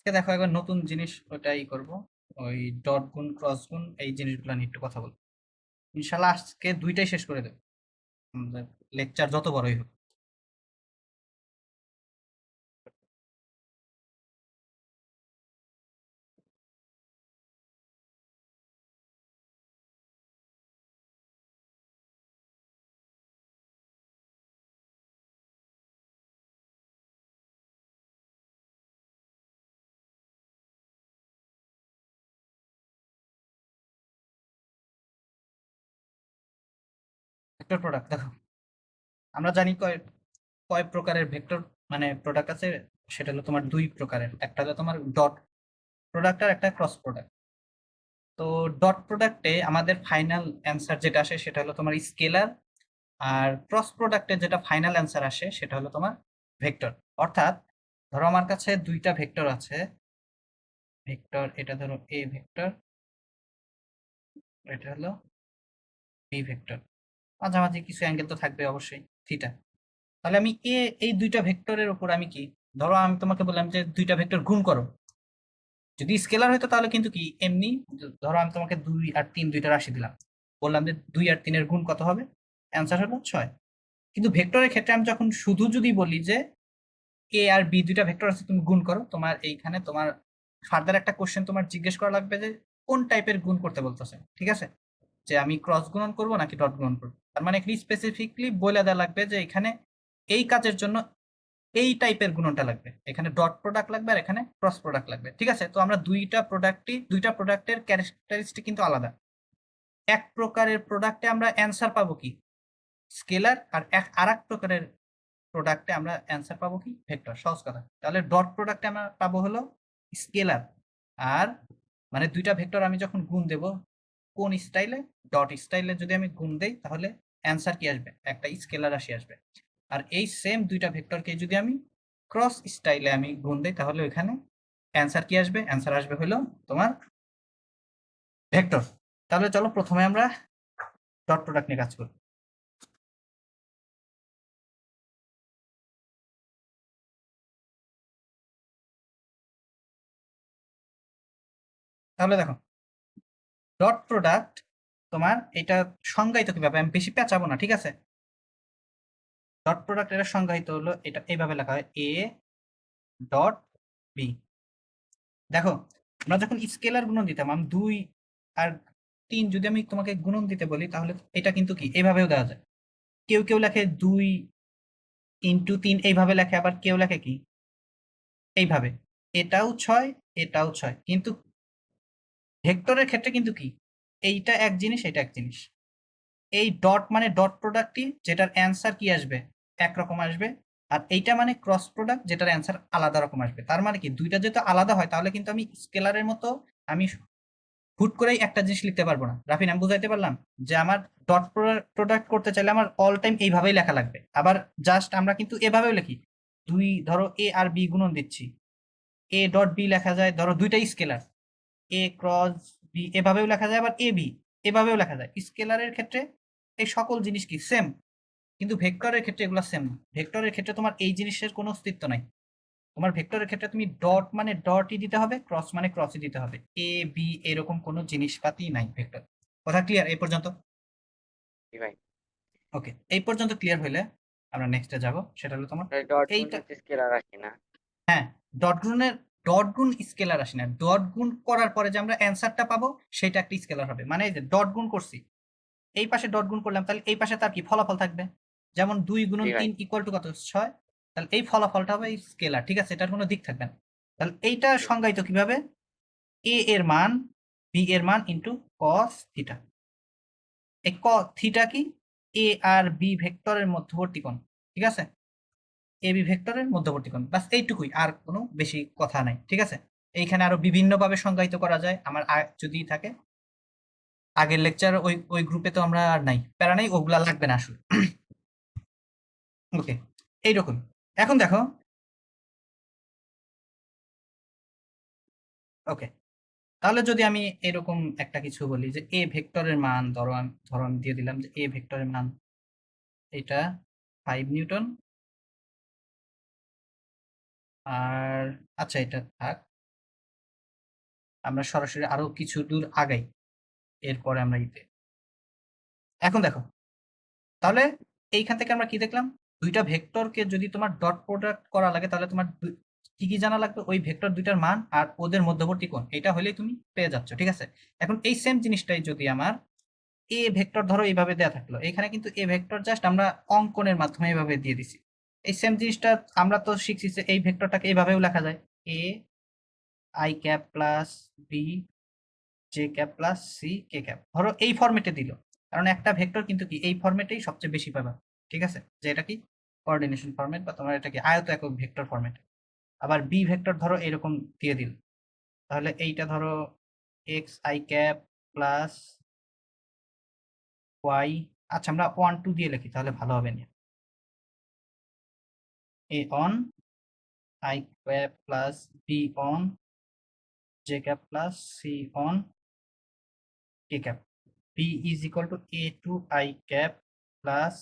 দেখো একবার নতুন জিনিস ওটাই করব, ওই ডট গুণ ক্রস গুণ এই জিনিসগুলো নিয়ে একটু কথা বলবো। ইনশাল্লাহ আজকে দুইটাই শেষ করে দেবো, আমাদের লেকচার যত বড়ই হোক। ভেক্টর প্রোডাক্ট দেখো, আমরা জানি কয় কয় প্রকারের ভেক্টর মানে প্রোডাক্ট আছে। সেটা হলো তোমার দুই প্রকারের, একটা হলো তোমার ডট প্রোডাক্ট আর একটা ক্রস প্রোডাক্ট। তো ডট প্রোডাক্টে আমাদের ফাইনাল অ্যান্সার যেটা আসে সেটা হলো তোমার স্কেলার, আর ক্রস প্রোডাক্টে যেটা ফাইনাল অ্যান্সার আসে সেটা হলো তোমার ভেক্টর। অর্থাৎ ধরো আমার কাছে দুইটা ভেক্টর আছে, ভেক্টর এটা ধরো এ ভেক্টর, এটা হলো বি ভেক্টর। মাঝামাঝি কিছু অ্যাঙ্গেল তো থাকবে অবশ্যই, থিটা। তাহলে আমি এই দুইটা ভেক্টরের উপর আমি কি, ধরো আমি তোমাকে বললাম যে দুইটা ভেক্টর গুণ করো। যদি স্কেলার হতো তাহলে কিন্তু কি এমনি, ধরো আমি তোমাকে 2 আর 3 দুইটা রাশি দিলাম, বললাম যে 2 আর 3-এর গুণ কত হবে, অ্যান্সার হলো 6। কিন্তু ভেক্টরের ক্ষেত্রে আমি যখন শুধু যদি বলি যে এ আর বি দুইটা ভেক্টর আছে তুমি গুণ করো, তোমার এইখানে তোমার ফার্দার একটা কোশ্চেন তোমার জিজ্ঞেস করা লাগবে যে কোন টাইপের গুণ করতে বলতেছে, ঠিক আছে? যে আমি ক্রস গুণন করব নাকি ডট গুণন করবো, তার মানে এখানে স্পেসিফিকলি বলে দেওয়া লাগবে যে এখানে এই কাজের জন্য এই টাইপের গুণনটা লাগবে, এখানে ডট প্রোডাক্ট লাগবে আর এখানে ক্রস প্রোডাক্ট লাগবে, ঠিক আছে? তো আমরা দুইটা প্রোডাক্টের ক্যারেক্টারিস্টিক কিন্তু আলাদা। এক প্রকারের প্রোডাক্টে আমরা অ্যান্সার পাবো কি স্কেলার, আর আর এক প্রকারের প্রোডাক্টে আমরা অ্যান্সার পাবো কি ভেক্টর। সহজ কথা, তাহলে ডট প্রোডাক্টে আমরা পাবো হলো স্কেলার, আর মানে দুইটা ভেক্টর আমি যখন গুণ দেব কোন স্টাইলে, ডট স্টাইলে যদি আমি গুণ দেই তাহলে অ্যান্সার কি আসবে, একটা স্কেলার রাশি আসবে। আর এই সেম দুইটা ভেক্টরকে যদি আমি ক্রস স্টাইলে আমি গুণ দেই তাহলে ওইখানে অ্যান্সার কি আসবে, অ্যান্সার আসবে হলো তোমার ভেক্টর। তাহলে চলো প্রথমে আমরা ডট প্রোডাক্ট নিয়ে কাজ করি। তাহলে দেখো ডট প্রোডাক্ট তোমার এটা সংজ্ঞায়িত কিভাবে, আমি বেশি পেঁচাবো না, ঠিক আছে? ডট প্রোডাক্ট এটা সংজ্ঞায়িত হলো এটা এইভাবে লেখা হয় এ ডট বি। দেখো আমরা যখন স্কেলার গুণন দিতাম, আমি 2 আর 3 যদি আমি তোমাকে গুণন দিতে বলি তাহলে এটা কিন্তু কি এইভাবেও দেওয়া যায়। কেউ কেউ লেখে 2 × 3 এইভাবে লেখে, আবার কেউ লেখে কি এইভাবে, এটাও 6 এটাও 6। কিন্তু ভেক্টরের ক্ষেত্রে কিন্তু কি এইটা এক জিনিস এটা এক জিনিস। এই ডট মানে ডট প্রোডাক্টটি যেটার অ্যান্সার কি আসবে একরকম আসবে, আর এইটা মানে ক্রস প্রোডাক্ট যেটার অ্যান্সার আলাদা রকম আসবে। তার মানে কি দুইটা যেহেতু আলাদা হয় তাহলে কিন্তু আমি স্কেলারের মতো আমি হুট করেই একটা জিনিস লিখতে পারবো না। রাফিন আমি বুঝাইতে পারলাম যে আমার ডট প্রোডাক্ট করতে চাইলে আমার অল টাইম এইভাবেই লেখা লাগবে। আবার জাস্ট আমরা কিন্তু এভাবেও লিখি, ধরো এ আর বি গুণন দিচ্ছি, এ ডট বি লেখা যায়, ধরো দুইটাই স্কেলার, এ ক্রস বি এভাবেও লেখা যায়, আবার এ বি এভাবেও লেখা যায়। স্কেলারের ক্ষেত্রে এই সকল জিনিস কি সেম, কিন্তু ভেক্টরের ক্ষেত্রে এগুলো সেম না। ভেক্টরের ক্ষেত্রে তোমার এই জিনিসের কোনো অস্তিত্ব নাই। তোমার ভেক্টরের ক্ষেত্রে তুমি ডট মানে ডটই দিতে হবে, ক্রস মানে ক্রসই দিতে হবে, এ বি এরকম কোনো জিনিসপাতি নাই ভেক্টর। কথা ক্লিয়ার এই পর্যন্ত? জি ভাই। ওকে, এই পর্যন্ত ক্লিয়ার হইলে আমরা নেক্সটে যাব, সেটা হলো তোমার ডট গুণ এইটা। হচ্ছে স্কেলার রাশি না? হ্যাঁ, ডট গুণের ডট গুণ স্কেলার আসে না, ডট গুণ করার পরে যে আমরা অ্যান্সারটা পাবো সেটা একটা স্কেলার হবে। মানে এই যে ডট গুণ করছি, এই পাশে ডট গুণ করলাম, তাহলে এই পাশে তার কি ফলাফল থাকবে, যেমন 2 × 3 জি ভাই। ইকুয়াল টু কত 6, তাহলে এই ফলাফলটা হবে স্কেলার, ঠিক আছে? এটার কোনো দিক থাকবে না। তাহলে এইটা জি ভাই। সংজ্ঞায়িত কিভাবে, এ এর মান বি এর মান ইন্টু কস থিটা। এই থিটা কি এ আর বি ভেক্টরের মধ্যবর্তী কোণ, ঠিক আছে? এ বি ভেক্টরের মধ্যবর্তী কোণ, বাস এইটুকুই, আর কোনো বেশি কথা নাই, ঠিক আছে? এইখানে আরো বিভিন্ন ভাবে সংজ্ঞায়িত করা যায়, আমার যদি থাকে আগের লেকচার ওই ওই গ্রুপে তো আমরা আর নাই, প্যারা নাই, ওগুলা লাগবে না আসলে। ওকে, এইরকম। এখন দেখো, ওকে, তাহলে যদি আমি এরকম একটা কিছু বলি যে এ ভেক্টরের মান, ধরো আমি দিয়ে দিলাম যে এ ভেক্টরের মান এটা 5 নিউটন, আর আচ্ছা এটা থাক, আমরা সরাসরি আরো কিছু দূর আগাই, এরপরে আমরা ইতে এখন দেখো, তাহলে এইখান থেকে আমরা কি দেখলাম, দুইটা ভেক্টরকে যদি তোমার ডট প্রোডাক্ট করা লাগে তাহলে তোমার কি কি জানা লাগবে, ওই ভেক্টর দুইটার মান আর ওদের মধ্যবর্তী কোণ, এটা হলেই তুমি পেয়ে যাচ্ছ। ঠিক আছে, এখন এই সেম জিনিসটাই যদি আমার এ ভেক্টর ধরো এইভাবে দেয়া থাকলো, এখানে কিন্তু এ ভেক্টর জাস্ট আমরা অঙ্কনের মাধ্যমে এইভাবে দিয়ে দিছি। এই সেম জিনিসটা আমরা তো শিখছি যে এই ভেক্টরটাকে এইভাবেও লেখা যায়, A I cap plus B J cap plus C K cap, ধরো এই ফরম্যাটে দিল, কারণ একটা ভেক্টর কিন্তু কি এই ফরম্যাটেই সবচেয়ে বেশি পাবা। ঠিক আছে, যে এটা কি কোঅর্ডিনেশন ফরম্যাট বা তোমার এটা কি আয়ত একক ভেক্টর ফরম্যাট। আবার বি ভেক্টর ধরো এরকম দিয়ে দিল, তাহলে এইটা ধরো X I cap plus Y, আচ্ছা আমরা 1 2 দিয়ে লিখি তাহলে ভালো হবে না, A one I cap plus B one J cap plus C one K cap, b is equal to a to I cap plus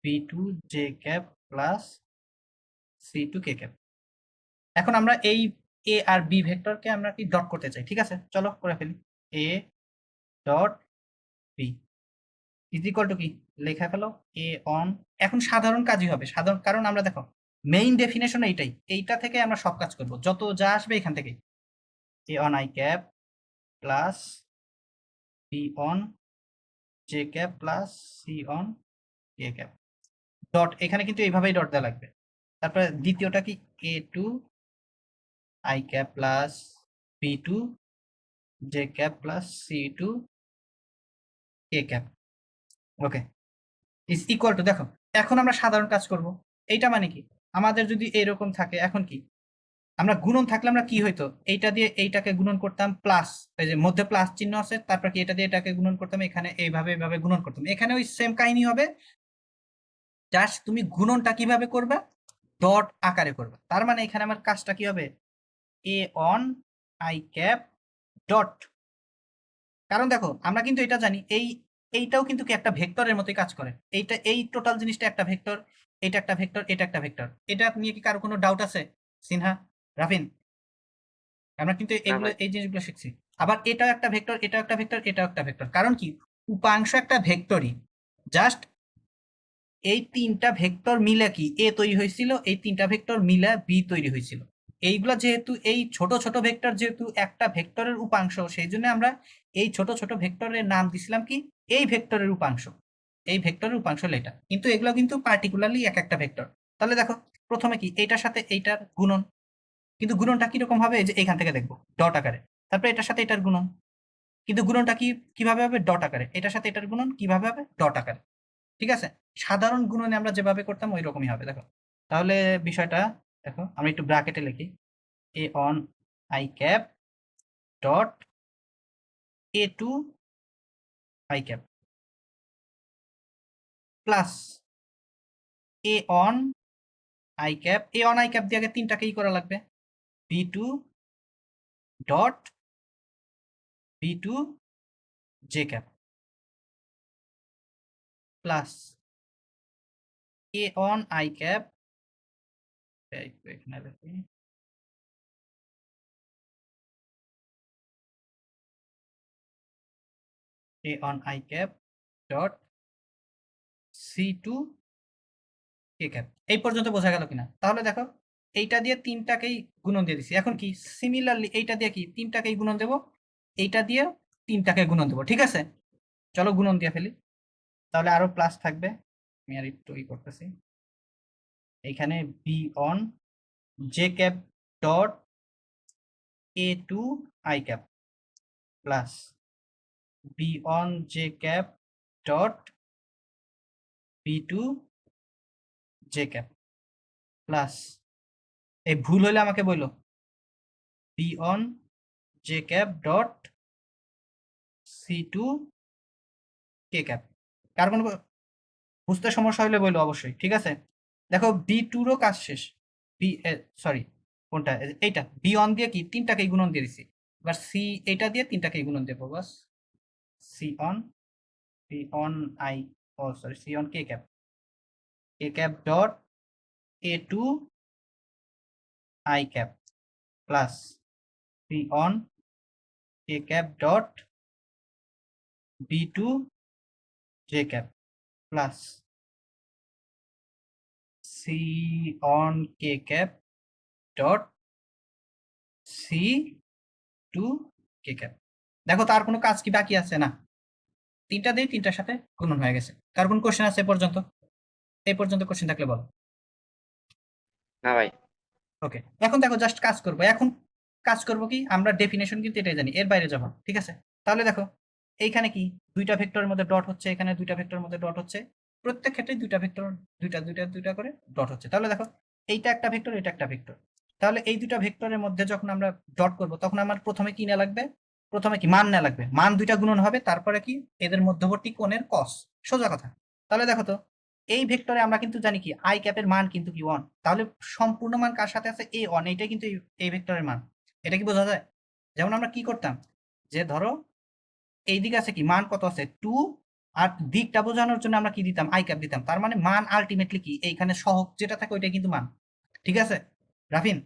b to j cap plus c to k cap। এখন আমরা এই a R b ভেক্টরকে আমরা কি dot করতে চাই। ঠিক আছে, চলো করে ফেলি, a dot b is equal to কি লেখা ফেলো, a on, এখন সাধারণ কাজই হবে, সাধারণ, কারণ আমরা দেখো মেইন ডেফিনেশন এইটাই, এইটা থেকে আমরা সব কাজ করব, যত যা আসবে এখান থেকেই, a on I cap plus b on j cap plus c on k cap dot, এখানে কিন্তু এইভাবেই ডট দেওয়া লাগবে। তারপরে দ্বিতীয়টা কি, A two I cap plus B two J cap plus C two K cap, okay is equal to, দেখো এখন আমরা সাধারণ কাজ করব। এইটা মানে কি, আমাদের যদি এইরকম থাকে, এখন কি আমরা গুণন থাকলে আমরা কি হইতো, এইটা দিয়ে এইটাকে গুণন করতাম প্লাস, এই যে মধ্যে প্লাস চিহ্ন আছে, তারপর কি এটা দিয়ে এটাকে গুণন করতাম, এখানে এইভাবে এইভাবে গুণন করতাম, এখানে ওই সেম কাহিনী হবে, জাস্ট তুমি গুণনটা কিভাবে করবে, ডট আকারে করবে। তার মানে এখানে আমার কাজটা কি হবে, এ অন আই ক্যাপ ডট, কারণ দেখো আমরা কিন্তু এটা জানি, এইটাও কিন্তু কি একটা ভেক্টরের মতোই কাজ করে, এইটা এই টোটাল জিনিসটা একটা ভেক্টর, এটা একটা ভেক্টর, এটা একটা ভেক্টর, এটা নিয়ে কি কারো কোনো ডাউট আছে, সিনহা, রাফিন? আমরা কিন্তু না এগুলো ভাই। এই জিনিসগুলো শিখছি। আবার এটাও একটা ভেক্টর, এটাও একটা ভেক্টর, এটাও একটা ভেক্টর, কারণ কি উপাংশ একটা ভেক্টরই, জাস্ট এই তিনটা ভেক্টর মিলে কি এ তৈরি হয়েছিল, এই তিনটা ভেক্টর মিলে বি তৈরি হয়েছিল। এইগুলা যেহেতু এই ছোট ছোট ভেক্টর, যেহেতু একটা ভেক্টরের উপাংশ, সেই জন্য আমরা এই ছোট ছোট ভেক্টরের নাম দিছিলাম কি এই ভেক্টরের উপাংশ, এই ভেক্টরের উপাংশ হলো এটা, কিন্তু এগুলো কিন্তু পার্টিকুলারলি এক একটা ভেক্টর। তাহলে দেখো প্রথমে কি এইটার সাথে এইটার গুণন, কিন্তু গুণনটা কিরকম হবে, এই যে এখান থেকে দেখবো ডট আকারে, তারপরে এটার সাথে এটার গুণন, কিন্তু গুণনটা কি কিভাবে হবে, ডট আকারে, এটার সাথে এটার গুণন কিভাবে হবে, ডট আকারে। ঠিক আছে, সাধারণ গুণনে আমরা যেভাবে করতাম ওই রকমই হবে। দেখো তাহলে বিষয়টা দেখো, আমি একটু ব্র্যাকেটে লিখি, A one I cap dot A two I cap plus A one I cap, A one I cap দিয়ে আগে তিনটাকেই করা লাগবে, B two dot B two J cap plus A one I cap, এখানে লিখি A one I cap dot C two K cap. এই পর্যন্ত বোঝা গেল কিনা? তাহলে দেখো এইটা দিয়ে তিনটাকেই গুণন দিয়ে দিছি, এখন কি সিমিলারলি এইটা দিয়ে কি তিনটাকেই গুণন দেব, এইটা দিয়ে তিনটাকে গুণন দেবো। ঠিক আছে, চলো গুণন দিয়ে ফেলি, তাহলে আরো প্লাস থাকবে, আমি আর একটু করতেছি, এইখানে B one J cap dot A two I cap plus B one J cap dot B two J cap plus, এই ভুল হলে আমাকে বললো, B one J cap dot C two K cap. কার কোনো বুঝতে সমস্যা হলে বললো অবশ্যই। ঠিক আছে, দেখো বি টুরও কাজ শেষ, বি সরি কোনটা, এইটা বি অন দিয়ে কি তিনটাকেই গুণন দিয়ে দিছি, এবার সি এটা দিয়ে তিনটাকেই গুণন দেবো, বাস C one, C one I, oh sorry C one K cap dot A two I cap plus C one K cap dot B2 J cap plus C one K cap dot C2 K cap. দেখো তার কোনো কাজ কি বাকি আছে? না, তিনটা দিয়ে তিনটার সাথে গুণন হয়ে গেছে। কার কোন কোশ্চেন আছে এই পর্যন্ত কোশ্চেন থাকলে বলো। না ভাই। ওকে, এখন দেখো জাস্ট কাজ করবো। এখন কাজ করবো কি, আমরা ডেফিনেশন কিন্তু এটাই জানি, এর বাইরে যাবো। ঠিক আছে, তাহলে দেখো এইখানে কি দুইটা ভেক্টরের মধ্যে ডট হচ্ছে, এখানে দুইটা ভেক্টরের মধ্যে ডট হচ্ছে, প্রত্যেক ক্ষেত্রে দুইটা ভেক্টর দুইটা করে ডট হচ্ছে। তাহলে দেখো এইটা একটা ভেক্টর, এটা একটা ভেক্টর। তাহলে এই দুইটা ভেক্টরের মধ্যে যখন আমরা ডট করব তখন আমার প্রথমে কি নেওয়া লাগবে? প্রথমে কি মান নেওয়া লাগবে, মান দুইটা গুণন হবে, তারপরে কি এদের মধ্যবর্তী কোণের কস। সোজা কথা। তাহলে দেখো তো এই ভেক্টরে আমরা কিন্তু জানি কি আই ক্যাপের মান কিন্তু কি 1, তাহলে সম্পূর্ণ মান কার সাথে আছে? A1, এইটাই কিন্তু এই ভেক্টরের মান। এটা কি বোঝা যায়? যেমন আমরা কি করতাম, যে ধরো এই দিকে আছে কি মান কত আছে 2, আর দিকটা বোঝানোর জন্য আমরা কি দিতাম? আই ক্যাপ দিতাম। তার মানে মান আলটিমেটলি কি এইখানে সহগ যেটা থাকে ওইটাই কিন্তু মান। ঠিক আছে রাফিন,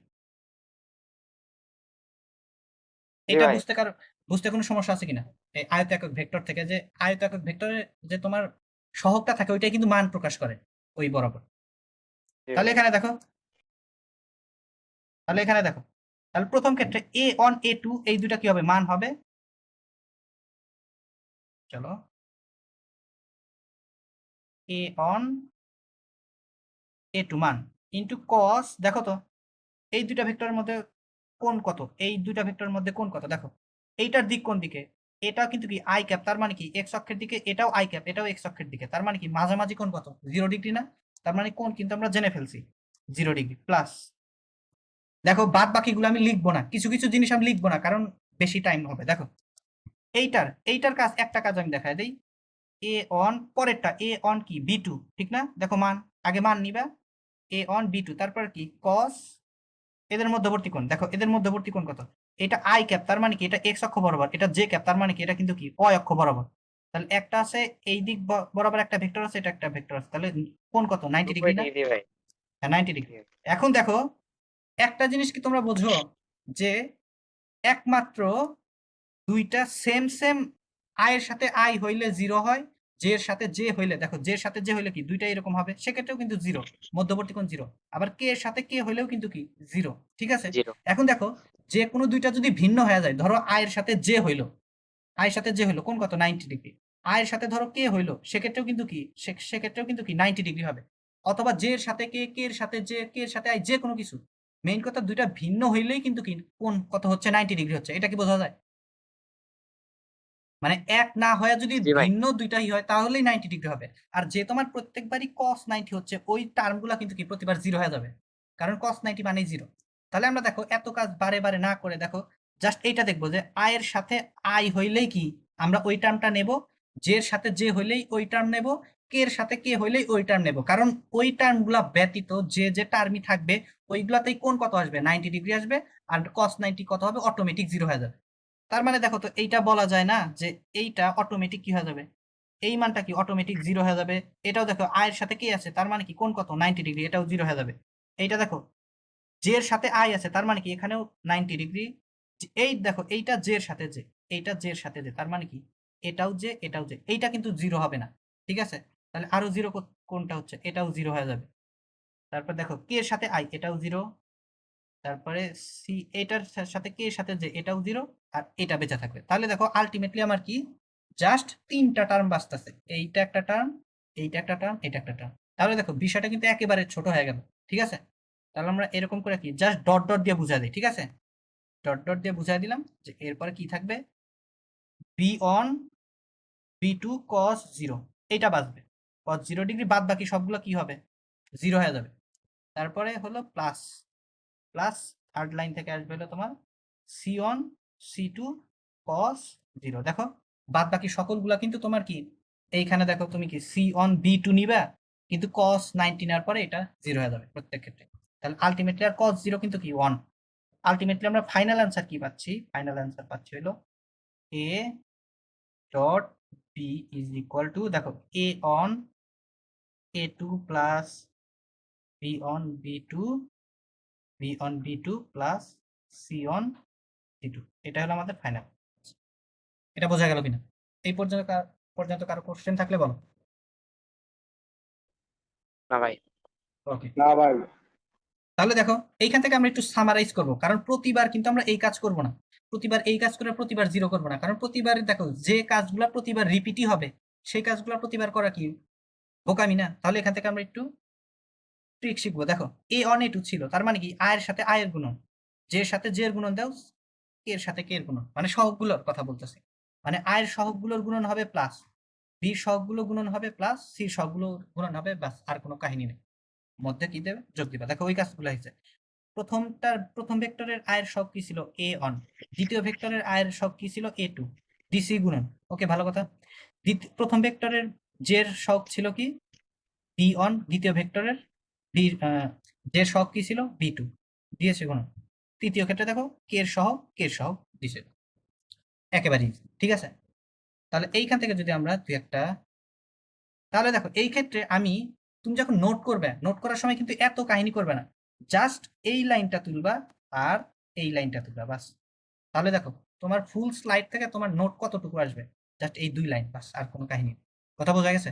এটা ভাই। বুঝতে কোনো সমস্যা আছে কিনা? এই আয়ত একক ভেক্টর থেকে, যে আয়ত একক ভেক্টরে যে তোমার সহগটা থাকে ওইটাই কিন্তু মান প্রকাশ করে ওই বরাবর। তাহলে ভাই। এখানে দেখো, তাহলে প্রথম ক্ষেত্রে A1 A2 এই দুটা কি হবে? মান হবে। চলো A1 A2 মান ইন্টু কস। দেখো তো এই দুইটা ভেক্টরের মধ্যে কোণ কত? এই দুইটা ভেক্টরের মধ্যে কোণ কত? দেখো এইটার দিক কোন দিকে? এটাও কিন্তু কি আই ক্যাপ, তার মানে কি এক্স অক্ষের দিকে, এটাও আই ক্যাপ, এটাও এক্স অক্ষের দিকে, তার মানে কি মাঝামাঝি কোণ কত? 0 ডিগ্রি না? তার মানে কোণ কিন্তু আমরা জেনে ফেলছি 0 ডিগ্রি প্লাস। দেখো বাদ বাকিগুলো আমি লিখবো না, কিছু কিছু জিনিস আমি লিখবো না, কারণ বেশি টাইম হবে। দেখো এইটার কাজ, একটা কাজ আমি দেখাই দেই। A1 পরেরটা A1 কি B2, ঠিক না? দেখো মান, আগে মান নিবা A1 B2, তারপর কি cos এদের মধ্যবর্তী কোণ। দেখো এদের মধ্যবর্তী কোণ কত? এটা আই ক্যাপ, তার মানে কি এটা এক্স অক্ষ বরাবর, এটা জে ক্যাপ, তার মানে কি এটা কিন্তু কি ওয়াই অক্ষ বরাবর। তাহলে একটা আছে এই দিক বরাবর একটা ভেক্টর আছে, এটা একটা ভেক্টর আছে, তাহলে কোণ কত? 90 ডিগ্রি না? ডিগ্রি ভাই। হ্যাঁ 90 ডিগ্রি। এখন দেখো একটা জিনিস কি তোমরা বোঝো, যে একমাত্র দুইটা সেম সেম আয়ের সাথে আই হইলে 0 হয়, জে এর সাথে জে হইলে, দেখো জে এর সাথে জে হইলে কি দুইটা এরকম হবে, সেক্ষেত্রেও কিন্তু 0, মধ্যবর্তী কোণ 0। আবার কে এর সাথে কে হইলেও কিন্তু কি 0। ঠিক আছে, 0। এখন দেখো যে কোনো দুইটা যদি ভিন্ন হয়ে যায়, ধরো আয়ের সাথে জে হইলো, আয়ের সাথে জে হইলো কোণ কত? 90 ডিগ্রি। আয়ের সাথে ধরো কে হইলো, সেক্ষেত্রেও কিন্তু কি সেক্ষেত্রেও কিন্তু কি 90 ডিগ্রি হবে। অথবা জে এর সাথে কে, কে এর সাথে জে, কে এর সাথে আই, যে কোনো কিছু, মেইন কথা দুইটা ভিন্ন হইলেই কিন্তু কি কোণ কত হচ্ছে? 90 ডিগ্রি হচ্ছে। এটা কি বোঝা যায়? মানে এক না হয়ে যদি জি ভাই। ভিন্ন দুইটাই হয় তাহলেই 90 ডিগ্রি হবে। আর যে তোমার প্রত্যেকবারই cos 90 হচ্ছে, ওই টার্মগুলো কিন্তু কি প্রতিবার 0 হয়ে যাবে, কারণ cos 90 মানেই 0। তাহলে আমরা দেখো এত কাজ বারে বারে না করে দেখো জাস্ট এইটা দেখবো, যে i এর সাথে i হইলেই কি আমরা ওই টার্মটা নেব, j এর সাথে j হইলেই ওই টার্ম নেব, k এর সাথে k হইলেই ওই টার্ম নেব, কারণ ওই টার্মগুলা ব্যতীত যে টার্মই থাকবে ওইগুলাতেই কোণ কত আসবে? 90 ডিগ্রি আসবে। আর cos 90 কত হবে? অটোমেটিক 0 হয়ে যাবে। তার মানে দেখো তো এইটা বলা যায় না যে এইটা অটোমেটিক কি হয়ে যাবে? এই মানটা কি অটোমেটিক 0 হয়ে যাবে? এটাও দেখো i এর সাথে কি আছে, তার মানে কি কোণ কত? 90 ডিগ্রি, এটাও 0 হয়ে যাবে। এইটা দেখো j এর সাথে i আছে, তার মানে কি এখানেও 90 ডিগ্রি। এই দেখো এইটা j এর সাথে j, এইটা j এর সাথে j, তার মানে কি এটাও j, এটাও j, এইটা কিন্তু 0 হবে না। ঠিক আছে, তাহলে আরো 0 কোনটা হচ্ছে? এটাও 0 হয়ে যাবে। তারপর দেখো k এর সাথে i, এটাও 0। তারপরে সি এটার সাথে কে এর সাথে যে, এটাও 0, আর এটা বেঁচে থাকবে। তাহলে দেখো আলটিমেটলি আমার কি জাস্ট তিনটা টার্ম বাঁচতেছে, এইটা একটা টার্ম, এইটা একটা টার্ম, এটা একটা টার্ম। তাহলে দেখো বিষয়টা কিন্তু একেবারে ছোট হয়ে গেল। ঠিক আছে, তাহলে আমরা এরকম করে কি জাস্ট ডট ডট দিয়ে বুঝাই দিই। ঠিক আছে, ডট ডট দিয়ে বুঝাই দিলাম যে এরপরে কি থাকবে, b1 b2 cos 0, এইটা বাঁচবে। cos 0 ডিগ্রি, বাদ বাকি সবগুলো কি হবে? 0 হয়ে যাবে। তারপরে হলো প্লাস, প্লাস থার্ড লাইন থেকে আসবে হলো তোমার c1 c2 cos 0। দেখো বাদ বাকি সকলগুলা কিন্তু তোমার কি এইখানে দেখো তুমি কি c1 b2 নিবা, কিন্তু cos 90 নেওয়ার পরে এটা 0 হয়ে যাবে প্রত্যেক ক্ষেত্রে। তাহলে আলটিমেটলি আর cos 0 কিন্তু কি 1। আলটিমেটলি আমরা ফাইনাল অ্যান্সার কি পাচ্ছি? ফাইনাল অ্যান্সার পাচ্ছি হলো a dot b is equal to, দেখো a on a2 plus b on b2, b on b2 plus c on c2, এটা হলো আমাদের ফাইনাল। এটা বোঝা গেল কিনা? এই পর্যন্ত কারো কোশ্চেন থাকলে বলো। না ভাই। ওকে, না ভাই। তাহলে দেখো এইখান থেকে আমরা একটু সামারাইজ করব, কারণ প্রতিবার কিন্তু আমরা এই কাজ করব না। প্রতিবার এই কাজ করে প্রতিবার জিরো করব না, কারণ প্রতিবার দেখো যে কাজগুলো প্রতিবার রিপিটই হবে সেই কাজগুলো প্রতিবার করা কি বোকামি না? তাহলে এখান থেকে আমরা একটু ট্রিক শিখবো। দেখো এ অন এ টু ছিল, তার মানে কি আয়ের সাথে আয়ের গুণন, যে এর সাথে যে এর গুণন দাও, কে এর সাথে কে এর গুণন, মানে সহগগুলোর কথা বলতেছি। মানে আয়ের সহগগুলোর গুণন হবে প্লাস, বির সহগগুলো গুণন হবে প্লাস, সির সহগগুলো গুণন হবে, ব্যাস আর কোনো কাহিনী নেই। মধ্যে কি দেবে? যোগ দিবা। দেখো ওই কাজগুলো হয়েছে। প্রথম ভেক্টরের আয়ের সহগ কি ছিল? এ অন। দ্বিতীয় ভেক্টরের আয়ের সহগ কি ছিল? এ টু। ডিসি গুণন। ওকে, ভালো কথা। প্রথম ভেক্টরের জের সহগ ছিল কি? B one. দ্বিতীয় ভেক্টরের বি জের সহগ কি ছিল? B two. দিয়েছে গুণন। তৃতীয় ক্ষেত্রে দেখো কে এর সহগ দিছে। একেবারেই ঠিক আছে। তাহলে এইখান থেকে যদি আমরা দুই একটা, তাহলে দেখো এই ক্ষেত্রে তুমি যখন নোট করবে, নোট করার সময় কিন্তু এত কাহিনী করবে না, জাস্ট এই লাইনটা তুলবা আর এই লাইনটা তুলবা, বাস। তাহলে দেখো তোমার ফুল স্লাইড থেকে তোমার নোট কতটুকু আসবে? জাস্ট এই দুই লাইন, বাস, আর কোনো কাহিনী নেই। কথা বোঝা গেছে?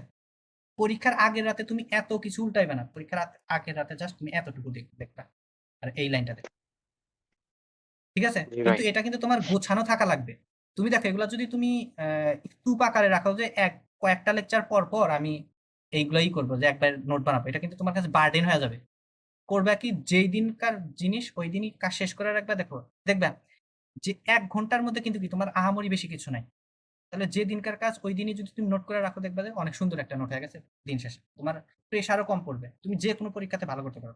পরীক্ষার আগের রাতে তুমি এত কিছু উল্টাইবে না, পরীক্ষার আগের রাতে জাস্ট তুমি এতটুকু দেখবা আর এই লাইনটা দেখ, ঠিক আছে? জি ভাই। কিন্তু এটা কিন্তু তোমার গোছানো থাকা লাগবে। তুমি দেখো এগুলো যদি তুমি স্তূপ আকারে রাখো, যে কয়েকটা লেকচার পর পর আমি এইগুলাই করবো, যে একবার নোট বানাবো, এটা কিন্তু তোমার কাছে বার্ডেন হয়ে যাবে। করবা কি, যেই দিনকার জিনিস ওই দিনই কাজ শেষ করে রাখবা। দেখো দেখবা যে 1 ঘন্টার মধ্যে কিন্তু কি তোমার আহামরি বেশি কিছু নাই। তাহলে যে দিনকার কাজ ওই দিনই যদি তুমি নোট করে রাখো, দেখবা যে অনেক সুন্দর একটা নোট হয়ে গেছে। দিন শেষে তোমার প্রেশারও কম পড়বে, তুমি যে কোনো পরীক্ষাতে ভালো করতে পারো।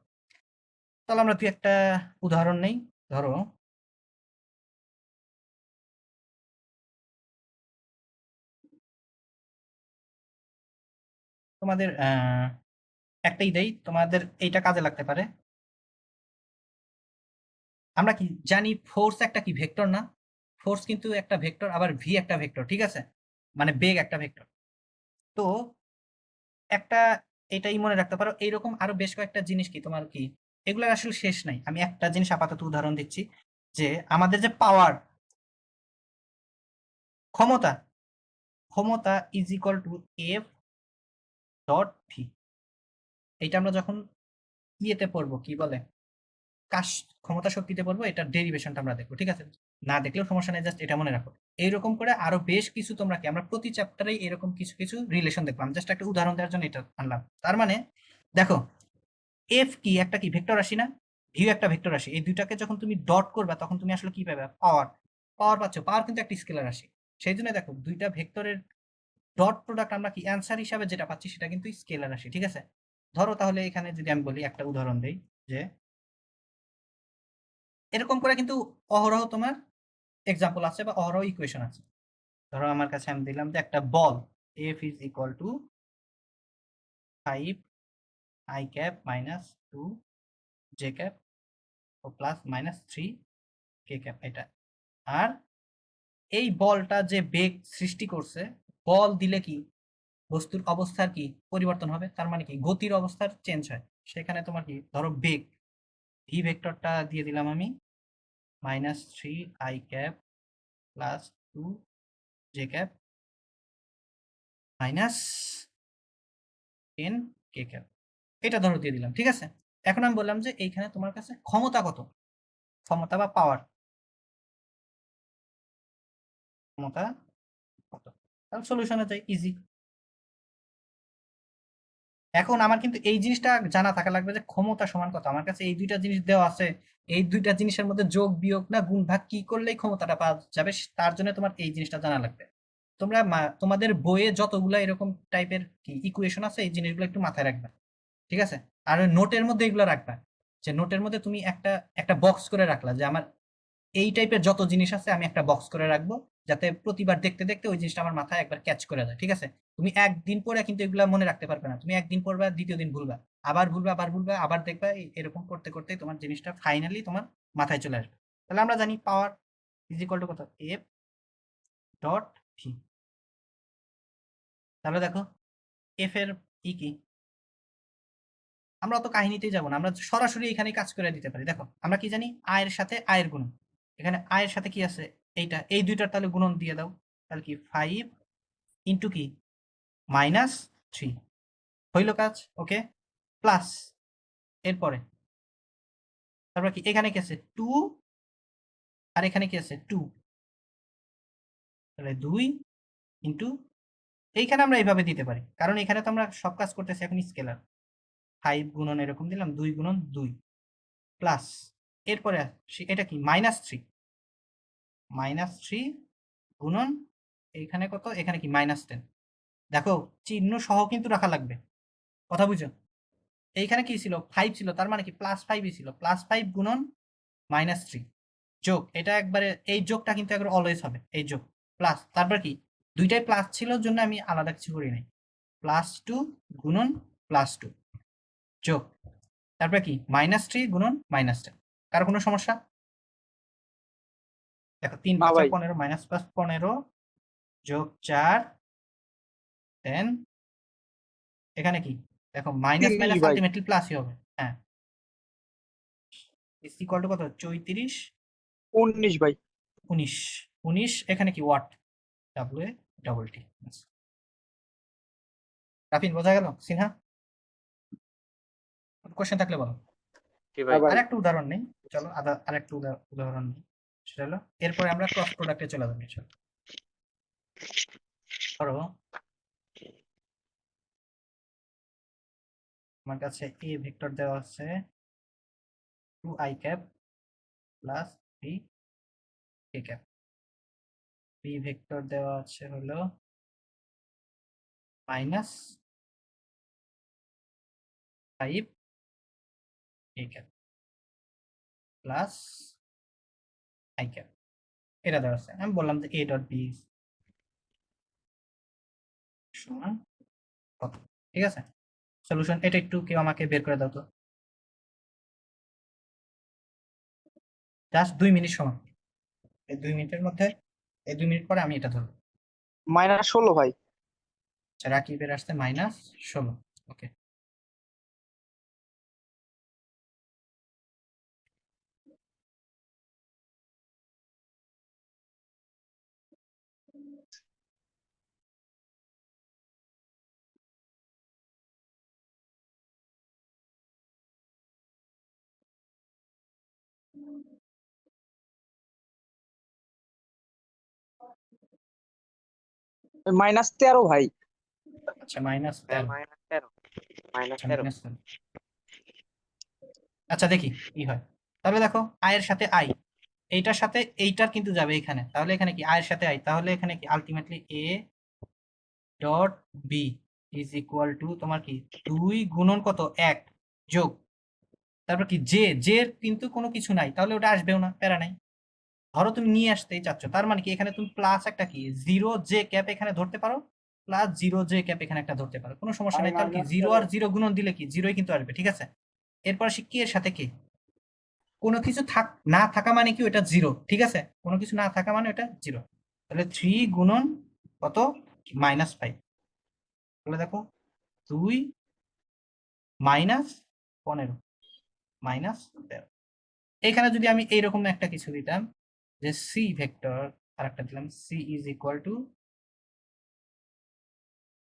তাহলে আমরা তুই একটা উদাহরণ নেই। ধরো তোমাদের একটাই দেই, তোমাদের এইটা কাজে লাগতে পারে। আমরা কি জানি ফোর্স একটা কি ভেক্টর না? ফোর্স কিন্তু একটা ভেক্টর, আবার ভি একটা ভেক্টর, ঠিক আছে? মানে বেগ একটা ভেক্টর। তো একটা এটাই মনে রাখতে পারো। এইরকম আরো বেশ কয়েকটা জিনিস কি তোমার কি, এগুলোর আসলে শেষ নাই। আমি একটা জিনিস আপাতত উদাহরণ দিচ্ছি, যে আমাদের যে পাওয়ার, ক্ষমতা, ক্ষমতা is equal two F dot V. এইটা আমরা যখন ইয়েতে পড়বো, কি বলে, কাশ ক্ষমতা শক্তিতে পড়বো, এটা ডেরিভেশনটা আমরা দেখবো, ঠিক আছে? না দেখলেও সমস্যা নেই, জাস্ট এটা মনে রাখো। এইরকম করে আরো বেশ কিছু তোমরা কি, আমরা প্রতি চ্যাপ্টারেই এরকম কিছু কিছু রিলেশন দেখবো। আমি জাস্ট একটা উদাহরণ দেওয়ার জন্য এটা আনলাম। তার মানে দেখো এফ কি একটা কি ভেক্টর রাশি না? ভিউ একটা ভেক্টর রাশি। এই দুইটাকে যখন তুমি ডট করবা তখন তুমি আসলে কি পাবে? পাওয়ার। পাওয়ার পাচ্ছ। পাওয়ার কিন্তু একটা স্কেলার রাশি। সেই জন্য দেখো দুইটা ভেক্টরের ডট প্রোডাক্ট আমরা কি অ্যান্সার হিসাবে যেটা পাচ্ছি সেটা কিন্তু স্কেলার রাশি, ঠিক আছে? ধরো তাহলে এখানে যদি আমি বলি, একটা উদাহরণ দেই, যে এরকম করে কিন্তু অহরহ তোমার এক্সাম্পল আছে বা অহরহ ইকুয়েশন আছে। ধরো আমার কাছে আমি দিলাম যে একটা বল, F is equal to 5 I cap minus 2 J cap ও প্লাস মাইনাস 3 কে ক্যাপ, এটা। আর এই বলটা যে বেগ সৃষ্টি করছে, বল দিলে কি বস্তুর অবস্থার কি পরিবর্তন হবে, তার মানে কি গতির অবস্থার চেঞ্জ হয়। সেখানে তোমার কি, ধরো বেগ, ভি ভেক্টরটা দিয়ে দিলাম আমি -3 I cap plus 2 J cap minus 10 K cap, এটা ধরো দিয়ে দিলাম, ঠিক আছে? এখন আমি বললাম যে এইখানে তোমার কাছে ক্ষমতা কত, ক্ষমতা বা পাওয়ার, ক্ষমতা কত। তাহলে সলিউশনে যাই, ইজি। এখন আমার কিন্তু এই জিনিসটা জানা থাকা লাগবে যে ক্ষমতা সমান কত। আমার কাছে এই দুইটা জিনিস দেওয়া আছে, এই দুইটা জিনিসের মধ্যে যোগ বিয়োগ না গুণ ভাগ কি করলেই ক্ষমতাটা পাওয়া যাবে, তার জন্য তোমার এই জিনিসটা জানা লাগবে। তোমরা তোমাদের বইয়ে যতগুলা এরকম টাইপের কি ইকুয়েশন আছে, এই জিনিসগুলো একটু মাথায় রাখবা, ঠিক আছে? আর নোটের মধ্যে এগুলো রাখবা, যে নোটের মধ্যে তুমি একটা একটা বক্স করে রাখলা, যে আমার এই টাইপের যত জিনিস আছে আমি একটা বক্স করে রাখবো, যাতে প্রতিবার দেখতে দেখতে ওই জিনিসটা আমার মাথায় একবার ক্যাচ করে যায়, ঠিক আছে? তুমি একদিন পরে কিন্তু এগুলা মনে রাখতে পারবে না। তুমি একদিন পড়বা, দ্বিতীয় দিন ভুলবা, আবার ভুলবা, আবার ভুলবা, আবার দেখবা, এরকম করতে করতে তোমার জিনিসটা ফাইনালি তোমার মাথায় চলে আসবে। তাহলে আমরা জানি পাওয়ার ইজ ইকুয়াল টু কত, এফ ডট ভি। তাহলে দেখো এফ এর কি, আমরা অত কাহিনীতেই যাবো না, আমরা সরাসরি এখানে কাজ করে দিতে পারি। দেখো আমরা কি জানি, আয়ের সাথে আয়ের গুণন। এখানে আয়ের সাথে কি আছে, এইটা, এই দুইটার তাহলে গুণন দিয়ে দাও। তাহলে কি 5 ইন্টু কি -3 হইল কাজ, ওকে, প্লাস এরপরে তারপর কি এখানে কি আছে 2 আর এখানে কি আছে 2, তাহলে 2 ইন্টু, এইখানে আমরা এইভাবে দিতে পারি কারণ এখানে তো আমরা সব কাজ করতেছি এখন স্কেলার। 5 গুণন এরকম দিলাম, 2 গুণন 2 প্লাস এরপরে এটা কি -3 গুণন এইখানে কত, এখানে কি -10। দেখো চিহ্ন সহ কিন্তু রাখা লাগবে, কথা বুঝো। এইখানে কি ছিল 5 ছিল, তার মানে কি +5ই ছিল, +5 গুণন -3 যোগ, এটা একবারে এই যোগটা কিন্তু একবার অলওয়েজ হবে, এই যোগ প্লাস, তারপর কি দুইটাই প্লাস ছিল জন্য আমি আলাদা কিছু করি নাই, +2 গুণন +2 যোগ, তারপরে কি -3 গুণন -10। কারো কোনো সমস্যা? দেখো 3 না 5 ভাই 15 -15 যোগ 4 দেন এখানে কি দেখো মাইনাস 30 মাইনাস ভাই আলটিমেটলি প্লাসই হবে, হ্যাঁ, ইজ ইকুয়াল টু কত 34 19 ভাই 19 19 এখানে কি what, W A double T. রাফিন বোঝা গেল? সিনহা কোশ্চেন থাকলে বলো। জি ভাই। ভাই আর একটা উদাহরণ নেই, চলো আর একটা উদাহরণ নেই, সেটা হলো এরপরে আমরা ক্রস প্রোডাক্টে চলে যাবো। চলো ধরো আমার কাছে এ ভেক্টর দেওয়া আছে 2i cap plus 3k cap, B vector দেওয়া আছে হলো -5k cap plus i cap, এটা দেওয়া আছে। আমি বললাম যে a ডট বি সমান কত, ঠিক আছে। সলিউশন এটা একটু কেউ আমাকে বের করে দাও তো, জাস্ট 2 মিনিট সময়, এই 2 মিনিটের মধ্যে, এই 2 মিনিট পরে আমি এটা ধরবো। -16 ভাই আচ্ছা রাকিবের আসছে -16, ওকে। -13 ভাই আচ্ছা -13, -13 আচ্ছা -13 -13, আচ্ছা দেখি কি হয়। তাহলে দেখো আয়ের সাথে আই, এইটার সাথে এইটার কিন্তু যাবে এখানে, তাহলে এখানে কি আয়ের সাথে আই, তাহলে এখানে কি ultimately A dot B is equal to তোমার কি 2 গুণন কত 1 যোগ, তারপর কি জে এর কিন্তু কোনো কিছু নাই, তাহলে ওটা আসবেও না, প্যারা নাই। ধরো তুমি নিয়ে আসতেই চাচ্ছ, তার মানে কি এখানে তুমি প্লাস একটা কি 0 জে ক্যাপ এখানে ধরতে পারো, প্লাস 0 জে ক্যাপ এখানে একটা ধরতে পারো, কোনো সমস্যা নাই। তাহলে কি 0 আর 0 গুণন দিলে কি 0ই কিন্তু আসবে, ঠিক আছে। এরপর আসি কি এর সাথে কে, কোনো কিছু না থাকা মানে কি ওটা 0, ঠিক আছে, কোনো কিছু না থাকা মানে ওটা 0। তাহলে 3 গুণন কত -5, তাহলে দেখো 2 -15 -13। এখানে যদি আমি এইরকম একটা কিছু দিতাম যে সি ভেক্টর, আর একটা দিলাম C is equal to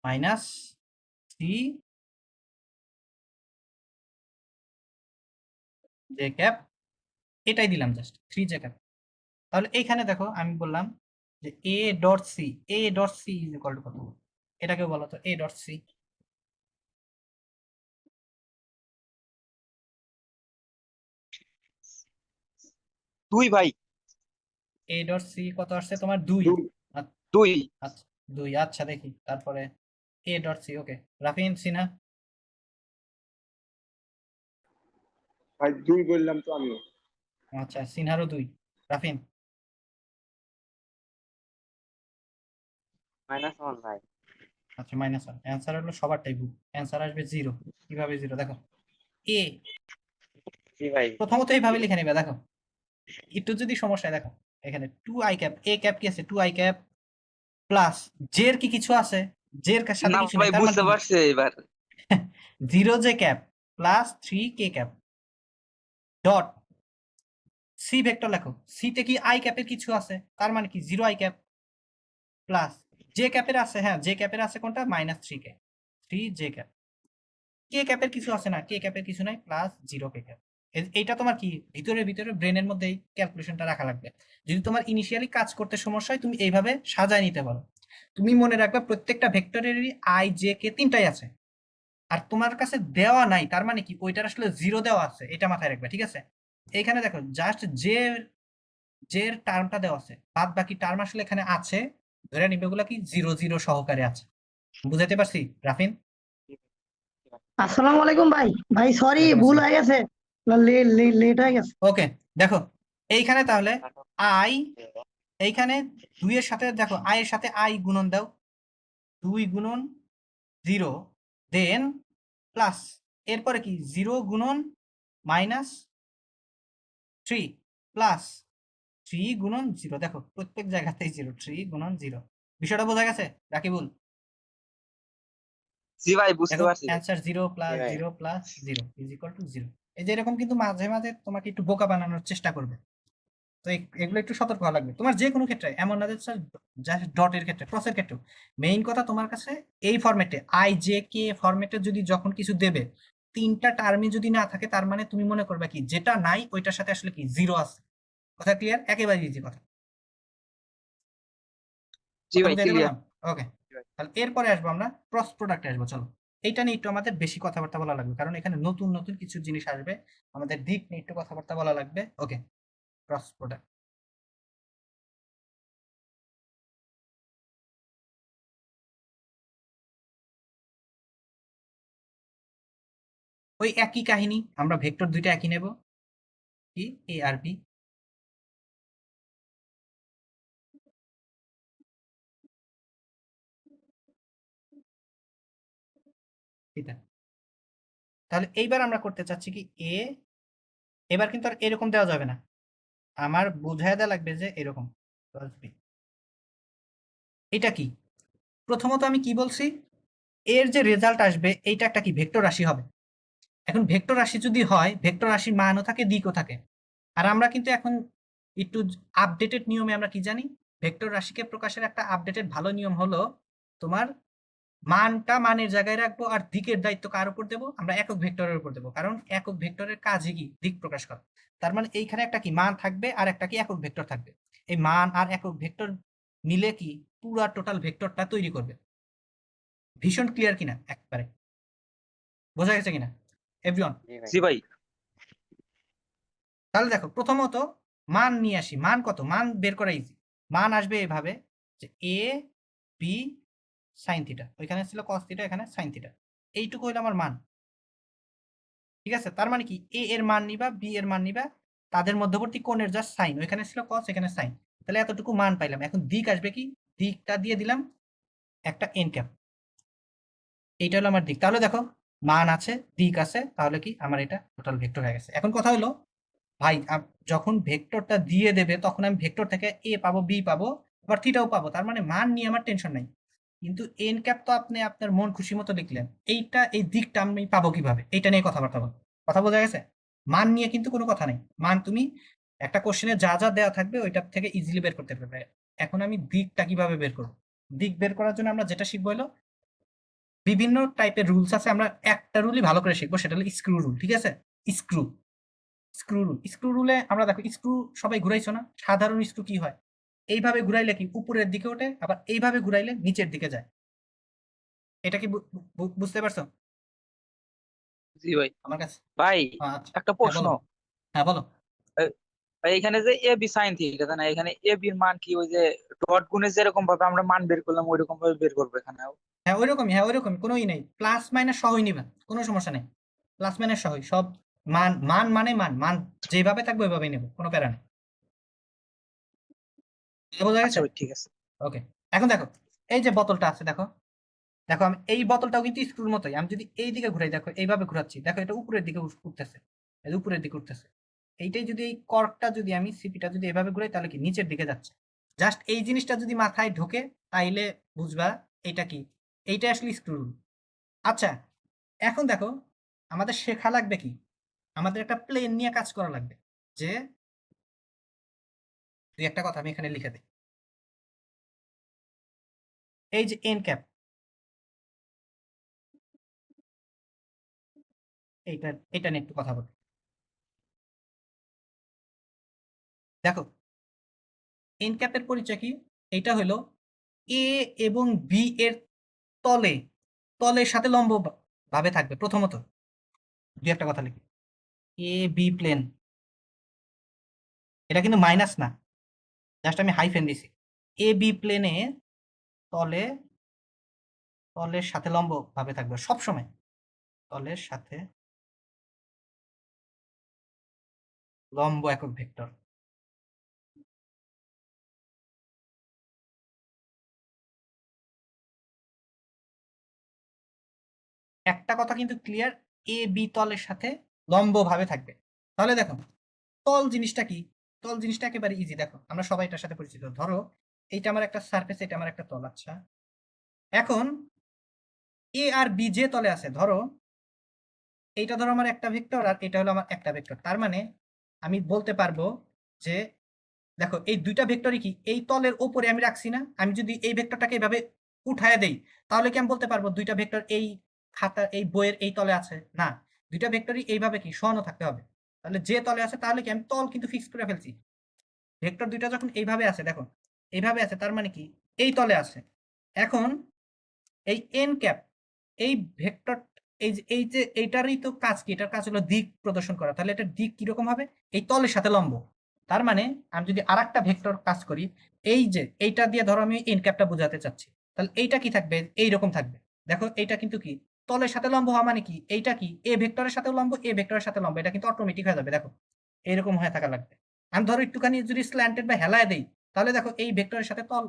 -3 J cap, এটাই দিলাম জাস্ট 3 জে ক্যাপ। তাহলে এইখানে দেখো আমি বললাম যে A dot C is equal to কত, এটাকে বলো তো এ ডট সি। 2 ভাই এ ডট সি কত আসছে তোমার 2, 2 আচ্ছা 2, আচ্ছা দেখি তারপরে এ ডট সি, ওকে। রাফিন সিনহা, ভাই 2 বললাম তো আমিও। আচ্ছা সিনহারও 2, রাফিন -1 ভাই। আচ্ছা -1, অ্যান্সার হলো সবারটাই ভুল, অ্যান্সার আসবে 0। কিভাবে 0 দেখো, এ জি ভাই। প্রথমত এইভাবে লিখে নেবে, দেখো একটু যদি সমস্যা দেখো এখানে 2i ক্যাপ, এ ক্যাপ কি আছে 2i ক্যাপ প্লাস জের কি কিছু আছে, জের সাথে না কিছু নেই, ভাই তার মানে বুঝতে কি পারছি এবার 0 J cap plus 3k cap dot C vector লেখো, সি তে কি আই ক্যাপের কিছু আছে, তার মানে কি 0i ক্যাপ, প্লাস জে ক্যাপের আছে, হ্যাঁ জে ক্যাপের আছে কোনটা -3k, 3 জে ক্যাপ। কে ক্যাপের কিছু আছে না, কে ক্যাপের কিছু নাই, প্লাস 0 কে ক্যাপ। এইটা তোমার কি ভিতরে ভিতরে ব্রেনের মধ্যে এই ক্যালকুলেশনটা রাখা লাগবে। যদি তোমার ইনিশিয়ালি কাজ করতে সমস্যা হয় তুমি এইভাবে সাজায় নিতে পারো। তুমি মনে রাখবে প্রত্যেকটা ভেক্টরেরই আই জে কে তিনটাই আছে, আর তোমার কাছে দেওয়া নাই তার মানে কি ওইটার আসলে 0 দেওয়া আছে, এটা মাথায় রাখবে, ঠিক আছে। এইখানে দেখো জাস্ট জের টার্মটা দেওয়া আছে, বাদ বাকি টার্ম আসলে এখানে আছে, ধরে নিবে ওগুলা কি 0 0 সহকারে আছে। বুঝাতে পারছি রাফিন? আসসালামু আলাইকুম ভাই। ভাই সরি, ওয়ালাইকুম ভুল আসসালাম। হয়ে গেছে, লেট হয়ে গেছে। ওকে দেখো এইখানে তাহলে আই, এইখানে 2 এর সাথে দেখো আই এর সাথে আই গুণন দাও, 2 গুণন 0, দেন প্লাস এরপরে কি 0 গুণন -3 প্লাস 3 গুণন 0, দেখো প্রত্যেক জায়গাতেই 0, 3 গুণন 0। বিষয়টা বোঝা গেছে রাকিবুল? জি ভাই, বুঝতে দেখো পারছি ভাই। অ্যান্সার 0 প্লাস জি ভাই। 0 প্লাস 0 ইজ ইকুয়াল টু 0। এই যে এরকম কিন্তু মাঝে মাঝে তোমাকে একটু বোকা বানানোর চেষ্টা করবে, তো এগুলো একটু সতর্ক হওয়া লাগবে তোমার যে কোনো ক্ষেত্রে, এমন না যে জাস্ট ডটের ক্ষেত্রে, ক্রসের ক্ষেত্রে। মেইন কথা তোমার কাছে এই ফরম্যাটে আই জে কে ফরম্যাটে যদি যখন কিছু দেবে তিনটা টার্মই যদি না থাকে তার মানে তুমি মনে করবে কি যেটা নাই ওইটার সাথে আসলে কি 0 আছে। কথা ক্লিয়ার? একেবারে ইজি কথা। জি ভাই, বুঝাইতে ক্লিয়ার। পারলাম? ওকে, জি ভাই। তাহলে এরপরে আসবো আমরা ক্রস প্রোডাক্টে আসবো। চলো এইটা নিয়ে একটু আমাদের বেশি কথাবার্তা বলা লাগবে, কারণ এখানে নতুন নতুন কিছু জিনিস আসবে, আমাদের দিক নিয়ে একটু কথাবার্তা বলা লাগবে। ওকে, ক্রস প্রোডাক্ট। ওই একই কাহিনী, আমরা ভেক্টর দুইটা একই নেব, কি এ আর বি। ঠিক আছে, তাহলে এইবার আমরা করতে চাচ্ছি কি এ, এবার কিন্তু আর এরকম দেওয়া যাবে না, আমার বোঝায় দেওয়া লাগবে যে এরকম প্লাস বি। এটা কি প্রথমত আমি কি বলছি, এর যে রেজাল্ট আসবে এইটা একটা কি ভেক্টর রাশি হবে। এখন ভেক্টর রাশি যদি হয়, ভেক্টর রাশির মানও থাকে দিকও থাকে, আর আমরা কিন্তু এখন একটু আপডেটেড নিয়মে আমরা কি জানি, ভেক্টর রাশিকে প্রকাশের একটা আপডেটেড ভালো নিয়ম হলো তোমার মানটা মানের জায়গায় রাখবো আর দিকের দায়িত্ব কার উপর দেবো, আমরা একক ভেক্টরের উপর দেবো, কারণ একক ভেক্টরের কাজই কি দিক প্রকাশ করা। তার মানে এইখানে একটা কি মান থাকবে আর একটা কি একক ভেক্টর থাকবে, এই মান আর একক ভেক্টর মিলে কি পুরা টোটাল ভেক্টরটা তৈরি করবে। ভীষণ ক্লিয়ার কিনা, একবারে বোঝা গেছে কিনা এভরিওয়ান? জি ভাই। জি ভাই। তাহলে দেখো প্রথমত মান নিয়ে আসি, মান কত, মান বের করা ইজি। মান আসবে এভাবে যে এ বি সাইন থিটা, ওইখানে ছিল কস থিটা, এখানে সাইন থিটা, এইটুকু হইলো আমার মান। ঠিক আছে, তার মানে কি এ এর মান নিবা, বি এর মান নিবা, তাদের মধ্যবর্তী কোণের জাস্ট সাইন, ওইখানে ছিল কস এখানে সাইন, তাহলে এতটুকু মান পাইলাম। এখন দিক আসবে কি, দিকটা দিয়ে দিলাম একটা এন ক্যাপ, এইটা হলো আমার দিক। তাহলে দেখো মান আছে দিক আছে, তাহলে কি আমার এটা টোটাল ভেক্টর হয়ে গেছে। এখন কথা হলো ভাই যখন ভেক্টরটা দিয়ে দেবে তখন আমি ভেক্টর থেকে এ পাবো বি পাবো আবার থিটাও পাবো, তার মানে মান নিয়ে আমার টেনশন নাই। কিন্তু এন ক্যাপ তো আপনি আপনার মন খুশি মতো লিখলেন, এইটা এই দিকটা আমি পাবো কিভাবে, এইটা নিয়ে কথাবার্তা বল। কথা বোঝা গেছে? মান নিয়ে কিন্তু কোনো কথা নেই, মান তুমি একটা কোশ্চেনে যা যা দেওয়া থাকবে ওইটার থেকে ইজিলি বের করতে পারবে। এখন আমি দিকটা কিভাবে বের করবো, দিক বের করার জন্য আমরা যেটা শিখবো হলো বিভিন্ন টাইপের রুলস আছে, আমরা একটা রুলই ভালো করে শিখবো, সেটা হলো স্ক্রু রুল। ঠিক আছে, স্ক্রু স্ক্রু রুল। স্ক্রু রুলে আমরা দেখো স্ক্রু সবাই ঘুরাইছো না, সাধারণ স্ক্রু কি হয়, এইভাবে ঘুরাইলে কি উপরের দিকে ওঠে, আবার এইভাবে ঘুরাইলে নিচের দিকে যায়। এটা কি বুঝতে পারছো জি ভাই। আমার কাছে? ভাই, আচ্ছা, একটা হ্যাঁ প্রশ্ন। বলো, হ্যাঁ বলো। ভাই, এখানে যে এ বি সাইন থিটা না, এখানে এ বির মান কি ওই যে ডট গুণে যেরকম ভাবে আমরা মান বের করলাম ওইরকম ভাবে বের করবো এখানেও? হ্যাঁ ওইরকমই, হ্যাঁ ওইরকমই, কোনো নেই, প্লাস মাইনাস সহই নিবা, কোনো সমস্যা নেই, প্লাস মাইনাস সহই সব। মান মান মানে মান, মান যেভাবে থাকবে ওইভাবেই নেবো, কোনো প্যারা নেই। বোঝা আচ্ছা গেছে? ভাই, ঠিক আছে। ওকে, এখন দেখো এই যে বোতলটা আছে, দেখো দেখো আমি এই বোতলটাও কিন্তু স্ক্রুর মতোই, আমি যদি এই দিকে ঘুরাই, দেখো এইভাবে ঘুরাচ্ছি, দেখো এটা উপরের দিকে উঠতেছে, এটা উপরের দিকে উঠতেছে। এইটাই যদি এই কর্কটা যদি আমি সিপিটা যদি এভাবে ঘুরাই তাহলে কি নিচের দিকে যাচ্ছে। জাস্ট এই জিনিসটা যদি মাথায় ঢোকে তাইলে বুঝবা এটা কি, এইটা আসলে স্ক্রু রুল। আচ্ছা, এখন দেখো আমাদের শেখা লাগবে কি, আমাদের একটা প্লেন নিয়ে কাজ করা লাগবে, যে দুই একটা কথা আমি এখানে লিখে দিই। এই যে এন ক্যাপ, এটা নিয়ে একটু কথা বলি। দেখো এন ক্যাপের পরিচয় কি? এটা হলো এ এবং বি এর তলে, তলের সাথে লম্ব ভাবে থাকবে। প্রথমত দুই একটা কথা লিখি, এ বি প্লেন, এটা কিন্তু মাইনাস না, জাস্ট আমি হাইফেন দিছি। এ বি প্লেনে তলে, তলের সাথে লম্ব ভাবে থাকবে সবসময়, তলের সাথে লম্ব একক ভেক্টর। একটা কথা কিন্তু ক্লিয়ার, এ বি তলের সাথে লম্ব ভাবে থাকবে। তাহলে দেখো তল জিনিসটা কি? তল জিনিসটা একেবারে ইজি। দেখো আমরা সবাই এটার সাথে পরিচিত। ধরো এইটা আমার একটা সারফেস, এটা আমার একটা তল। আচ্ছা এখন এ আর বি যে তলে আছে, ধরো এইটা ধরো আমার একটা ভেক্টর আর এটা হলো আমার একটা ভেক্টর, তার মানে আমি বলতে পারবো যে দেখো এই দুইটা ভেক্টরই কি এই তলের ওপরে আমি রাখছি না। আমি যদি এই ভেক্টরটাকে এইভাবে উঠায় দেই তাহলে কি আমি বলতে পারবো দুইটা ভেক্টর এই খাতা এই বইয়ের এই তলে আছে? না, দুইটা ভেক্টরই এইভাবে কি সমান থাকতে হবে। তাহলে যে তলে আছে তাহলে কি আমি তল কিন্তু ফিক্স করে ফেলছি। ভেক্টর দুইটা যখন এইভাবে আছে, দেখো এইভাবে আছে, তার মানে কি এই তলে আছে। এখন এই এন ক্যাপ, এই ভেক্টর, এই যে এইটারই তো কাজ কি? এটার কাজ হলো দিক প্রদর্শন করা। তাহলে এটার দিক কিরকম হবে? এই তলের সাথে লম্ব। তার মানে আমি যদি আর একটা ভেক্টর কাজ করি, এই যে এইটা দিয়ে ধরো আমি এন ক্যাপটা বোঝাতে চাচ্ছি, তাহলে এইটা কি থাকবে? এইরকম থাকবে। দেখো এইটা কিন্তু কি তলের সাথে লম্ব হওয়া মানে কি এইটা কি এ ভেক্টরের সাথে লম্ব, এ ভেক্টরের সাথে লম্ব, এটা কিন্তু অটোমেটিক হয়ে যাবে। দেখো এরকম হয়ে থাকা লাগবে। আমি ধরো একটুখানি যদি স্ল্যান্টেড বা হেলায় দেই, তাহলে দেখো এই ভেক্টরের সাথে তল,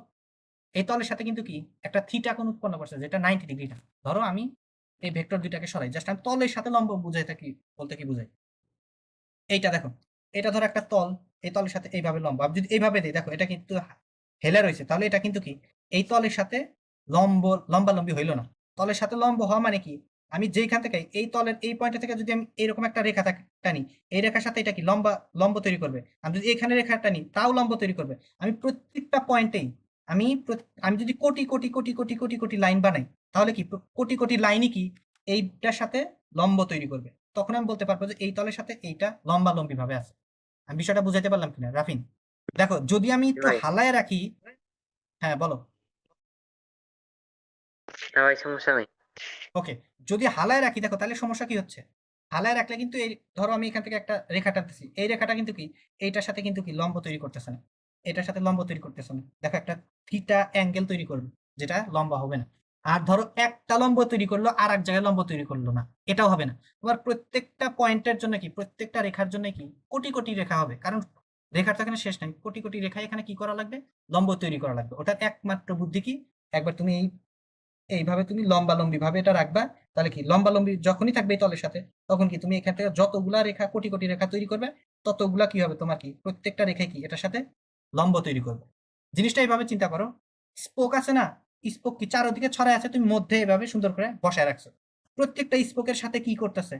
এই তলের সাথে কিন্তু কি একটা থিটা কোণ উৎপন্ন করছে যেটা 90 ডিগ্রি। ধরো আমি এই ভেক্টর দুইটাকে সরাই, জাস্ট আমি তলের সাথে লম্ব বুঝাই থাকি, বলতে কি বুঝাই? এইটা দেখো, এটা ধরো একটা তল, এই তলের সাথে এইভাবে লম্ব। আমি যদি এইভাবে দিই, দেখো এটা কিন্তু হেলে রয়েছে, তাহলে এটা কিন্তু কি এই তলের সাথে লম্বালম্বি হইলো না। তলের সাথে লম্ব হওয়া মানে কি আমি যেখান থেকে এই তলের এই পয়েন্ট থেকে যদি আমি এরকম একটা রেখা টানি, এই রেখার সাথে এটা কি লম্ব তৈরি করবে। আমি যদি এখানে রেখা টানি তাও লম্ব তৈরি করবে। আমি প্রত্যেকটা পয়েন্টেই আমি যদি কোটি কোটি কোটি কোটি কোটি কোটি লাইন বানাই, তাহলে কি কোটি কোটি লাইনই কি এইটার সাথে লম্ব তৈরি করবে। তখন আমি বলতে পারবো যে এই তলের সাথে এইটা লম্বালম্বি ভাবে আছে। আমি বিষয়টা বুঝাইতে পারলাম কিনা রাফিন? দেখো যদি আমি একটু ভাই। হালায় রাখি, হ্যাঁ বলো। না ভাই, সমস্যা নাই। ওকে, যদি হালায় রাখি দেখো তাহলে সমস্যা কি হচ্ছে? হালায় রাখলে কিন্তু এই ধরো আমি এখান থেকে একটা রেখা টানতেছি, এই রেখাটা কিন্তু কি এইটার সাথে কিন্তু কি লম্ব তৈরি করতেছে না, এটার সাথে লম্ব তৈরি করতেছে না। দেখো একটা থিটা অ্যাঙ্গেল তৈরি করবে যেটা লম্বা হবে না। আর ধরো একটা লম্ব তৈরি করলো আর এক জায়গায় লম্ব তৈরি করলো না, এটাও হবে না। তোমার প্রত্যেকটা পয়েন্টের জন্য কি, প্রত্যেকটা রেখার জন্য কি কোটি কোটি রেখা হবে, কারণ রেখার তো এখানে শেষ নাই। কোটি কোটি রেখা এখানে কি করা লাগবে? লম্ব তৈরি করা লাগবে। ওটার একমাত্র বুদ্ধি কি, একবার তুমি এইভাবে তুমি লম্বালম্বি ভাবে এটা রাখবা, তাহলে কি লম্বালম্বি যখনই থাকবে এই তলের সাথে, তখন কি তুমি এখান থেকে যতগুলা রেখা কোটি কোটি রেখা তৈরি করবে, ততগুলা কি হবে তোমার কি প্রত্যেকটা রেখায় কি এটার সাথে লম্ব তৈরি করবে। জিনিসটা এইভাবে চিন্তা করো, স্পোক আছে না, স্পোক কি চারদিকে ছড়ায় আছে, তুমি মধ্যে এভাবে সুন্দর করে বসায় রাখছো। প্রত্যেকটা স্পোকের সাথে কি করতেছে?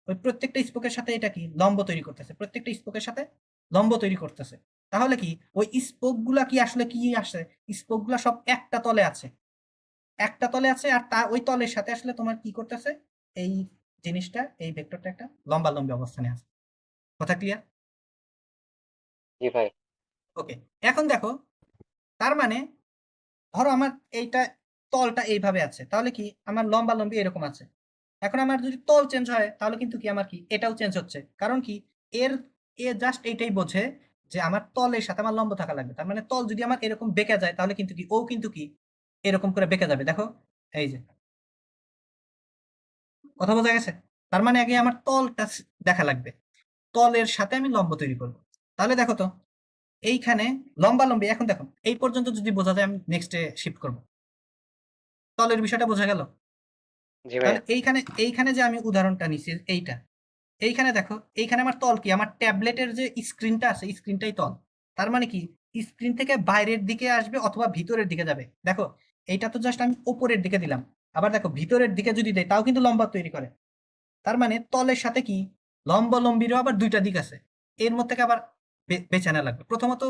ওই প্রত্যেকটা স্পোকের সাথে এটা কি লম্ব তৈরি করতেছে, প্রত্যেকটা স্পোকের সাথে লম্ব তৈরি করতেছে। তাহলে কি ওই স্পোক গুলা কি আসলে কি আসে? স্পোক গুলা সব একটা তলে আছে, একটা তলে আছে, আর তা ওই তলের সাথে আসলে তোমার কি করতেছে এই জিনিসটা, এই ভেক্টরটা একটা লম্বালম্বি অবস্থানে আছে। কথা ক্লিয়ার? জি ভাই। ওকে, এখন দেখো তার মানে ধরো আমার এইটা তলটা এইভাবে আছে, তাহলে কি আমার লম্বালম্বি এরকম আছে। এখন আমার যদি তল চেঞ্জ হয় তাহলে কিন্তু কি আমার কি এটাও চেঞ্জ হচ্ছে, কারণ কি এর এ জাস্ট এইটাই বোঝে যে আমার তলের সাথে আমার লম্ব থাকা লাগবে। তার মানে তল যদি আমার এরকম বেঁকে যায় তাহলে কিন্তু কি ও কিন্তু কি এরকম করে বেঁকে যাবে। দেখো এই যে, কথা বোঝা গেছে? তার মানে আগে আমার তলটা দেখা লাগবে, তলের সাথে আমি লম্ব তৈরি করব। তাহলে দেখো তো এইখানে লম্বালম্বি, এখন দেখো এই পর্যন্ত যদি বোঝা যায় আমি নেক্সটে শিফট করব। তলের বিষয়টা বোঝা গেল? জি তাহলে ভাইয়া। এইখানে এইখানে যে আমি উদাহরণটা নিছি এইটা, এইখানে দেখো এইখানে আমার তল কি, আমার ট্যাবলেটের যে স্ক্রিনটা আছে স্ক্রিনটাই তল। তার মানে কি স্ক্রিন থেকে বাইরের দিকে আসবে অথবা ভিতরের দিকে যাবে। দেখো এইটা তো জাস্ট আমি উপরের দিকে দিলাম, আবার দেখো ভিতরের দিকে যদি দেয় তাও কিন্তু লম্বা তৈরি করে। তার মানে তলের সাথে কি লম্বালম্বিরও আবার দুইটা দিক আছে, এর মধ্যে থেকে আবার বেছে নেওয়া লাগবে। প্রথমত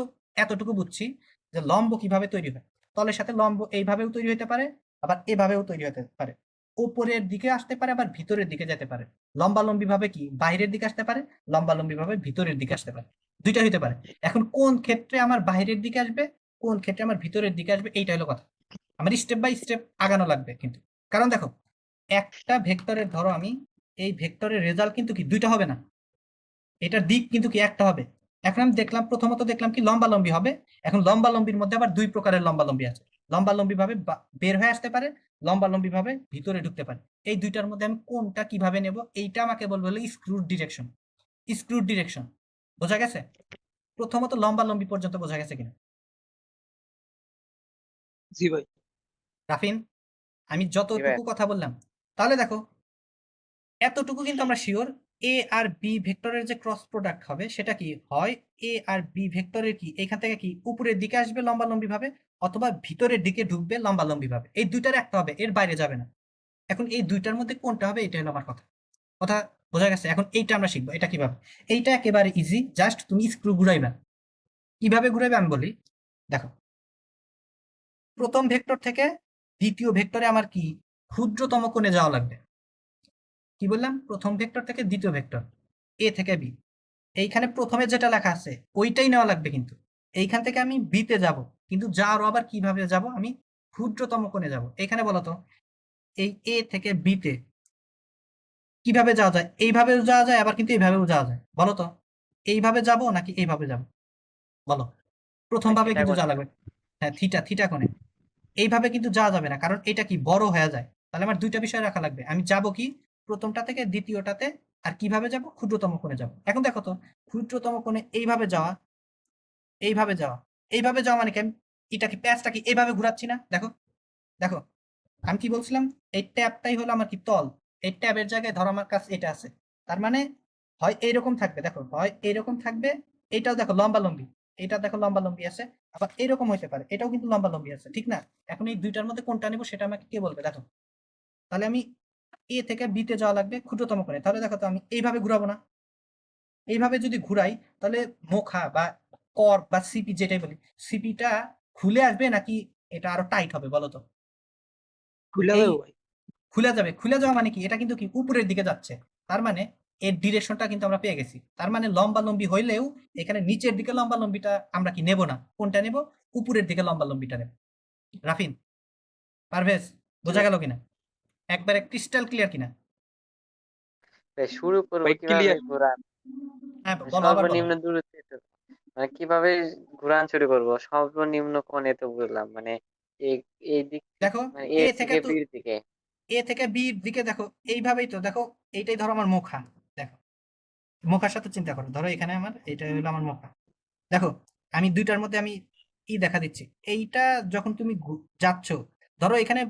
এতটুকু বুঝছি যে লম্ব কিভাবে তৈরি হয়। তলের সাথে লম্ব এইভাবেও তৈরি হতে পারে, আবার এভাবেও তৈরি হতে পারে। উপরের দিকে আসতে পারে, আবার ভিতরের দিকে যেতে পারে। লম্বালম্বি ভাবে কি বাইরের দিকে আসতে পারে, লম্বালম্বি ভাবে ভিতরের দিকে আসতে পারে, দুইটা হতে পারে। এখন কোন ক্ষেত্রে আমার বাইরের দিকে আসবে, কোন ক্ষেত্রে আমার ভিতরের দিকে আসবে, এইটা হলো কথা। আমার স্টেপ বাই স্টেপ আগানো লাগবে কিন্তু। কারণ দেখো, একটা ভেক্টরের ধরো আমি এই ভেক্টরের রেজাল্ট কিন্তু কি দুইটা হবে না, এটার দিক কিন্তু কি একটা হবে। এখন আমি দেখলাম, প্রথমত দেখলাম কি লম্বালম্বি হবে। এখন লম্বালম্বির মধ্যে আবার দুই প্রকারের লম্বালম্বি আছে, লম্বালম্বি ভাবে বের হয়ে আসতে পারে, লম্বালম্বি ভাবে ভিতরে ঢুকতে পারে। এই দুইটার মধ্যে আমি কোনটা কিভাবে নেব, এইটা আমাকে বলবো হলো স্ক্রুড ডিরেকশন। স্ক্রুড ডিরেকশন বোঝা গেছে? প্রথমত লম্বালম্বি পর্যন্ত বোঝা গেছে কিনা জি ভাই। রাফিন? আমি জি ভাই। যতটুকু কথা বললাম, তাহলে দেখো এতটুকু কিন্তু আমরা শিওর, এ আর বি ভেক্টরের যে ক্রস প্রোডাক্ট হবে সেটা কি হয়, এ আর বি ভেক্টরের কি এখান থেকে কি উপরের দিকে আসবে লম্বালম্বি ভাবে, অথবা ভিতরের দিকে ঢুকবে লম্বালম্বি ভাবে। এই দুইটার একটা হবে, এর বাইরে যাবে না। এখন এই দুইটার মধ্যে কোনটা হবে, এটা হলো আমার কথা। কথা বোঝা গেছে? এখন এইটা আমরা শিখবো, এটা কিভাবে। এইটা একেবারে ইজি, জাস্ট তুমি স্ক্রু ঘুরাইবা। কিভাবে ঘুরাইবে আমি বলি, দেখো প্রথম ভেক্টর থেকে দ্বিতীয় ভেক্টরে আমার কি ক্ষুদ্রতম কোণে যাওয়া লাগবে। কি বললাম? প্রথম ভেক্টর থেকে দ্বিতীয় ভেক্টর, এ থেকে বি। এইখানে প্রথমে যেটা লেখা আছে ওইটাই নেওয়া লাগবে, কিন্তু এইখান থেকে আমি বিতে যাব, কিন্তু যাওয়ারও আবার কিভাবে যাব, আমি ক্ষুদ্রতম কোণে যাব। এখানে বলতো এই এ থেকে বিতে কিভাবে যাওয়া যায়, এইভাবেও যাওয়া যায়, আবার কিন্তু এইভাবেও যাওয়া যায়। বলো তো এইভাবে যাব নাকি এইভাবে যাব, বলো। প্রথম ভাই ভাবে সেটা কিন্তু বলেন। যাওয়া লাগবে, হ্যাঁ থিটা, থিটা কোণে। এইভাবে কিন্তু যাওয়া যাবে না, কারণ এটা কি বড় হয়ে যায়। তাহলে আমার দুইটা বিষয় রাখা লাগবে, আমি যাব কি প্রথমটা থেকে দ্বিতীয়টাতে, আর কিভাবে যাব, ক্ষুদ্রতম কোণে যাব। এখন দেখো তো, ক্ষুদ্রতম কোণে এইভাবে যাওয়া, এইভাবে যাওয়া, এইভাবে যাওয়া মানে কি আমি এটাকে প্যাচটাকে এইভাবে ঘুরাচ্ছি না। দেখো দেখো, আমি কি বলছিলাম, এই ট্যাবটাই হলো আমার কি তল। এই ট্যাবের জায়গায় ধরো আমার কাছে এটা আছে, তার মানে হয় এইরকম থাকবে, দেখো হয় এইরকম থাকবে, এটাও দেখো লম্বালম্বি, এটা দেখো লম্বালম্বি আছে, আবার এরকম হইতে পারে, এটাও কিন্তু লম্বালম্বি আছে, ঠিক না? এখন এই দুইটার মধ্যে কোনটা নিব সেটা আমাকে কে বলবে। দেখো তাহলে আমি এ থেকে বিতে যাওয়া লাগবে ক্ষুদ্রতম কোণে। তাহলে দেখো তো আমি এইভাবে ঘুরাবো না, এইভাবে যদি ঘুরাই তাহলে মুখা বা কর বা সিপি যেটাই বলি, সিপিটা খুলে আসবে নাকি এটা আরো টাইট হবে, বলো তো? খুলে এই যাবে ভাই। খুলে যাবে, খুলে যাওয়া মানে কি, এটা কিন্তু কি উপরের দিকে যাচ্ছে, তার মানে এর ডিরেকশনটা কিন্তু আমরা পেয়ে গেছি। তার মানে লম্বালম্বি হইলেও এখানে নিচের দিকে লম্বালম্বিটা আমরা কি নেব না, কোনটা নেব, উপরের দিকে লম্বালম্বিটা নেব। রাফিন, পারভেজ, জি বোঝা ভাই। গেল কিনা? একবারে ক্রিস্টাল ক্লিয়ার কিনা? ভাই শুরু করবো ভাই কিভাবে ক্লিয়ার। ঘোরান, হ্যাঁ মানে বলো, আবার বলো। সর্বনিম্ন দূরত্বে তো, মানে কিভাবে ঘুরান শুরু করবো সর্বনিম্ন কোণে তো বুঝলাম, মানে এই এই দিক থেকে, দেখো মানে এ এ থেকে থেকে তো, বির দিকে। এ থেকে বির দিকে দেখো, এইভাবেই তো দেখো, এইটাই ধরো আমার মুখা। দেখো মুখার সাথে চিন্তা করো, ধরো এখানে আমার এটা হলো আমার মুখা। দেখো আমি দুইটার মধ্যে আমি দেখা দিচ্ছি, এইটা যখন তুমি যাচ্ছ, ধরো এখানে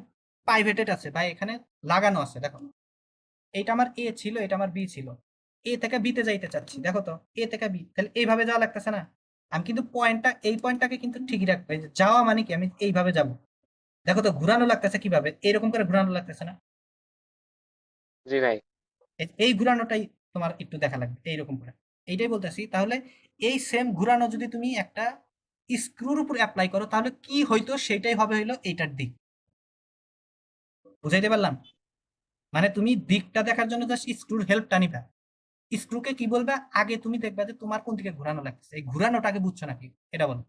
পাইভেটেড আছে বা এখানে লাগানো আছে, দেখো এইটা আমার এ ছিল, এটা আমার বি ছিল, এ থেকে বিতে যাইতে চাচ্ছি, দেখো তো এ থেকে বি, তাহলে এইভাবে যাওয়া লাগতেছে না? আমি কিন্তু পয়েন্টটা, এই পয়েন্টটাকে কিন্তু ঠিকই রাখবো, এই যে যাওয়া মানে কি আমি এইভাবে যাব। দেখো তো ঘুরানো লাগতেছে কিভাবে, এরকম করে ঘুরানো লাগতেছে না? জি ভাই। এই ঘুরানোটাই তোমার একটু দেখা লাগবে এইরকম করে, এইটাই বলতেছি। তাহলে এই সেম ঘুরানো যদি তুমি একটা স্ক্রুর উপর অ্যাপ্লাই করো, তাহলে কি হইতো সেটাই হবে হইলো এইটার দিক। বুঝাইতে পারলাম? মানে তুমি দিকটা দেখার জন্য জাস্ট স্ক্রুর হেল্পটা নিবা। স্ক্রুকে কি বলবে, আগে তুমি দেখবা যে তোমার কোন দিকে ঘুরানো লাগছে, এই ঘুরানোটাকে বুঝছো নাকি এটা বলো।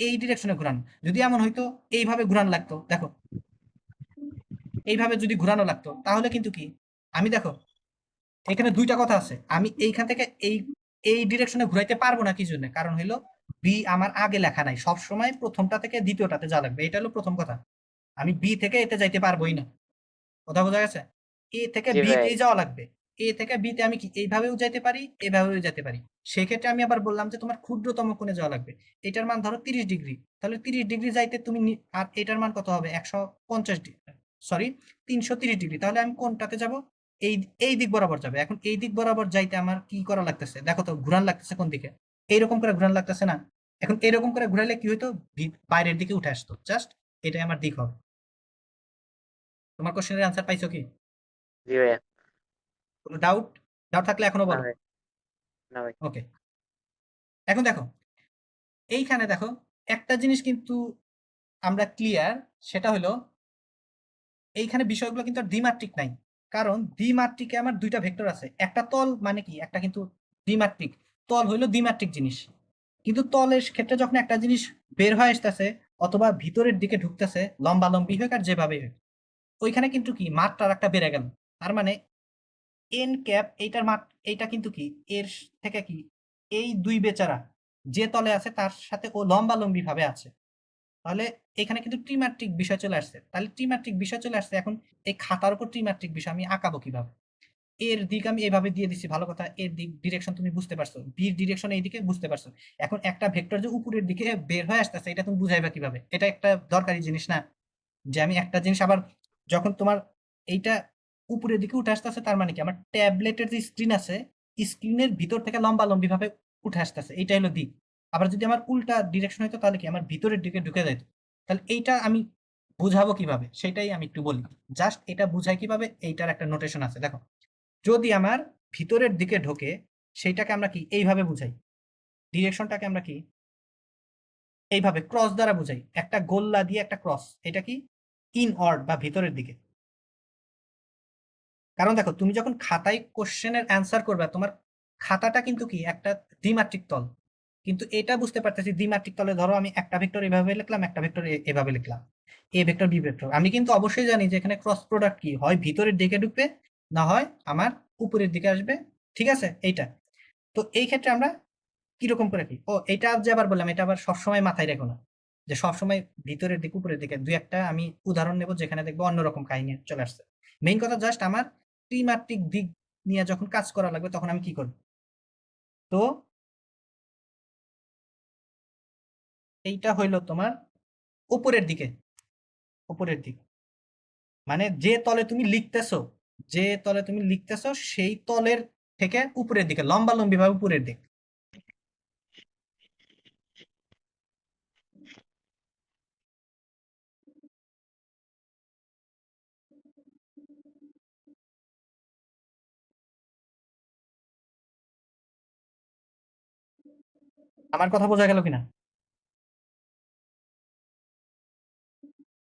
এই ডিরেকশনে ঘুরানো, যদি এমন হইতো এইভাবে ঘুরানো লাগতো, দেখো এইভাবে যদি ঘুরানো লাগতো তাহলে কিন্তু কি, আমি দেখো এখানে দুইটা কথা আছে, আমি এইখান থেকে এই এই ডিরেকশনে ঘুরাইতে পারবো না, কি জন্য, কারণ হলো বি আমার আগে লেখা নাই, সব সময় প্রথমটা থেকে দ্বিতীয়টাতে যা লাগবে, এটা হলো প্রথম কথা। আমি বি থেকে এতে যাইতে পারবোই না, কথা বোঝা গেছে? এ থেকে জি বি ভাই। তেই যাওয়া লাগবে। এ থেকে বি তে আমি কি এইভাবেও যাইতে পারি, এভাবেও যেতে পারি। সেক্ষেত্রে আমি আবার বললাম যে তোমার ক্ষুদ্রতম কোণে যাওয়া লাগবে। এটার মান ধরো 30 ডিগ্রি, তাহলে 30 ডিগ্রি যাইতে তুমি আর এটার মান কত হবে, 150 ডিগ্রি, সরি 330 ডিগ্রি, তাহলে আমি কোনটাতে যাব, এই এই দিক বরাবর যাবে। এখন এই দিক বরাবর যাইতে আমার কি করা লাগতেছে, দেখো তো ঘুরান লাগতেছে কোন দিকে, এইরকম করে ঘুরান লাগতেছে না? এখন এরকম করে ঘুরাইলে কি হইতো, বাইরের দিকে উঠে আসতো, জাস্ট এটাই আমার দিক হবে। তোমার কোশ্চেনের আনসার পাইছো কি? জি ভাইয়া। কোনো ডাউট? ডাউট থাকলে এখনো না বলো। ভাই। না ভাই। ওকে, এখন দেখো এইখানে দেখো একটা জিনিস কিন্তু আমরা ক্লিয়ার, সেটা হলো এইখানে বিষয়গুলো কিন্তু আর দ্বিমাত্রিক নাই, কারণ দ্বিমাত্রিকে আমার দুইটা ভেক্টর আছে। একটা তল মানে কি, একটা কিন্তু দ্বিমাত্রিক। তল হইলো দ্বিমাত্রিক জিনিস, কিন্তু তলের ক্ষেত্রে যখন একটা জিনিস বের হয়ে আসতেছে অথবা ভিতরের দিকে ঢুকতেছে, লম্বালম্বি হোক আর যেভাবে হোক, ওইখানে কিন্তু কি মাত্রার একটা বেড়ে গেল। তার মানে এন ক্যাপ এইটার এইটা কিন্তু কি এর থেকে কি এই দুই বেচারা যে তলে আছে তার সাথে ও লম্বালম্বি ভাবে আছে। তাহলে এখানে কিন্তু ত্রিমাত্রিক বিষয় চলে আসছে। তাহলে ত্রিমাত্রিক বিষয় চলে আসছে, এখন এই খাতার উপর ত্রিমাত্রিক বিষয় আমি আঁকাবো কিভাবে? এর দিক আমি এভাবে দিয়ে দিছি, ভালো কথা, এর দিক ডিরেকশন তুমি বুঝতে পারছো, বির ডিরেকশন এইদিকে বুঝতে পারছো। এখন একটা ভেক্টর যে উপরের দিকে বের হয়ে আসতেছে এটা তুমি বুঝাইবা কিভাবে? এটা একটা দরকারি জিনিস না, যে আমি একটা জিনিস আবার যখন তোমার এইটা উপরের দিকে উঠে আসতেছে, তার মানে কি আমার ট্যাবলেটের যে স্ক্রিন আছে স্ক্রিনের ভিতর থেকে লম্বালম্বি ভাবে উঠে আসতেছে, এইটা হলো দিক। আবার যদি আমার উল্টা ডিরেকশন হইতো তাহলে কি আমার ভিতরের দিকে ঢুকে যেত। তাহলে এইটা আমি বুঝাবো কিভাবে সেটাই আমি একটু বলি। জাস্ট এটা বুঝাই কিভাবে, এইটার একটা নোটেশন আছে দেখো। যদি আমার ভিতরের দিকে ঢোকে সেইটাকে আমরা কি এইভাবে বুঝাই, ডিরেকশনটাকে আমরা কি এইভাবে ক্রস দ্বারা বুঝাই, একটা গোল্লা দিয়ে একটা ক্রস, এটা কি ইনওয়ার্ড বা ভিতরের দিকে। কারণ দেখো তুমি যখন খাতায় কোশ্চেনের অ্যান্সার করবে, তোমার খাতাটা কিন্তু কি একটা দ্বিমাত্রিক তল, কিন্তু এটা বুঝতে পারতেছি দ্বিমাত্রিক তলে ধরো আমি একটা ভেক্টর এভাবে লিখলাম, একটা ভেক্টর এভাবে লিখলাম, এ ভেক্টর বি ভেক্টর। আমি কিন্তু অবশ্যই জানি যে এখানে ক্রস প্রোডাক্ট কি হয় ভিতরের দিকে ঢুকবে, না হয় আমার উপরের দিকে আসবে। ঠিক আছে এইটা। তো এই ক্ষেত্রে আমরা কিরকম করে কি, ও এটা যে আবার বললাম, এটা আবার সবসময় মাথায় রেখো না যে সবসময় ভিতরের দিকে উপরের দিকে। দুই একটা আমি উদাহরণ নেব যেখানে দেখবো অন্যরকম কাহিনী চলে আসছে। মেইন কথা জাস্ট আমার ত্রিমাত্রিক দিক নিয়ে যখন কাজ করা লাগবে তখন আমি কি করব। তো এইটা হইলো তোমার উপরের দিকে, উপরের দিক মানে যে তলে তুমি লিখতেছো, যে তলে তুমি লিখতেছো সেই তলের থেকে উপরের দিকে, লম্বালম্বি ভাবে উপরের দিক। আমার কথা বোঝা গেল কিনা?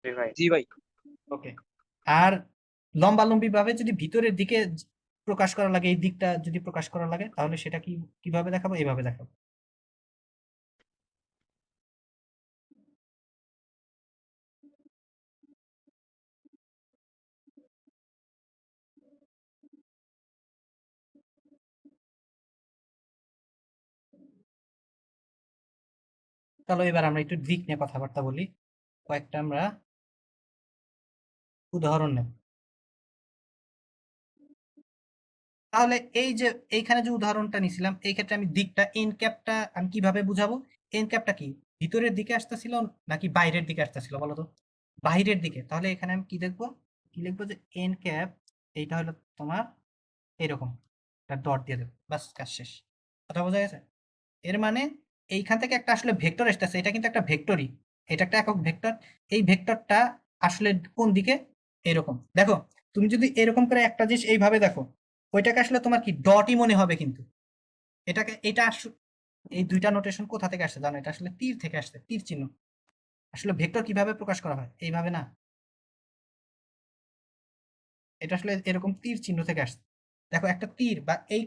জি ভাই। জি ভাই। ওকে। আর লম্বালম্বি ভাবে যদি ভিতরের দিকে প্রকাশ করা লাগে, এই দিকটা যদি প্রকাশ করা লাগে, তাহলে সেটা কি কিভাবে দেখাবো? এইভাবে দেখাবো। চলো এবার আমরা একটু দিক নিয়ে কথাবার্তা বলি, কয়েকটা আমরা উদাহরণ নেব। তাহলে এই যে এইখানে যে উদাহরণটা নিছিলাম, এই ক্ষেত্রে আমি দিকটা এন ক্যাপটা আমি কিভাবে বুঝাবো? এন ক্যাপটা কি ভিতরের দিকে আসতেছিল নাকি বাইরের দিকে আসতেছিল বলো তো? বাইরের দিকে। তাহলে এখানে আমি কি দেখবো, কি লিখবো, যে এন ক্যাপ এইটা হলো তোমার এরকম একটা ডট দিয়ে দেবো, বাস কাজ শেষ। কথা বোঝা গেছে? এর মানে এইখান থেকে একটা আসলে ভেক্টর আসতেছে, এটা কিন্তু একটা ভেক্টরই, এটা একটা একক ভেক্টর। এই ভেক্টরটা আসলে কোন দিকে? এরকম দেখো। তুমি যদি এরকম করে একটা জিনিস এইভাবে দেখো, ওইটাকে আসলে তোমার কি ডটই মনে হবে, কিন্তু এটাকে এটা এই দুইটা নোটেশন কোথা থেকে আসছে জানো? এটা আসলে তীর থেকে আসছে, তীর চিহ্ন। আসলে ভেক্টর কিভাবে প্রকাশ করা হয়? এইভাবে না, এটা আসলে এরকম তীর চিহ্ন থেকে আসছে। দেখো একটা তীর বা এই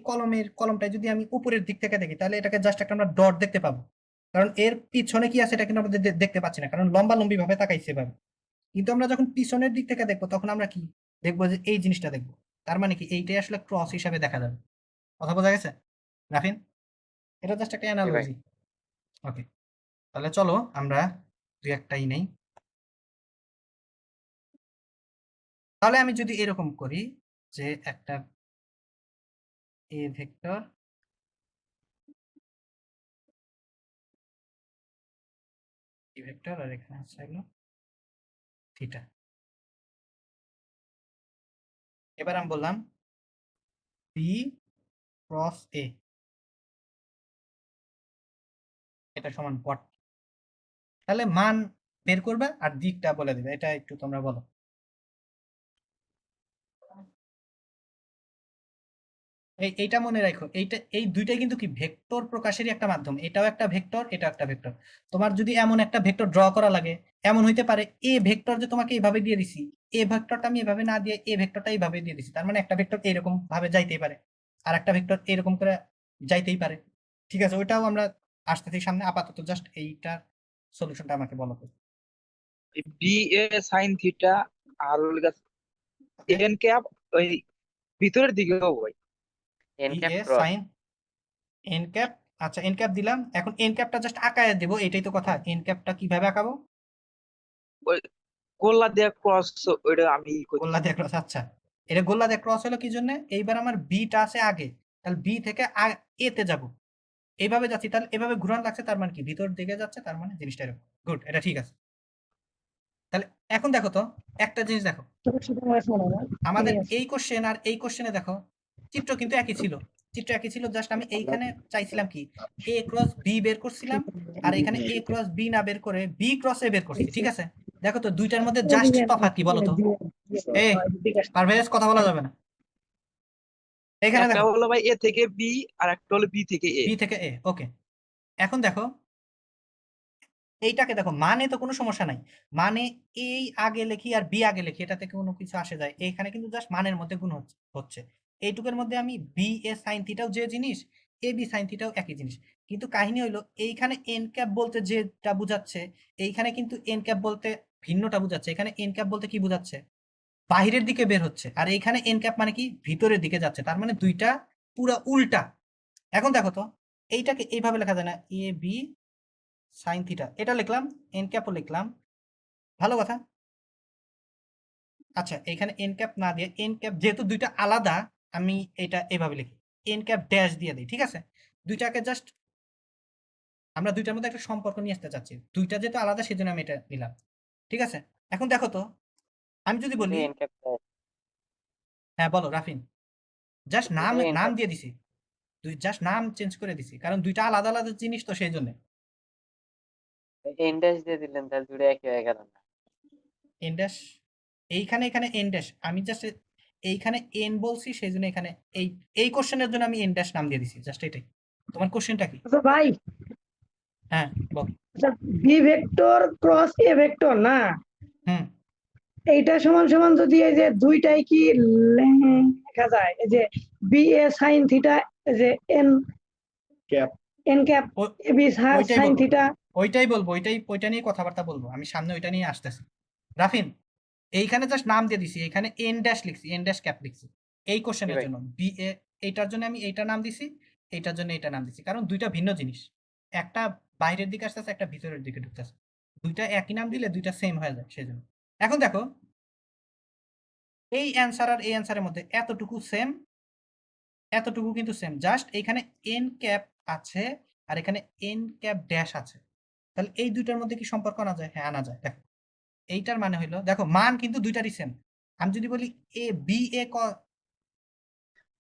কলমটায় যদি আমি উপরের দিক থেকে দেখি, তাহলে এটাকে জাস্ট একটা আমরা ডট দেখতে পাবো, কারণ এর পিছনে কি আছে এটা কিন্তু আমরা দেখতে পাচ্ছি না, কারণ লম্বা লম্বি ভাবে তাকাইছে এভাবে। কিন্তু আমরা যখন পিছনের দিক থেকে দেখবো তখন আমরা কি দেখবো, যে এই জিনিসটা দেখবো। তার মানে কি এইটাই আসলে ক্রস হিসাবে দেখা যাবে। কথা বোঝা গেছে রাফিন? এটা জাস্ট একটা জি ভাই। অ্যানালজি। ওকে, তাহলে চলো আমরা দুই একটাই নেই। তাহলে আমি যদি এরকম করি যে একটা এ ভেক্টর, বি ভেক্টর, আর এখানে আছে হলো থিটা। এবার আমি বললাম বি ক্রস এ, এটা সমান পট। তাহলে মান বের করবে আর দিকটা বলে দিবে, এটা একটু তোমরা বলো। এইটা মনে রাখো, এই দুইটাই কিন্তু কি ভেক্টর প্রকাশেরই একটা মাধ্যম। এটাও একটা ভেক্টর, এটাও একটা ভেক্টর। তোমার যদি এমন একটা ভেক্টর ড্র করা লাগে, এমন হইতে পারে এ ভেক্টর যে তোমাকে এইভাবে দিয়ে দিছি, এ ভেক্টরটা আমি এভাবে না দিয়ে এ ভেক্টরটা এইভাবে দিয়ে দিছি, তার মানে একটা ভেক্টর এরকম ভাবে যাইতেই পারে, আর একটা ভেক্টর এরকম করে যাইতেই পারে। ঠিক আছে, ওইটাও আমরা আসতেছি সামনে। আপাতত জাস্ট এইটার সলিউশনটা আমাকে বলো তো। B A sine theta R N cap ওই ভিতরের দিকে হবে ভাই। এন বি ক্যাপ এ ক্রস। Sine n cap. আচ্ছা, এন ক্যাপ দিলাম, এখন এন ক্যাপটা জাস্ট আঁকায় দেবো, এটাই তো কথা। এন ক্যাপটা কিভাবে আঁকাবো? ওই গোল্লা দিয়ে ক্রস, ওইটা আমি গোল্লা করতেছি। দিয়ে ক্রস। আচ্ছা, এটা গোল্লা দিয়ে ক্রস হলো কি জন্য? এইবার আমার বিটা আছে আগে, তাহলে বি থেকে এ তে যাব, এইভাবে যাচ্ছি, তাহলে এভাবে ঘুরান লাগছে, তার মানে কি ভিতর দিকে যাচ্ছে, তার মানে জিনিসটা এরকম। গুড, এটা ঠিক আছে। তাহলে এখন দেখো তো, একটা জিনিস দেখো, আমাদের এই কোশ্চেন আর এই কোশ্চেনে দেখো চিত্র কিন্তু একই ছিল, চিত্র একই ছিল, জাস্ট আমি এইখানে চাইছিলাম কি এ ক্রস বি বের করছিলাম, আর এখানে এ ক্রস বি না বের করে বি ক্রস এ বের করছি। ঠিক আছে, দেখো তো দুইটার মধ্যে জাস্ট তফাৎ কি বলো তো? এই পারভেজ, কথা বলা যাবে না। এখানে একটা দেখো হলো ভাই এ থেকে বি, আর একটা হলো বি থেকে এ। বি থেকে এ, ওকে। এখন দেখো এইটাকে দেখো, মানে তো কোনো সমস্যা নাই, মানে এই আগে লিখি আর বি আগে লিখি, এটাতে কোনো কিছু আসে যায়? এইখানে কিন্তু জাস্ট মানের মধ্যে গুণ হচ্ছে। এইটুকের মধ্যে আমি বি এ সাইন থিটাও যে জিনিস, এ বি সাইন থিটাও একই জিনিস। কিন্তু কাহিনী হইলো এইখানে এন ক্যাপ বলতে যেটা বুঝাচ্ছে, এইখানে কিন্তু এন ক্যাপ বলতে ভিন্নটা বুঝাচ্ছে। এখানে এন ক্যাপ বলতে কি বুঝাচ্ছে? বাহিরের দিকে বের হচ্ছে, আর এইখানে এন ক্যাপ মানে কি ভিতরের দিকে যাচ্ছে, তার মানে দুইটা পুরা উল্টা। এখন দেখো তো, এইটাকে এইভাবে লেখা যায় না? এ বি সাইন থিটা, এটা লিখলাম, এন ক্যাপও লিখলাম, ভালো কথা। আচ্ছা, এখানে এন ক্যাপ না দিয়ে এন ক্যাপ যেহেতু দুইটা আলাদা, আমি এটা এভাবে লিখি, এন ক্যাপ ড্যাশ দিয়ে দিই। ঠিক আছে, দুইটাকে জাস্ট আমরা দুইটার মধ্যে একটা সম্পর্ক নিয়ে আসতে চাচ্ছি, দুইটা যেহেতু আলাদা সেজন্য আমি এটা নিলাম। ঠিক আছে, এখন দেখো তো, আমি যদি বলি, এন ক্যাপ হ্যাঁ বলো রাফিন। জাস্ট নাম এন নাম ক্যাপ দিয়ে দিছি, জাস্ট নাম চেঞ্জ করে দিছি, কারণ দুইটা আলাদা আলাদা জিনিস তো সেই জন্য। এন ড্যাশ দিয়ে দিলেন, তাহলে দুটো একই হয়ে গেল না? এন ড্যাশ এইখানে, এখানে এন ড্যাশ, আমি জাস্ট এইখানে এন বলছি সেই জন্য এখানে এই এই কোশ্চেনের জন্য আমি এন ড্যাশ নাম দিয়ে দিছি, জাস্ট এটাই। তোমার কোশ্চেনটা কি? আচ্ছা ভাই, হ্যাঁ বল। আচ্ছা, B vector cross A vector না, হুম, এইটা সমান সমান যদি এই যে দুইটাই কি লেখা যায়, এই যে বি এ সাইন থিটা, এই যে N cap. N cap O- A B ওইটাই সাইন বলবো, থিটা। ওইটাই বলবো, ওইটা নিয়ে কথাবার্তা বলবো, আমি সামনে ওইটা নিয়ে আসতেছি। রাফিন, এইখানে জাস্ট নাম দিয়ে দিছি, এখানে এন ড্যাশ লিখছি, এন ড্যাশ ক্যাপ লিখছি এই জি কোশ্চেনের ভাই। জন্য। বি এ এইটার জন্য আমি এইটা নাম দিছি, এইটার জন্য এইটা নাম দিছি, কারণ দুইটা ভিন্ন জিনিস, একটা বাইরের দিকে আসতেছে, একটা ভিতরের দিকে ঢুকতেছে, দুইটা একই নাম দিলে দুইটা সেম হয়ে যায় সেই জন্য। এখন দেখো, এই অ্যান্সার আর এই অ্যান্সারের মধ্যে এতটুকু সেম, এতটুকু কিন্তু সেম, জাস্ট এখানে এন ক্যাপ আছে আর এখানে এন ক্যাপ ড্যাশ আছে, তাহলে এই দুইটার মধ্যে কি সম্পর্ক আনা যায়? হ্যাঁ আনা যায়। দেখো এইটার মানে হইলো, দেখো মান কিন্তু দুইটারই সেম। আমি যদি বলি A B A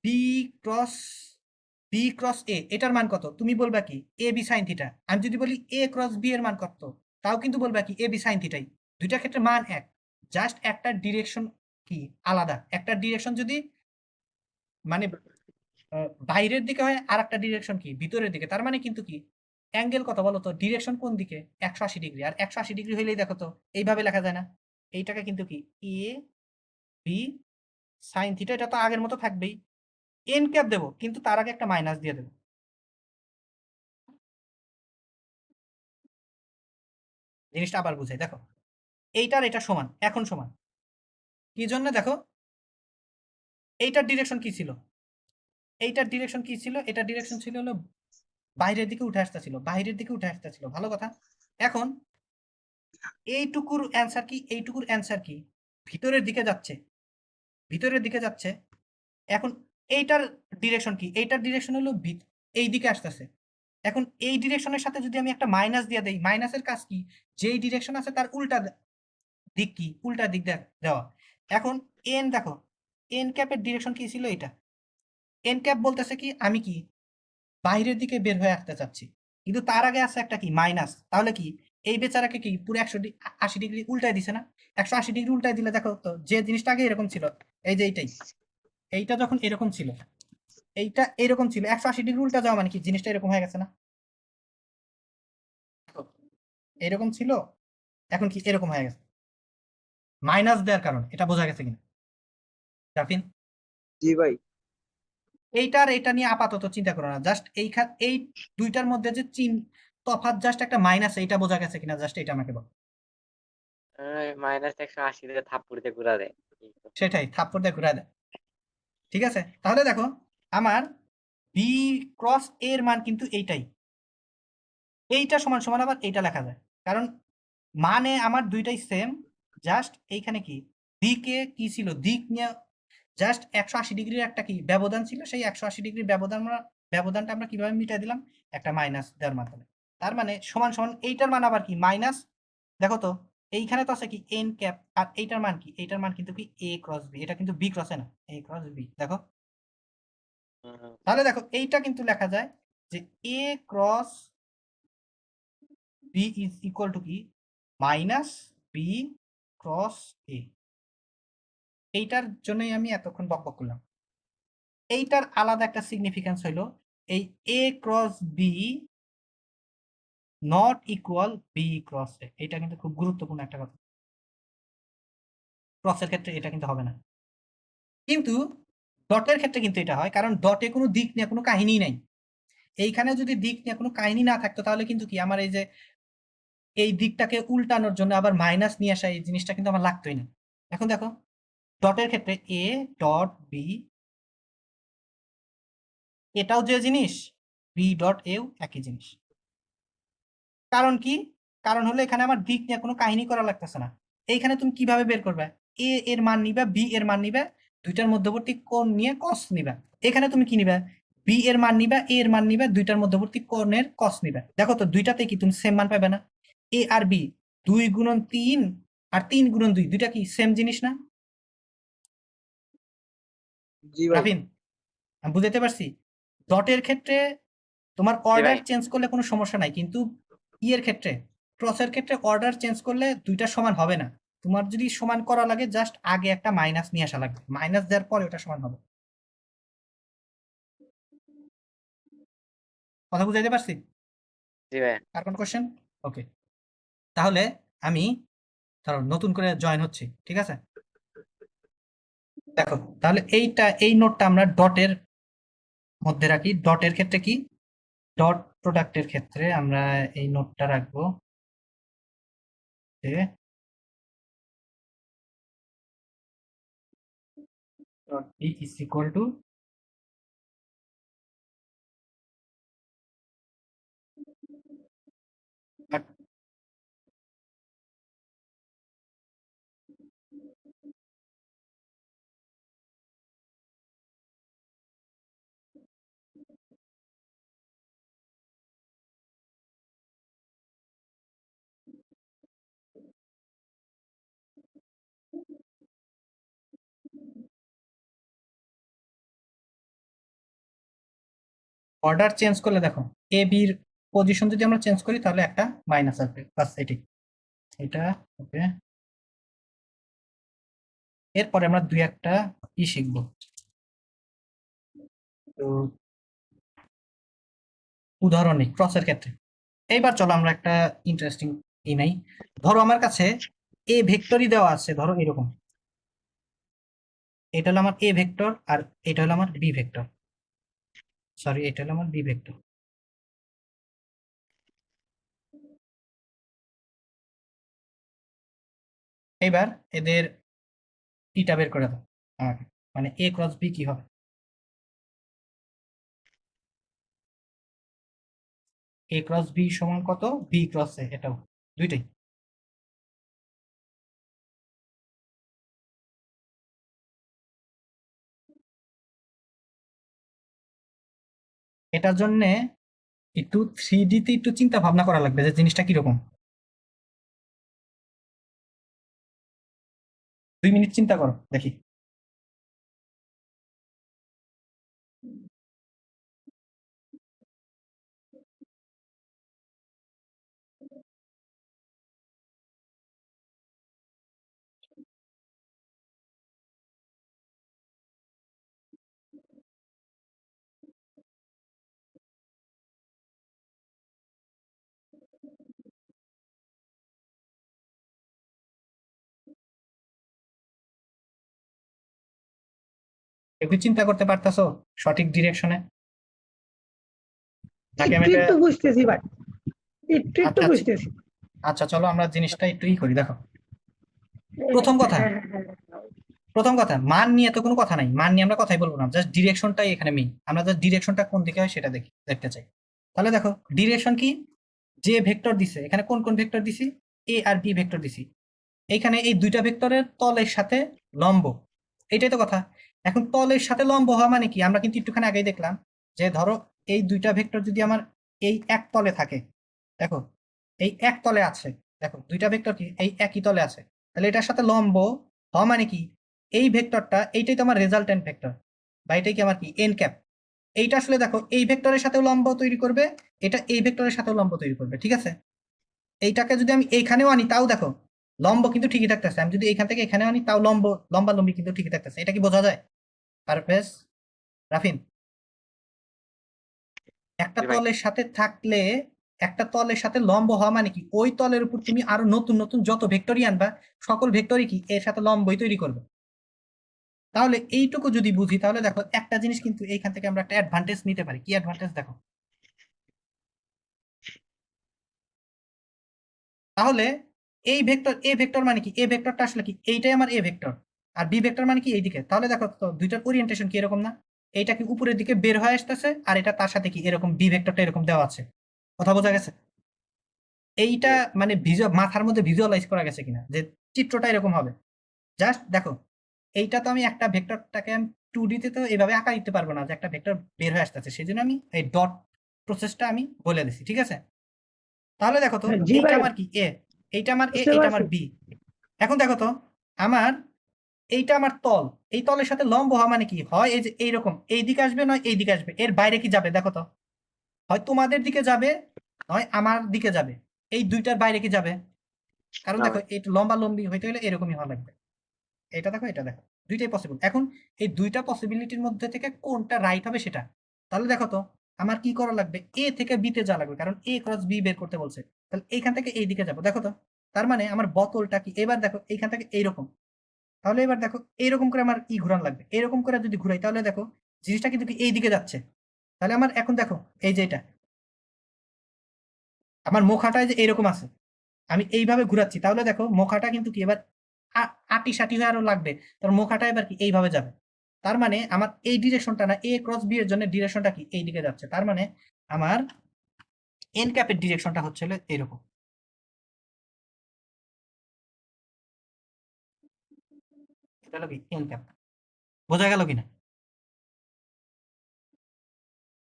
B cross B cross এ, এটার মান কত? তুমি বলবা কি এ বি সাইন থিটা। আমি যদি বলি এ ক্রস বি এর মান কত, তাও কিন্তু বলবা কি এ বি সাইন থিটাই। দুইটার ক্ষেত্রে মান এক, জাস্ট একটা ডিরেকশন কি আলাদা। একটা ডিরেকশন যদি মানে বাইরের দিকে হয়, আর একটা ডিরেকশন কি ভিতরের দিকে, তার মানে কিন্তু কি অ্যাঙ্গেল কত বলো তো? ডিরেকশন কোন দিকে? 180 ডিগ্রি, আর 180 ডিগ্রি হইলেই দেখো তো এইভাবে লেখা যায় না? এইটাকে কিন্তু কি এ বি সাইন থিটা, এটা তো আগের মতো থাকবেই। এন ক্যাপ দেবো, কিন্তু তার আগে একটা মাইনাস দিয়ে দেবো। জিনিসটা আবার বুঝাই, দেখো এইটার এটা সমান, এখন সমান কি জন্য? দেখো এইটার ডিরেকশন কি ছিল, এইটার ডিরেকশন কি ছিল? এটার ডিরেকশন ছিল হলো বাইরের দিকে উঠে আসতেছিল, বাইরের দিকে উঠে আসতেছিল, ভালো কথা। এখন এইটুকুর অ্যান্সার কি, এইটুকুর অ্যান্সার কি? ভিতরের দিকে যাচ্ছে, ভিতরের দিকে যাচ্ছে। এখন এইটার ডিরেকশন কি? এইটার ডিরেকশন হলো এই দিকে আসতেছে। এখন এই ডিরেকশনের সাথে যদি আমি একটা মাইনাস দিয়ে দেই, মাইনাসের কাজ কি? যেই ডিরেকশন আছে তার উল্টা দিক কি? উল্টা দিক দেওয়া। এখন এন দেখো, এন ক্যাপের ডিরেকশন কি ছিল? এটা এন ক্যাপ বলতেছে কি আমি কি বাইরের দিকে বের হয়ে আসতে চাচ্ছি, কিন্তু তার আগে আছে একটা কি মাইনাস, তাহলে কি এই বেচারাকে কি পুরো 180 ডিগ্রি উল্টাই দিছে না? 180 ডিগ্রি উল্টাই দিলে দেখো তো যে জিনিসটা আগে এরকম ছিল, এই যে এইটা যখন এরকম ছিল, এইটা এরকম ছিল, 180 ডিগ্রি উল্টা যাওয়া মানে কি জিনিসটা এরকম হয়ে গেছে না? এরকম ছিল, এখন কি এরকম হয়ে গেছে, মাইনাস দেওয়ার কারণ। এটা বোঝা গেছে কিনা জাফিন? জি ভাই। এইটা আর এইটা নিয়ে আপাতত চিন্তা করো না, জাস্ট এই দুইটার মধ্যে যে তফাৎ জাস্ট একটা মাইনাস, এইটা বোঝা গেছে কিনা জাস্ট এটা আমাকে বল। -180 থাপ্পড় দিয়ে ঘুরা দেয়। সেটাই, থাপ্পড় দিয়ে ঘুরায় দেয়। ঠিক আছে, তাহলে দেখো আমার বি ক্রস এর মান কিন্তু এইটাই, এইটা সমান সমান আবার এইটা লেখা যায়, কারণ মানে আমার দুইটাই সেম, জাস্ট এইখানে কি দিকে কি ছিল, দিক নিয়ে জাস্ট 180 ডিগ্রির একটা কি ব্যবধান ছিল, সেই 180 ডিগ্রির ব্যবধানটা আমরা কিভাবে মিটাই দিলাম, একটা মাইনাস দেওয়ার মাধ্যমে। তার মানে সমান সমান এইটার মান আবার কি মাইনাস, দেখো তো এইখানে তো আছে কি এন ক্যাপ, আর এইটার মান কি, এইটার মান কিন্তু কি এ ক্রস বি, এটা কিন্তু বি ক্রসে না, এ ক্রস বি। দেখো তাহলে দেখো এইটা কিন্তু লেখা যায় যে A cross B is equal to কি মাইনাস বি ক্রস এ। এইটার জন্যই আমি এতক্ষণ বকবক করলাম। এইটার আলাদা একটা সিগনিফিকেন্স হইলো এই A cross B not equal B cross A, এটা কিন্তু খুব গুরুত্বপূর্ণ একটা কথা, ক্রসের ক্ষেত্রে এটা কিন্তু হবে না, কিন্তু ডটের ক্ষেত্রে কিন্তু এটা হয়, কারণ ডটে কোনো দিক নিয়ে কোনো কাহিনী নাই। এইখানে যদি দিক নিয়ে কোনো কাহিনী না থাকতো তাহলে কিন্তু কি আমার এই যে এই দিকটাকে উল্টানোর জন্য আবার মাইনাস নিয়ে আসা, এই জিনিসটা কিন্তু আমার লাগতোই না। এখন দেখো ডটের ক্ষেত্রে এ ডট বি, এটাও যে জিনিস, বি ডট এও একই জিনিস। কারণ কি, কারণ হলো এখানে আমার দিক নিয়ে কোনো কাহিনী করা লাগতেছে না। এইখানে তুমি কিভাবে বের করবে, এ এর মান নিবা, বি এর মান নিবা, দুইটার মধ্যবর্তী কোণ নিয়ে কস নিবা। এখানে তুমি কি নিবা, বি এর মান নিবা, এ এর মান নিবা, দুইটার মধ্যবর্তী কোণের কস নিবা। দেখো তো দুইটাতে কি তুমি সেম মান পাবে না? এ আর বি 2 গুণন 3 আর 3 গুণন 2, দুইটা কি সেম জিনিস না? জি ভাই। রাফিন, আমি বুঝাতে পারছি? ডটের ক্ষেত্রে তোমার জি অর্ডার ভাই। চেঞ্জ করলে কোনো সমস্যা নাই, কিন্তু ইয়ের ক্ষেত্রে ক্রসের ক্ষেত্রে অর্ডার চেঞ্জ করলে দুইটা সমান হবে না। তোমার যদি সমান করা লাগে জাস্ট আগে একটা মাইনাস নিয়ে আসা লাগবে, মাইনাস দেওয়ার পরে ওটা সমান হবে। কথা বুঝাইতে পারছি? জি ভাই। আর কোন কোশ্চেন? ওকে, তাহলে আমি ধরো নতুন করে জয়েন হচ্ছি, ঠিক আছে? দেখো তাহলে এই নোটটা আমরা ডটের মধ্যে রাখি। ডটের ক্ষেত্রে কি, ডট প্রোডাক্টের ক্ষেত্রে আমরা এই নোটটা রাখবো যে dot B is equal to order change করলে দেখো এ বির পজিশন যদি আমরা চেঞ্জ করি তাহলে একটা মাইনাস আসবে, বাস এটি এটা। ওকে, এরপরে আমরা দুই একটা শিখবো। তো উদাহরণ নিই ক্রসের ক্ষেত্রে। এইবার চলো আমরা একটা ইন্টারেস্টিং নাই, ধরো আমার কাছে এ ভেক্টরই দেওয়া আছে, ধরো এরকম, এটা হলো আমার এ ভেক্টর আর এটা হলো আমার বি ভেক্টর, সরি এটা হলো আমার বি ভেক্টর। এবার এদের টিটা বের করে দাও, মানে এ ক্রস বি কি হবে, এ ক্রস বি সমান কত, বি ক্রস এ, এটাও দুইটাই। এটার জন্য একটু 3D তে একটু চিন্তা ভাবনা করা লাগবে যে জিনিসটা কিরকম। 2 মিনিট চিন্তা করো দেখি। একটু চিন্তা করতে পারতাছো সঠিক ডিরেকশনে, নাকি আমি একটু এটা একটু বুঝতেছি ভাই, একটু একটু আচ্ছা আচ্ছা বুঝতেছি। আচ্ছা, চলো আমরা জিনিসটা একটু করি। দেখো, প্রথম কথা হ্যাঁ, হ্যাঁ, হ্যাঁ। প্রথম কথা মান নিয়ে তো কোনো কথা নাই, মান নিয়ে আমরা কথাই বলবো না, জাস্ট ডিরেকশনটাই এখানে মেইন। আমরা জাস্ট ডিরেকশনটা কোন দিকে হয় সেটা দেখতে চাই। তাহলে দেখো ডিরেকশন কি, যে ভেক্টর দিছে এখানে কোন কোন ভেক্টর দিছি, এ আর বি ভেক্টর দিছি, এইখানে এই দুইটা ভেক্টরের তলের সাথে লম্ব, এটাই তো কথা। এখন তলের সাথে লম্ব হওয়া মানে কি, আমরা কিন্তু একটুখানি আগেই দেখলাম যে ধরো এই দুইটা ভেক্টর যদি আমার এই এক তলে থাকে, দেখো এই এক তলে আছে, দেখো দুইটা ভেক্টর কি এই একই তলে আছে, তাহলে এটার সাথে লম্ব হওয়া মানে কি, এই ভেক্টরটা এইটাই তো আমার রেজাল্টেন্ট ভেক্টর, বা এটাই কি আমার কি এন ক্যাপ। এইটা আসলে দেখো এই ভেক্টরের সাথেও লম্ব তৈরি করবে, এটা এই ভেক্টরের সাথেও লম্ব তৈরি করবে, ঠিক আছে। এইটাকে যদি আমি এইখানেও আনি তাও দেখো লম্ব কিন্তু ঠিকই থাকতেছে, আমি যদি এইখান থেকে এখানে আনি তাও লম্বালম্বি কিন্তু ঠিকই থাকতেছে। এটা কি বোঝা যায় পারভেজ, রাফিন? একটা জি ভাই। তলের সাথে থাকলে, একটা তলের সাথে লম্ব হওয়া মানে কি, ওই তলের উপর তুমি আরো নতুন নতুন যত ভেক্টরই আনবা সকল ভেক্টরই কি এর সাথে লম্বই তৈরি করবে। তাহলে এইটুকু যদি বুঝি তাহলে দেখো একটা জিনিস কিন্তু এইখান থেকে আমরা একটা অ্যাডভান্টেজ নিতে পারি। কি অ্যাডভান্টেজ দেখো, তাহলে এই ভেক্টর এ ভেক্টর মানে কি, এ ভেক্টরটা আসলে কি এইটাই আমার এ ভেক্টর, আর বি ভেক্টর মানে কি এইদিকে। তাহলে দেখো তো দুইটার ওরিয়েন্টেশন কি এরকম না, এইটা কি উপরের দিকে বের হয়ে আসতেছে, আর এটা তার সাথে কি এরকম বি ভেক্টরটা এরকম দেওয়া আছে। কথা বোঝা গেছে? এইটা মানে মাথার মধ্যে ভিজুয়ালাইজ করা গেছে কিনা যে চিত্রটা এরকম হবে। জাস্ট দেখো, এইটা তো আমি একটা ভেক্টরটাকে আমি 2D তে তো এভাবে আঁকা দিতে পারবো না যে একটা ভেক্টর বের হয়ে আসতেছে, সেই জন্য আমি এই ডট প্রসেসটা আমি বলে দিছি, ঠিক আছে। তাহলে দেখো তো জি এইটা ভাই, আমার কি এ, এইটা আমার এ, বুঝতে এইটা পারছি। আমার বি। এখন দেখো তো আমার এইটা আমার তল, এই তলের সাথে লম্ব হওয়া মানে কি, হয় এই যে এইরকম এই দিকে আসবে, নয় এই দিকে আসবে, এর বাইরে কি যাবে দেখো তো, হয় তোমাদের দিকে যাবে নয় আমার দিকে যাবে, এই দুইটার বাইরে কি যাবে। কারণ না দেখো ভাই। এই লম্বা লম্বি হইতে গেলে এরকমই হওয়া লাগবে। এটা দেখো এটা দেখো, দুইটাই পসিবল। এখন এই দুইটা পসিবিলিটির মধ্যে থেকে কোনটা রাইট হবে সেটা, তাহলে দেখো তো আমার কি করা লাগবে, এ থেকে বি তে যাওয়া লাগবে, কারণ এ ক্রস বি বের করতে বলছে। তাহলে এইখান থেকে এই দিকে যাবো, দেখো তো তার মানে আমার বোতলটা কি, এবার দেখো এইখান থেকে এইরকম, তাহলে এবার দেখো এইরকম করে আমার ঘুরান লাগবে, এরকম করে যদি ঘুরাই তাহলে দেখো জিনিসটা কিন্তু কি এই দিকে যাচ্ছে। তাহলে আমার এখন দেখো এই যে এটা আমার মুখাটা যে এরকম আছে, আমি এইভাবে ঘুরাচ্ছি, তাহলে দেখো মুখাটা কিন্তু কি এবার আটি সাটি হয়ে আরো লাগবে, তার মুখাটা এবার কি এইভাবে যাবে। তার মানে আমার এই ডিরেকশনটা না, এ ক্রস বি এর জন্য ডিরেকশনটা কি এই দিকে যাচ্ছে, তার মানে আমার এন ক্যাপের ডিরেকশনটা হচ্ছে এরকম। এটা হলো কি এন ক্যাপ, বোঝা গেল কিনা?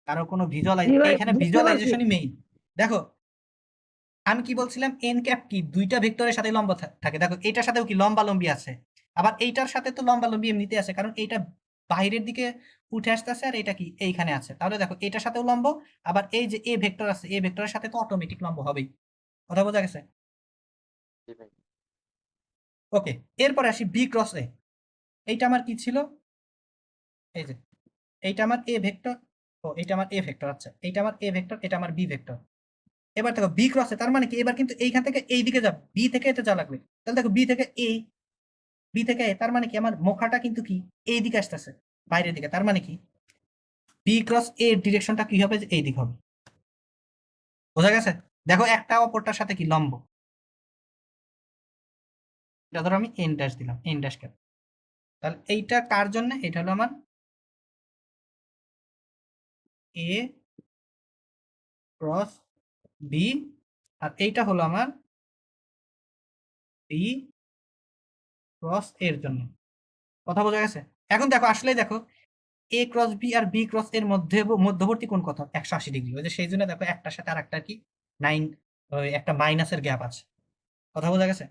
কারো কোনো জি ভাই, এইখানে বুঝতে পারছি। ভিজুয়ালাইজেশনই মেইন। দেখো আমি কি বলছিলাম, এন ক্যাপ কি দুইটা ভেক্টরের সাথে লম্ব থাকে, দেখো এটার সাথেও কি লম্বা লম্বি আছে, আবার এইটার সাথে তো লম্বা লম্বি এমনিতে আছে, কারণ এইটা বাইরের দিকে উঠে আসতেছে আর এটা কি এইখানে আছে। তাহলে দেখো এটার সাথেও লম্ব, আবার এই যে এ ভেক্টর আছে এ ভেক্টরের সাথে তো অটোমেটিক লম্ব হবেই। কথা বোঝা গেছে? জি ভাই। ওকে, এরপরে আসি বি ক্রস এ। এইটা আমার কি ছিল, এই যে এইটা আমার এ ভেক্টর, ও এইটা আমার এ ভেক্টর, আচ্ছা এইটা আমার এ ভেক্টর, এটা আমার বি ভেক্টর। এবার দেখো বি ক্রসে, তার মানে কি এবার কিন্তু এইখান থেকে এই দিকে যাবে, বি থেকে এতে যাওয়া লাগবে। তাহলে দেখো বি থেকে এ, তার মানে কি আমার মুখাটা কিন্তু কি এই দিকে আসতেছে বাইরের দিকে, তার মানে কি বি ক্রস এ ডিরেকশনটা কি হবে, যে এই দিক হবে। বোঝা গেছে? দেখো একটা অপরটার সাথে কি লম্ব, এটা ধরো আমি এন ড্যাশ দিলাম, এন ড্যাশ ক্যাপ। তাহলে এইটা কার জন্য, এটা হলো আমার এ ক্রস বি, আর এইটা হলো আমার বি ক্রস এর জন্য। কথা বোঝা গেছে? এখন দেখো আসলে দেখো এ ক্রস বি আর বি ক্রস এর মধ্যবর্তী কোণ কত, 180 ডিগ্রি। ওই যে সেই জন্য দেখো একটার সাথে আর একটা কি 9, ওই একটা মাইনাসের গ্যাপ আছে। কথা বোঝা গেছে?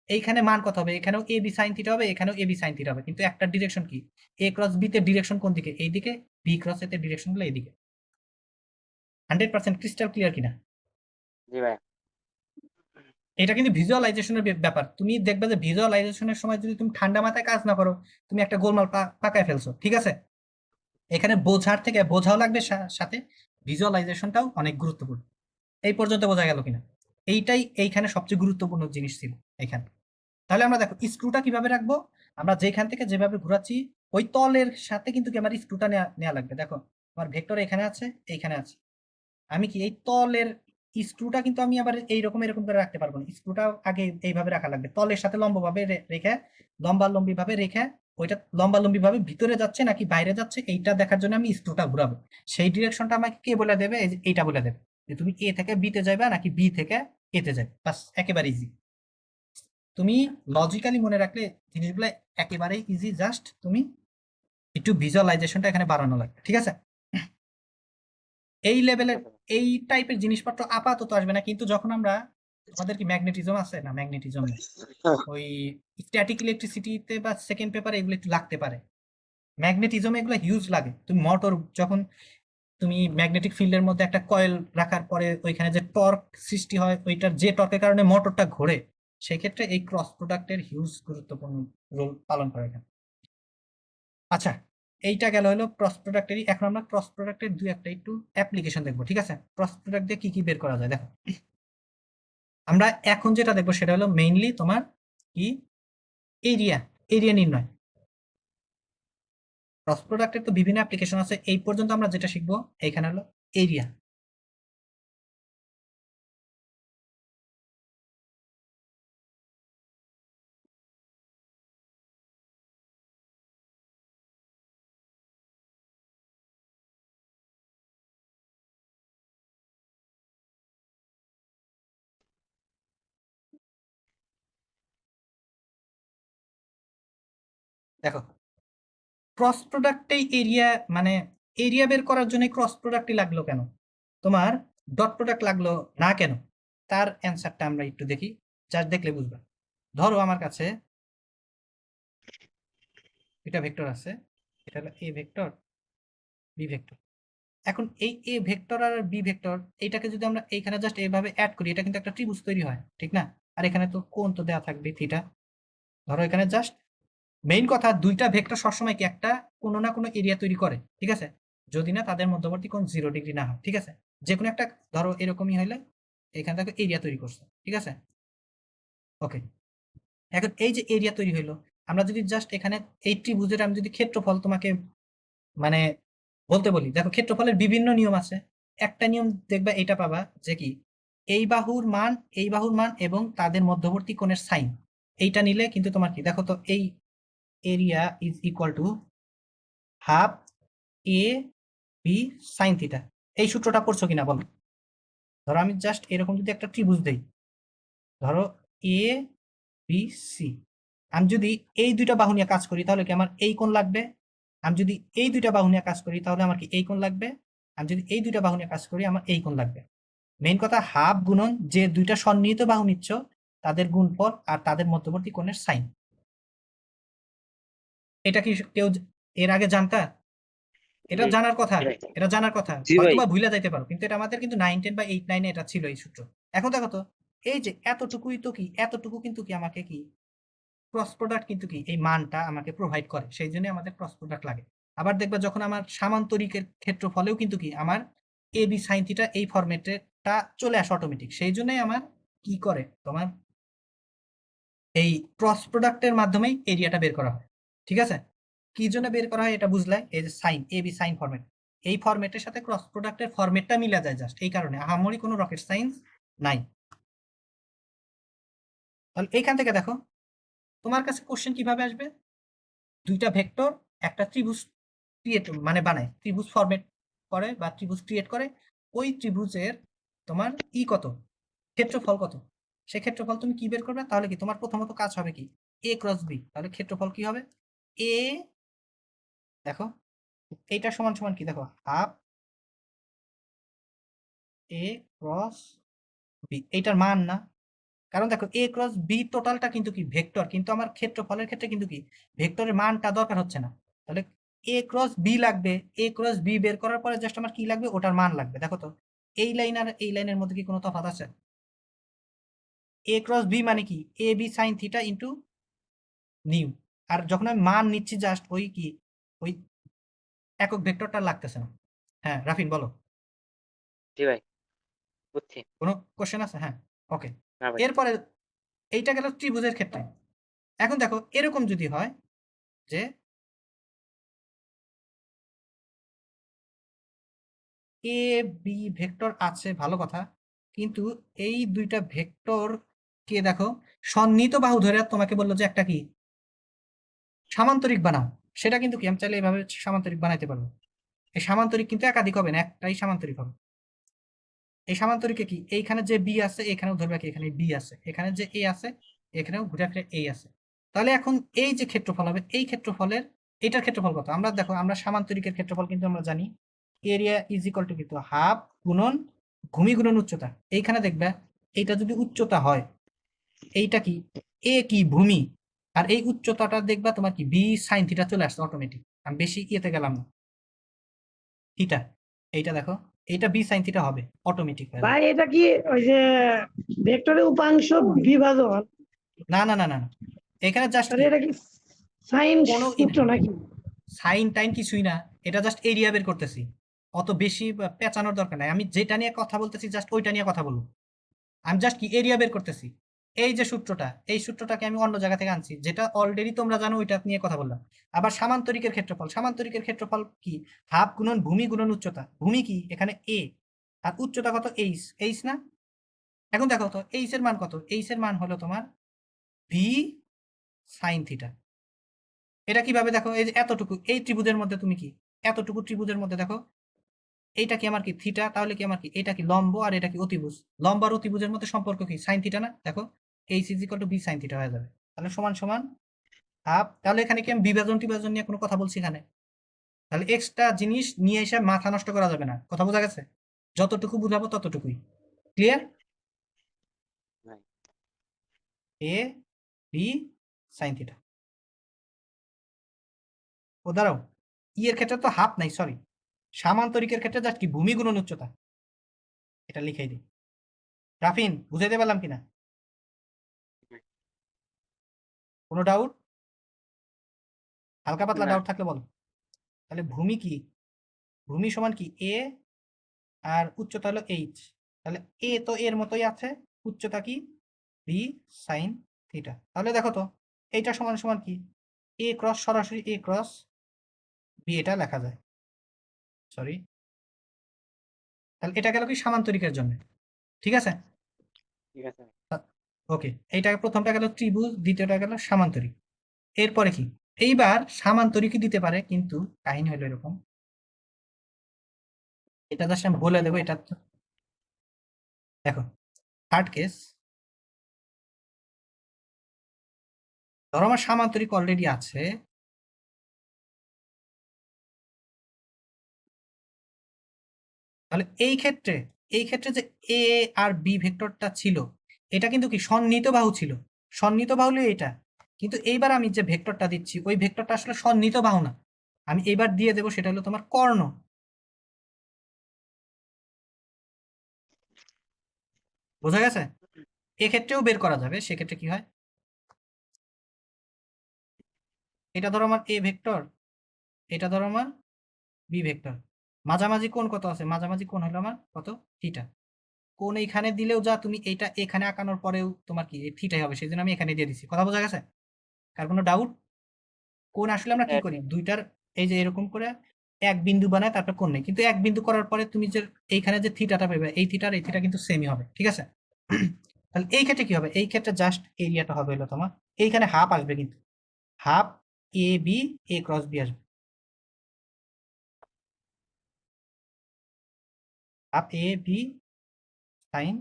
এইখানে মান কত হবে, এখানেও এ বি সাইন থিটা হবে, এখানেও এ বি সাইন থিটা হবে, কিন্তু একটা ডিরেকশন কি, এ ক্রস বি তে ডিরেকশন কোন দিকে, এইদিকে, বি ক্রস এ তে ডিরেকশন হলো এইদিকে। 100% ক্রিস্টাল ক্লিয়ার কিনা? জি ভাই। এটা কিন্তু ভিজুয়ালাইজেশনের ব্যাপার। তুমি দেখবে যে ভিজুয়ালাইজেশনের সময় যদি তুমি ঠান্ডা মাথায় কাজ না করো, তুমি একটা গোলমাল পাকায় ফেলছো, ঠিক আছে। এখানে বোঝার থেকে বোঝাও লাগবে, সাথে ভিজুয়ালাইজেশনটাও অনেক গুরুত্বপূর্ণ। এই পর্যন্ত বোঝা গেল কিনা? এইটাই এইখানে সবচেয়ে গুরুত্বপূর্ণ জিনিস ছিল এখানে। তাহলে আমরা দেখো স্ক্রুটা কিভাবে রাখবো, আমরা যেখান থেকে যেভাবে ঘোরাচ্ছি ওই তলের সাথে কিন্তু কি আমার স্ক্রুটা নেওয়া লাগবে। দেখো আমার ভেক্টর এখানে আছে, এইখানে আছে, আমি কি এই তলের স্ক্রুটা কিন্তু আমি আবার এইরকম এরকম করে রাখতে পারবো না, স্ক্রুটা আগে এইভাবে রাখা লাগবে, তলের সাথে লম্বভাবে রেখে লম্বালম্বি ভাবে রেখে ওইটা লম্বালম্বি ভাবে ভিতরে যাচ্ছে নাকি বাইরে যাচ্ছে এইটা দেখার জন্য আমি স্ক্রুটা ঘুরাবো। সেই ডিরেকশনটা আমাকে কে বলে দেবে? এইটা বলে দেবে যে তুমি এ থেকে বি তে যাবে নাকি বি থেকে এ তে যাবে। বাস, একেবারে ইজি। তুমি লজিক্যালি মনে রাখলে জিনিসগুলো একেবারে ইজি, জাস্ট তুমি একটু ভিজুয়ালাইজেশনটা এখানে বাড়ানো লাগবে, ঠিক আছে? এই লেভেলের এই টাইপের জিনিসপত্র আপাতত আসবে না, কিন্তু যখন আমরা আমাদের কি ম্যাগনেটিজম আছে না, ম্যাগনেটিজম ওই স্ট্যাটিক ইলেকট্রিসিটিতে বা সেকেন্ড পেপারে এগুলো একটু লাগতে পারে। ম্যাগনেটিজমে এগুলো হিউজ লাগে। তুমি মোটর যখন তুমি ম্যাগনেটিক ফিল্ডের মধ্যে একটা কয়েল রাখার পরে ওইখানে যে টর্ক সৃষ্টি হয়, ওইটার যে টর্কের কারণে মোটরটা ঘোরে, সেই ক্ষেত্রে এই ক্রস প্রোডাক্টের হিউজ গুরুত্বপূর্ণ রোল পালন করে এখানে। আচ্ছা, এইটা গেল হলো ক্রস প্রোডাক্টেরই। এখন আমরা ক্রস প্রোডাক্টের দুই একটা একটু অ্যাপ্লিকেশন দেখবো, ঠিক আছে? ক্রস প্রোডাক্ট দিয়ে কি কি বের করা যায় দেখো। আমরা এখন যেটা দেখবো সেটা হলো মেইনলি তোমার কি এরিয়া নির্ণয়। ক্রস প্রোডাক্টের তো বিভিন্ন অ্যাপ্লিকেশন আছে, এই পর্যন্ত আমরা যেটা শিখবো এইখানে হলো এরিয়া। দেখো ক্রস প্রোডাক্টেই এরিয়া, মানে এরিয়া বের করার জন্য ক্রস প্রোডাক্টই লাগলো কেন, তোমার ডট প্রোডাক্ট লাগলো না কেন? তার অ্যান্সারটা আমরা একটু দেখি, জাস্ট দেখলে বুঝবা। ধরো আমার কাছে এটা ভেক্টর আছে, এটা হলো এ ভেক্টর, বি ভেক্টর। এখন এই এ ভেক্টর আর বি ভেক্টর এইটাকে যদি আমরা এইখানে জাস্ট এইভাবে অ্যাড করি, এটা কিন্তু একটা ত্রিভুজ তৈরি হয়, ঠিক না? আর এখানে তো কোণ তো দেওয়া থাকবে থিটা। ধরো এখানে জাস্ট মেইন কথা, দুইটা ভেক্টর সবসময় কি একটা কোনো না কোনো এরিয়া তৈরি করে, ঠিক আছে? যদি না তাদের মধ্যবর্তী কোণ 0 ডিগ্রি না হয়, ঠিক আছে? যে কোনো একটা ধরো এরকমই হইলে এখান থেকে এরিয়া তৈরি করছে, ঠিক আছে? ওকে, এখন এই যে এরিয়া তৈরি হইলো, আমরা যদি জাস্ট এখানে এই ত্রিভুজের আমি যদি ক্ষেত্রফল তোমাকে মানে বলতে বলি, দেখো ক্ষেত্রফলের বিভিন্ন নিয়ম আছে। একটা নিয়ম দেখবা এটা পাবা যে কি এই বাহুর মান এবং তাদের মধ্যবর্তী কোণের সাইন, এইটা নিলে কিন্তু তোমার কি দেখো তো, এই area is equal to half A B sine theta. এই সূত্রটা পড়ছো কিনা বলো? ধরো আমি জাস্ট এরকম যদি একটা ত্রিভুজ দেই, ধরো এ বি সি, আমি যদি এই দুইটা বাহু নিয়ে কাজ করি তাহলে কি আমার এই কোণ লাগবে? আমি যদি এই দুইটা বাহু নিয়ে কাজ করি তাহলে আমার কি এই কোণ লাগবে? আমি যদি এই দুইটা বাহু নিয়ে কাজ করি আমার এই কোণ লাগবে। মেইন কথা হাফ গুণন যে দুইটা সন্নিহিত বাহু নিচ্ছ তাদের গুণফল আর তাদের মধ্যবর্তী কোণের সাইন। এটা কি কেউ এর আগে জানতা? এটা জানার কথা, এটা জানার কথা, জি ভাই। হয়তোবা ভুলে যাইতে পারো, কিন্তু এটা আমাদের কিন্তু 9, 10 বা 8, 9 এটা ছিল এই সূত্র। এখন দেখো তো এই যে এতটুকুই তো কি, এতটুকু কিন্তু কি আমাকে কি ক্রস প্রোডাক্ট কিন্তু কি এই মানটা আমাকে প্রোভাইড করে, সেই জন্য আমাদের ক্রস প্রোডাক্ট লাগে। আবার দেখবা যখন আমার সামান্তরিকের ক্ষেত্রফলেও কিন্তু কি আমার এ বি সাইন থিটা এই ফরম্যাটটা চলে আসে অটোমেটিক, সেই জন্যই আমার কি করে তোমার এই ক্রস প্রোডাক্টের মাধ্যমেই এরিয়াটা বের করা হয়, ঠিক আছে? কি জন্য বের করা হয় এটা বুঝলে, এই যে সাইন এ বি সাইন ফরম্যাট, এই ফরম্যাটের সাথে ক্রস প্রোডাক্টের ফরম্যাটটা মিলা যায় জাস্ট এই কারণে, আহামরি কোনো রকেট সায়েন্স নাই। তাহলে এইখান থেকে দেখো তোমার কাছে কোশ্চেন কিভাবে আসবে, দুইটা ভেক্টর একটা ত্রিভুজ ক্রিয়েট মানে বানায়, ত্রিভুজ ফরম্যাট করে বা ত্রিভুজ ক্রিয়েট করে, ওই ত্রিভুজের তোমার কত, ক্ষেত্রফল কত, সেই ক্ষেত্রফল তুমি কি বের করবে? তাহলে কি তোমার প্রথমত কাজ হবে কি এ ক্রস বি, তাহলে ক্ষেত্রফল কি হবে এ, দেখো এইটা সমান সমান কি দেখো হাফ এ ক্রস বি, এইটার মান না, কারণ দেখো এ ক্রস বি টোটালটা কিন্তু কি ভেক্টর, কিন্তু আমার ক্ষেত্রফলের ক্ষেত্রে কিন্তু কি ভেক্টরের মানটা দরকার হচ্ছে না। তাহলে এ ক্রস বি লাগবে, এ ক্রস বি বের করার পরে জাস্ট আমার কি লাগবে, ওটার মান লাগবে। দেখো তো এই লাইন আর এই লাইনের মধ্যে কি কোনো তফাৎ আছে? এ ক্রস বি মানে কি A B sine theta into new, আর যখন আমি মান নিচ্ছি জাস্ট ওই কি ওই একক ভেক্টরটা লাগতেছে না। হ্যাঁ রাফিন বলো, জি ভাই, বুঝছি। কোনো কোশ্চেন আছে? হ্যাঁ ওকে। না ভাই। এরপরে এইটা গেল ত্রিভুজের ক্ষেত্রে। এখন দেখো এরকম যদি হয় যে এ বি ভেক্টর আছে, ভালো কথা, কিন্তু এই দুইটা ভেক্টর কে দেখো সন্নিহিত বাহু ধরে তোমাকে বললো যে একটা কি সামান্তরিক বানাও, সেটা কিন্তু কি আমি চাইলে এইভাবে সামান্তরিক বানাইতে পারবো। এই সামান্তরিক কিন্তু একাধিক হবে না, একটাই সামান্তরিক হবে। এই সামান্তরিকে কি এইখানে যে বি আছে এখানেও ধরবে কি এখানে বি আছে, এখানে যে এ আছে এখানেও ঘুরে ফিরে এ আছে। তাহলে এখন এই যে ক্ষেত্রফল হবে, এই ক্ষেত্রফলের এটার ক্ষেত্রফল কত? আমরা দেখো আমরা সামান্তরিকের ক্ষেত্রফল কিন্তু আমরা জানি এরিয়া ইজ ইকুয়াল টু কিন্তু হাফ গুণন ভূমি গুণন উচ্চতা। এইখানে দেখবে এইটা যদি উচ্চতা হয়, এইটা কি এ কি ভূমি, আর এই উচ্চতাটা দেখবা তোমার কি বি সাইন থিটা চলে আসছে অটোমেটিক। আমি বেশি ইয়েতে গেলাম না, থিটা এইটা দেখো এইটা বি সাইন থিটা হবে অটোমেটিক। ভাই এটা কি ওই যে ভেক্টরের উপাংশ বিভাজন? না না না না না, এখানে জাস্ট তাহলে এটা কি সাইন কোনো সূত্র নাকি? সাইন টাইন কিছুই না, এটা জাস্ট এরিয়া বের করতেছি, অত বেশি পেঁচানোর দরকার নাই। আমি যেটা নিয়ে কথা বলতেছি জাস্ট ওইটা নিয়ে কথা বলবো। আমি জাস্ট কি এরিয়া বের করতেছি। এই যে সূত্রটা, এই সূত্রটাকে আমি অন্য জায়গা থেকে আনছি, যেটা অলরেডি তোমরা জানো, ওইটা নিয়ে কথা বললাম। আবার সামান্তরিকের ক্ষেত্রফল, সামান্তরিকের ক্ষেত্রফল কি হাফ গুণন ভূমি গুণন উচ্চতা। ভূমি কি এখানে এ, আর উচ্চতা কত এইচ, এইচ না? এখন দেখো তো এইচ এর মান কত? এইচ এর মান হলো তোমার ভি সাইন থিটা। এটা কিভাবে দেখো, এই যে এতটুকু এই ত্রিভুজের মধ্যে তুমি কি এতটুকু ত্রিভুজের মধ্যে দেখো এইটা কি আমার কি থিটা, তাহলে কি আমার কি এটা কি লম্ব আর এটা কি অতিভুজ। লম্ব আর অতিভুজের মধ্যে সম্পর্ক কি সাইন থিটা না? দেখো H is equal to B sine theta হয়ে যাবে। তাহলে সমান সমান হাফ। তাহলে এখানে কি আমি বিভাজন টিভাজন নিয়ে কোনো কথা বলছি এখানে? তাহলে এক্সট্রা জিনিস নিয়ে এসে মাথা নষ্ট করা যাবে না, কথা বোঝা গেছে? যতটুকু বুঝাবো ততটুকুই। ক্লিয়ার? এ বি সাইন থিটা। ও দাঁড়াও, এর ক্ষেত্রে তো হাফ নাই, সরি, সামান্তরিকের ক্ষেত্রে জাস্ট কি ভূমি গুণন উচ্চতা, এটা লিখাই দিই। রাফিন বুঝাইতে পারলাম কিনা? কোনো ডাউট? হালকা পাতলা না। ডাউট থাকলে বলো। তাহলে ভূমি কি, ভূমি সমান কি এ আর উচ্চতা হলো এইচ। তাহলে এ তো এর মতোই আছে, উচ্চতা কি বি সাইন থিটা। তাহলে দেখো তো এইটা সমান সমান কি এ ক্রস সরাসরি এ ক্রস বি, এটা লেখা যায়, সরি। তাহলে এটা গেল কি সামান্তরিকের জন্য, ঠিক আছে? ঠিক আছে। ওকে, এইটা প্রথমটা গেল ত্রিভুজ, দ্বিতীয়টা গেল সামান্তরিক। এরপরে কি এইবার সামান্তরিকই দিতে পারে, কিন্তু কাহিনী হলো এরকম, এটা জাস্ট আমি বলে দেবো। এটা তো দেখো থার্ড কেস, ধরো আমার সামান্তরিক অলরেডি আছে, তাহলে এই ক্ষেত্রে যে এ আর বি ভেক্টরটা ছিল, এটা কিন্তু কি সন্নিহিত বাহু ছিল, সন্নিহিত বাহু হলো এটা। কিন্তু এইবার আমি যে ভেক্টরটা দিচ্ছি ওই ভেক্টরটা আসলে সন্নিহিত বাহু না, আমি এইবার দিয়ে দেবো সেটা হলো তোমার কর্ণ। বোঝা গেছে? এক্ষেত্রেও বের করা যাবে। সেক্ষেত্রে কি হয়, এটা ধরো আমার এ ভেক্টর, এটা ধরো আমার বি ভেক্টর, মাঝামাঝি কোণ কত আছে? মাঝামাঝি কোণ হলো আমার কত? থিটা। কোণ এইখানে দিলেও যা, তুমি এইটা এখানে আঁকানোর পরেও তোমার কি থিটাই হবে, সেই জন্য আমি এখানে দিয়ে দিচ্ছি। কথা বোঝা গেছে? কার কোনো ডাউট? কোণ আসলে আমরা কি করি, দুইটার এই যে এরকম করে এক বিন্দু বানায় তারপর কোণ নেই, কিন্তু এক বিন্দু করার পরে তুমি যে এইখানে যে থিটাটা পাবে, এই থিটার এই থিটা কিন্তু সেমই হবে, ঠিক আছে? তাহলে এই ক্ষেত্রে কি হবে, এই ক্ষেত্রে জাস্ট এরিয়াটা হবে হলো তোমার এইখানে হাফ আসবে, কিন্তু half A B, A cross B আসবে, half A B sine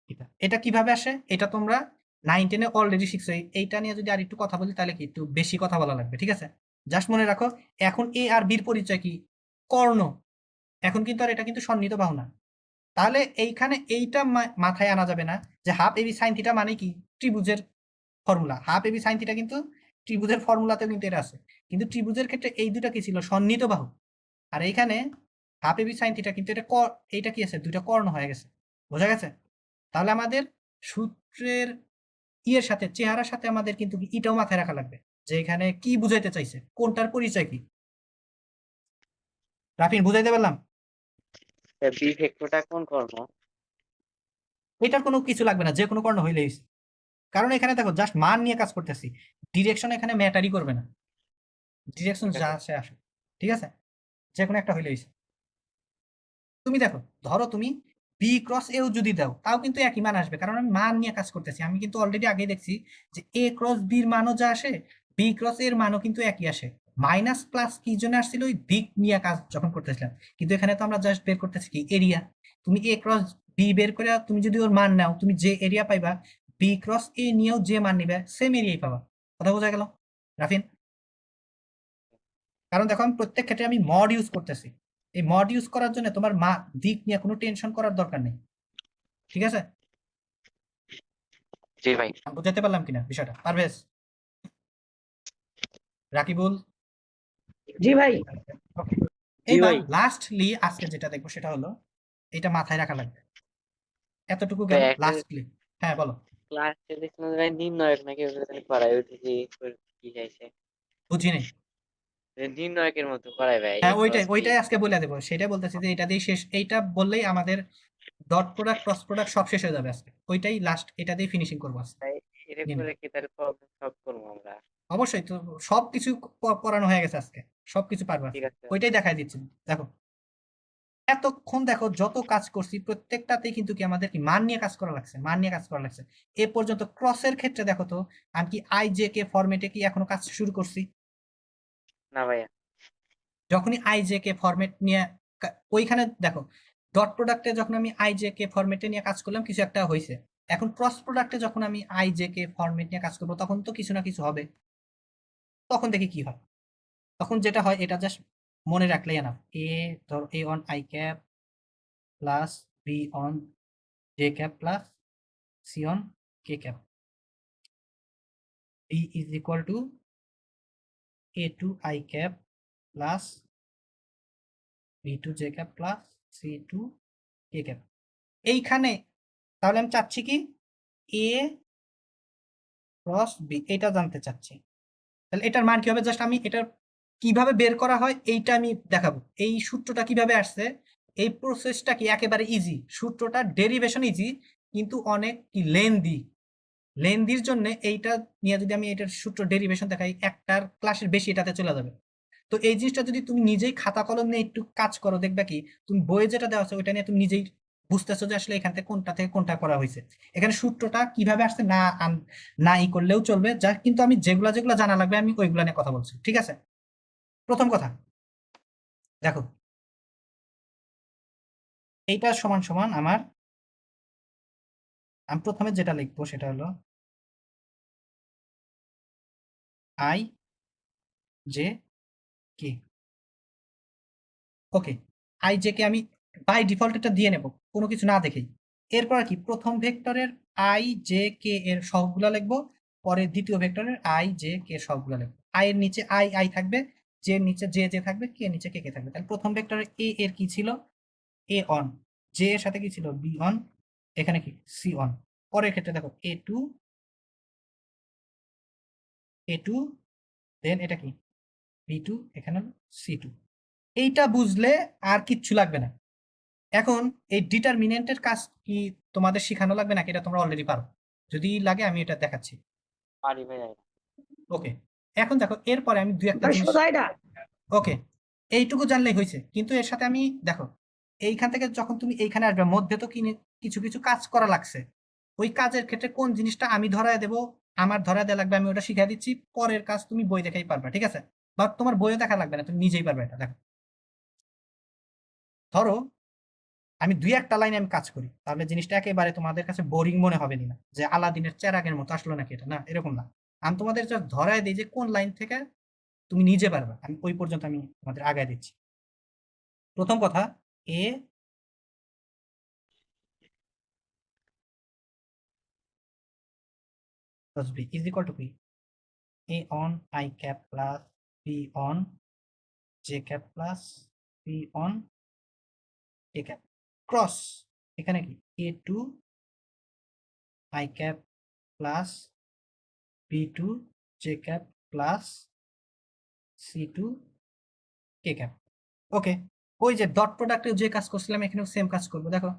theta. এটা কিভাবে আসে এটা তোমরা 9-10-এ অলরেডি শিখছো। এইটা নিয়ে যদি আর একটু কথা বলি তাহলে কি একটু বেশি কথা বলা লাগবে, ঠিক আছে? জাস্ট মনে রাখো এখন এ আর বির পরিচয় কি কর্ণ, এখন কিন্তু আর এটা কিন্তু সন্নিহিত বাহু না। তাহলে এইখানে এইটা মাথায় আনা যাবে না যে হাফ এবি সাইন থিটা মানে কি ত্রিভুজের formula. Half A B sine theta কিন্তু ত্রিভুজের ফর্মুলাতেও কিন্তু এটা আছে, কিন্তু ত্রিভুজের ক্ষেত্রে এই দুটা কি ছিল সন্নিহিত বাহু, আর এইখানে হাফ এবি সাইন থিটা কিন্তু এটা এইটা কি আছে দুইটা কর্ণ হয়ে গেছে। বোঝা গেছে? তাহলে আমাদের সূত্রের ইয়ের সাথে চেহারার সাথে আমাদের কিন্তু এটাও মাথায় রাখা লাগবে যে এখানে কি বুঝাইতে চাইছে, কোনটার পরিচয় কি। রাফিন বুঝাইতে পারলাম? বি ভেক্টরটা কোন কর্ম? এটার কোনো কিছু লাগবে না, যে কোনো কর্ণ হইলেই হইছে। কারণ এখানে দেখো জাস্ট মান নিয়ে কাজ করতেছি, ডিরেকশন এখানে ম্যাটারই করবে না, ডিরেকশন ঠিক যা আছে। আসে আসে, ঠিক আছে? যে কোনো একটা হইলে হইছে। তুমি দেখো, ধরো তুমি বি ক্রস এও যদি দাও তাও কিন্তু একই মান আসবে, কারণ আমি মান নিয়ে কাজ করতেছি। আমি কিন্তু অলরেডি আগে দেখছি যে এ ক্রস বির মানও যা আসে, বি ক্রস এর মানও কিন্তু একই আসে। মাইনাস প্লাস কি জন্য আসছিল, ওই দিক নিয়ে কাজ যখন করতেছিলাম। কিন্তু এখানে তো আমরা জাস্ট বের করতেছি কি এরিয়া। তুমি এ ক্রস বি বের করে তুমি যদি ওর মান নাও, তুমি যে এরিয়া পাইবা বি ক্রস এ নিয়েও যে মান নিবে সেম এরিয়াই পাবা। কথা বোঝা গেল রাফিন? কারণ দেখো, আমি প্রত্যেক ক্ষেত্রে আমি মড ইউজ করতেছি। এই মড ইউজ করার জন্য তোমার দিক নিয়ে কোনো টেনশন করার দরকার নেই। ঠিক আছে? জি ভাই। বুঝাতে পারলাম কিনা বিষয়টা? পারভেজ, রাকিবুল? জি ভাই। ওকে, জি এইবার ভাই। লাস্টলি আজকে যেটা দেখবো সেটা হলো, এটা মাথায় রাখা লাগবে। এতটুকু তো গেল একটা লাস্টলি। হ্যাঁ বলো। ক্লাসে দেখলাম যে ভাই নির্ণায়ক নাকি ওখানে করায় ওইটা যে কি চাইছে বুঝি নেই। নির্ণায়কের মতো করায় ভাই এ হ্যাঁ, ওইটাই ক্রস বি। ওইটাই আজকে বলে দেবো। সেটাই বলতেছি যে এটা দিয়ে শেষ, এইটা বললেই আমাদের ডট প্রোডাক্ট ক্রস প্রোডাক্ট সব শেষ হয়ে যাবে আজকে। ওইটাই লাস্ট, এটা দিয়ে ফিনিশিং করবো আজকে। ভাই এটা নিয়ে করে নিন। কি তাহলে প্রবলেম সলভ করবো আমরা? অবশ্যই তো, সবকিছু পড়ানো হয়ে গেছে আজকে, সবকিছু পারবো ঠিক আজকে। আছে। ওইটাই দেখাই দিচ্ছি। দেখো, এতক্ষণ দেখো যত কাজ করছি প্রত্যেকটাতেই কিন্তু কি আমাদের কি মান নিয়ে কাজ করা লাগছে, মান নিয়ে কাজ করা লাগছে। এ পর্যন্ত ক্রসের ক্ষেত্রে দেখো তো, আমি কি আই জে কে ফরম্যাটে কি এখনো কাজ শুরু করছি? না ভাইয়া। যখনই আই জে কে ফরম্যাট নিয়ে ওইখানে দেখো, ডট প্রোডাক্টে যখন আমি আই জে কে ফরম্যাটে নিয়ে কাজ করলাম কিছু একটা হয়েছে। এখন ক্রস প্রোডাক্টে যখন আমি আই জে কে ফরম্যাট নিয়ে কাজ করবো তখন তো কিছু না কিছু হবে। তখন দেখি কি হয়। তখন যেটা হয় এটা জাস্ট মনে রাখলেই এনাফ। এ ধরো A one I cap plus B one J cap plus C one K cap, B is equal to A two I cap plus B two J cap plus C two K cap. এইখানে তাহলে আমি চাচ্ছি কি এ cross B, এটা জানতে চাচ্ছি। তাহলে এটার মান কি হবে, জাস্ট আমি এটার কিভাবে বের করা হয় এইটা আমি দেখাবো। এই সূত্রটা কিভাবে আসছে, এই প্রসেসটা কি একেবারে ইজি। সূত্রটা ডেরিভেশন ইজি, কিন্তু অনেক কি লেন্দির জন্য এইটা নিয়ে যদি আমি এটার সূত্র ডেরিভেশন দেখাই একটার ক্লাসের বেশি এটাতে চলে যাবে। তো এই জিনিসটা যদি তুমি নিজেই খাতা কলম নিয়ে একটু কাজ করো, দেখবে কি তুমি বইয়ে যেটা দেওয়া আছে ওইটা নিয়ে তুমি নিজেই বুঝতেছো যে আসলে এখান থেকে কোনটা করা হয়েছে। এখানে সূত্রটা কিভাবে আসছে না ই করলেও চলবে, যা কিন্তু আমি যেগুলা যেগুলা জানা লাগবে আমি ওইগুলা নিয়ে কথা বলছি। ঠিক আছে? প্রথম কথা দেখো, এইটা সমান সমান আমার, আমি প্রথমে যেটা লিখবো সেটা হলো I J K. Okay, I J K আমি বাই ডিফল্ট এটা দিয়ে নেব কোনো কিছু না দেখেই। এরপর কি প্রথম ভেক্টরের আই জে কে এর সহগগুলা লিখবো, পরে দ্বিতীয় ভেক্টরের আই জে কে এর সহগগুলা লিখবো। আই এর নিচে আই আই থাকবে, জে এর নিচে জে জে থাকবে, কে নিচে কে কে থাকবে। তাহলে প্রথম ভেক্টরের এ এর কি ছিল, এ অন, জে এর সাথে কি ছিল বি অন, এখানে কি সি অন। পরের ক্ষেত্রে দেখো এ টু দেন এটা কি বি টু, এখানে সি টু। এইটা বুঝলে আর কিচ্ছু লাগবে না। এখন এই ডিটারমিনেন্টের কাজ কি তোমাদের শেখানো লাগবে নাকি এটা তোমরা অলরেডি পারো? যদি লাগে আমি এটা দেখাচ্ছি। পারি ভাইয়া। ওকে, এখন দেখো এরপরে আমি দুই একটা ভাই জিনিস, সোজা এটা। ওকে এইটুকু জানলেই হয়েছে। কিন্তু এর সাথে আমি দেখো, এইখান থেকে যখন তুমি এইখানে আসবে মধ্যে তো কিছু কিছু কাজ করা লাগছে। ওই কাজের ক্ষেত্রে কোন জিনিসটা আমি ধরায় দেবো, আমার ধরায় দেওয়া লাগবে, আমি ওটা শিখিয়ে দিচ্ছি। পরের কাজ তুমি বই দেখেই পারবে। ঠিক আছে? বা তোমার বইও দেখা লাগবে না, তুমি নিজেই পারবে এটা। দেখো, ধরো আমি দুই একটা লাইনে আমি কাজ করি, তাহলে জিনিসটা একেবারে তোমাদের কাছে বোরিং মনে হবে না, যে আলাদিনের চেরাগের মতো আসলো নাকি এটা, না এরকম না। আমি তোমাদের জাস্ট ধরায় দিই যে কোন লাইন থেকে তুমি নিজে পারবে, আমি ওই পর্যন্ত আমি তোমাদের আগায় দিচ্ছি। প্রথম কথা, A plus B is equal to কি A one I cap plus B one J cap plus B one A cap cross, এখানে কি A two I cap plus B two J cap plus C two K cap. Okay, ওই যে dot প্রোডাক্টে যে কাজ করছিলাম এখানেও same কাজ করবো। দেখো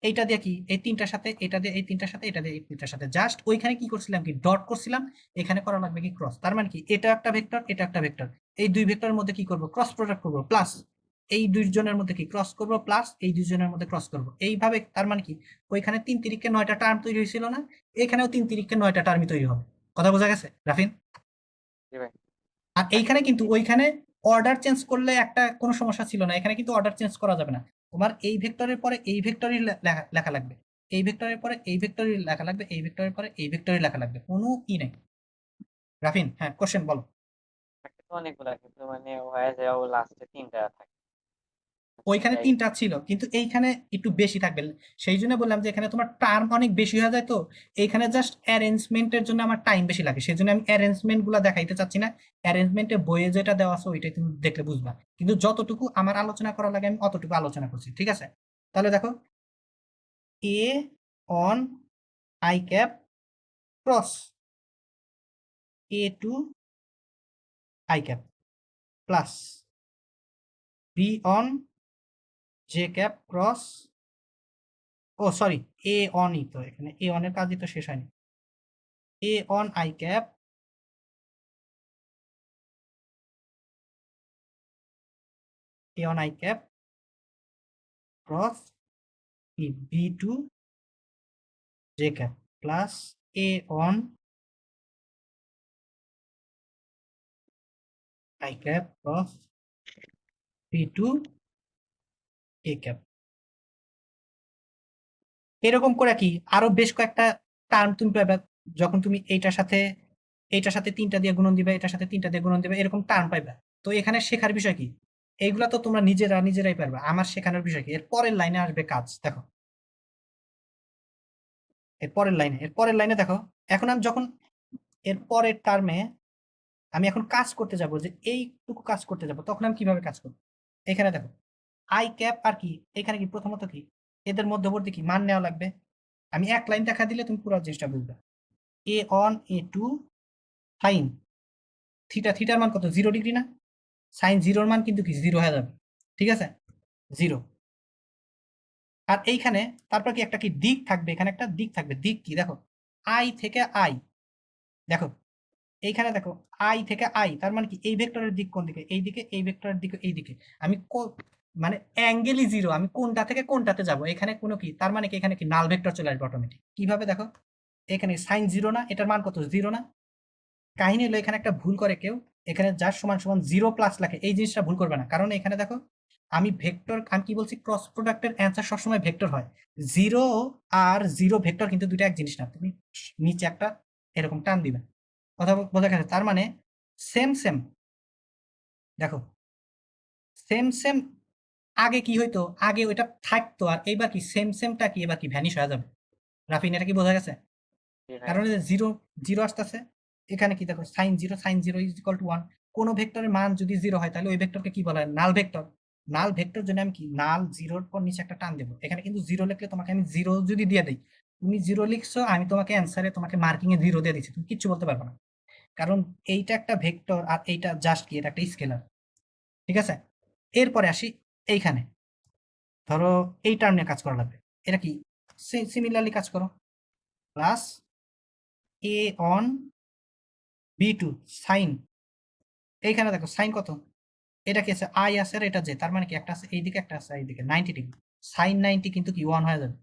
এইটা দিয়ে কি এই তিনটার সাথে এটা দিয়ে এই তিনটার সাথে এটা দিয়ে এই তিনটার সাথে, জাস্ট ওইখানে কি করছিলাম কি ডট করছিলাম, এখানে করা লাগবে কি ক্রস। তার মানে কি এটা একটা ভেক্টর এটা একটা ভেক্টর, এই দুই ভেক্টরের মধ্যে কি করব ক্রস প্রোডাক্ট করবো প্লাস। এই দুইজনের মধ্যে কি ক্রস করব প্লাস এই দুইজনের মধ্যে ক্রস করব, এইভাবে। তার মানে কি ওইখানে 3 তিরিখে 9টা টার্ম তৈরি হয়েছিল না, এখানেও 3 তিরিখে 9টা টার্মই তৈরি হবে। কথা বোঝা গেছে রাফিন? জি ভাই। আর এইখানে কিন্তু ওইখানে অর্ডার চেঞ্জ করলে একটা কোনো সমস্যা ছিল না, এখানে কিন্তু অর্ডার চেঞ্জ করা যাবে না। তোমার এই ভেক্টরের পরে এই ভেক্টরই লেখা লাগবে, এই ভেক্টরের পরে এই ভেক্টরই লেখা লাগবে, এই ভেক্টরের পরে এই ভেক্টরই লেখা লাগবে, কোনো ই নেই। রাফিন হ্যাঁ কোশ্চেন বলো। থাকে তো অনেকগুলা, কিন্তু মানে হয়ে যায় ও লাস্টে 3টা থাকে। ওইখানে তাই 3টা ছিল কিন্তু এইখানে একটু বেশি থাকবে, সেই জন্য বললাম যে এখানে তোমার টার্ম অনেক বেশি হয়ে যায়, তো এইখানে জাস্ট অ্যারেঞ্জমেন্টের জন্য আমার টাইম বেশি লাগে, সেই জন্য আমি অ্যারেঞ্জমেন্ট গুলা দেখাইতে চাচ্ছি না। অ্যারেঞ্জমেন্টে বইয়ে যেটা দেওয়া আছে ওইটাই তুমি দেখলে বুঝবা, কিন্তু যতটুকু আমার আলোচনা করা লাগে আমি অতটুকু আলোচনা করছি, ঠিক আছে? তাহলে দেখো A one I cap cross A two I cap plus B one J cap cross, oh sorry, A অনই তো, এখানে এ অনের কাজই তো শেষ হয়নি। A one I cap A one I cap cross B two J cap plus A one I cap cross B two A cap. এরকম করে কি আরো বেশ কয়েকটা টার্ম তুমি পাবে, যখন তুমি এইটার সাথে 3টা দিয়ে গুণন দিবে, এটার সাথে 3টা দিয়ে গুণন দিবে, এরকম টার্ম পাইবা। তো এখানে শেখার বিষয় কি, এইগুলা তো তোমরা নিজেরাই পারবে, আমার শেখানোর বিষয় কি, এর পরের লাইনে আসবে কাজ। দেখো এর পরের লাইনে দেখো, এখন আমি যখন এর পরের টার্মে আমি এখন কাজ করতে যাব, যে এইটুকু কাজ করতে যাব, তখন আমি কিভাবে কাজ করব? এখানে দেখো আই ক্যাপ আর কি, এখানে কি প্রথমত কি এদের মধ্যবর্তী কি মান নেওয়া লাগবে। আমি এক লাইন দেখা দিলে তুমি পুরো জিনিসটা বুঝবে। এ অন এ টু সাইন থিটার মান কত, 0 ডিগ্রি না? সাইন 0-র মান কিন্তু কি 0 হয়ে যাবে, ঠিক আছে? 0। আর এইখানে তারপর কি একটা কি দিক থাকবে, এখানে একটা দিক থাকবে, দিক কি দেখো, আই থেকে আই। দেখো এইখানে দেখো আই থেকে আই, তার মানে কি এই ভেক্টরের দিক কোন দিকে, এই দিকে, এই ভেক্টরের দিকে এই দিকে। আমি মানে অ্যাঙ্গেলই 0, আমি কোনটা থেকে কোনটাতে যাব, এখানে কোনো কি, তার মানে কি এখানে কি নাল ভেক্টর চলে আসবে অটোমেটিক। কিভাবে দেখো, এখানে সাইন 0 না, এটার মান কত 0 না? কাহিনী হলো এখানে একটা ভুল করে কেউ, এখানে যার সমান সমান 0 প্লাস লেখে, এই জিনিসটা ভুল করবে না, কারণ এখানে দেখো আমি ভেক্টর, আমি কি বলছি, ক্রস প্রোডাক্টের অ্যান্সার সবসময় ভেক্টর হয়। 0 আর 0 ভেক্টর কিন্তু দুটো এক জিনিস না, তুমি নিচে একটা এরকম টান দিবে, কথা বোঝা গেছে? তার মানে সেম সেম, দেখো সেম সেম আগে কি হইতো, আগে ওইটা থাকতো, আর এইবার কি সেম সেমটা কি এবার কি ভ্যানিশ হয়ে যাবে। রাফিন এটা কি বোঝা গেছে? জি ভাই। কারণ এই যে 0 আসতেছে, এখানে কি দেখো সাইন 0 ইজ ইকুয়াল টু 1। কোন ভেক্টরের মান যদি 0 হয় তাহলে ওই ভেক্টরকে কি বলা হয়, নাল ভেক্টর। নাল ভেক্টর জন্য আমি কি নাল 0-র পর নিচে একটা টান দেবো। এখানে কিন্তু 0 লিখলে তোমাকে আমি 0 যদি দিয়ে দিই, তুমি 0 লিখছো, আমি তোমাকে অ্যান্সারে তোমাকে মার্কিং এ 0 দিয়ে দিচ্ছি, তুমি কিচ্ছু বলতে পারবে না, কারণ এইটা একটা ভেক্টর আর এইটা জাস্ট কি এটা একটা স্কেলার, ঠিক আছে? এরপরে আসি এইখানে, ধরো এই টার্ম নিয়ে কাজ করা লাগবে, এটা কি সিমিলারলি কাজ করো, plus A on B two sine, এইখানে দেখো সাইন কত, এটা কি আছে আই আছে আর এটা জে, তার মানে কি একটা আছে এইদিকে একটা আছে এইদিকে 90 ডিগ্রি, সাইন 90 কিন্তু কি 1 হয়ে যাবে,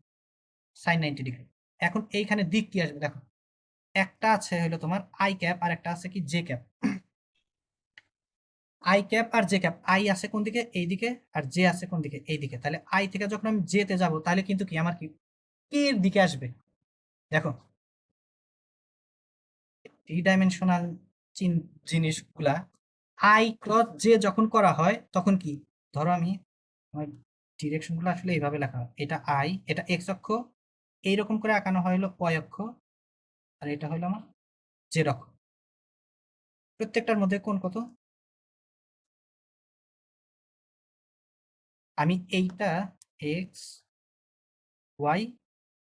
সাইন 90 ডিগ্রি। এখন এইখানে দিক কি আসবে দেখো, একটা আছে হলো তোমার আই ক্যাপ আর একটা আছে কি জে ক্যাপ। আই ক্যাপ আর জে ক্যাপ, আই আছে কোন দিকে এইদিকে, আর জে আছে কোন দিকে এইদিকে, তাহলে আই থেকে যখন আমি জে তে যাবো তাহলে কিন্তু কি আমার কি কে এর দিকে আসবে। দেখো 3 ডাইমেনশনাল জিনিসগুলা আই ক্রস জে যখন করা হয় তখন কি, ধরো আমি ডিরেকশন গুলো আসলে এইভাবে লেখা হয়, এটা আই, এটা এক্স অক্ষ, এইরকম করে আঁকানো হয় হলো ওয়াই অক্ষ, আর এটা হলো আমার জেড অক্ষ। প্রত্যেকটার মধ্যে কোন কত, আমি এইটা এক্স ওয়াই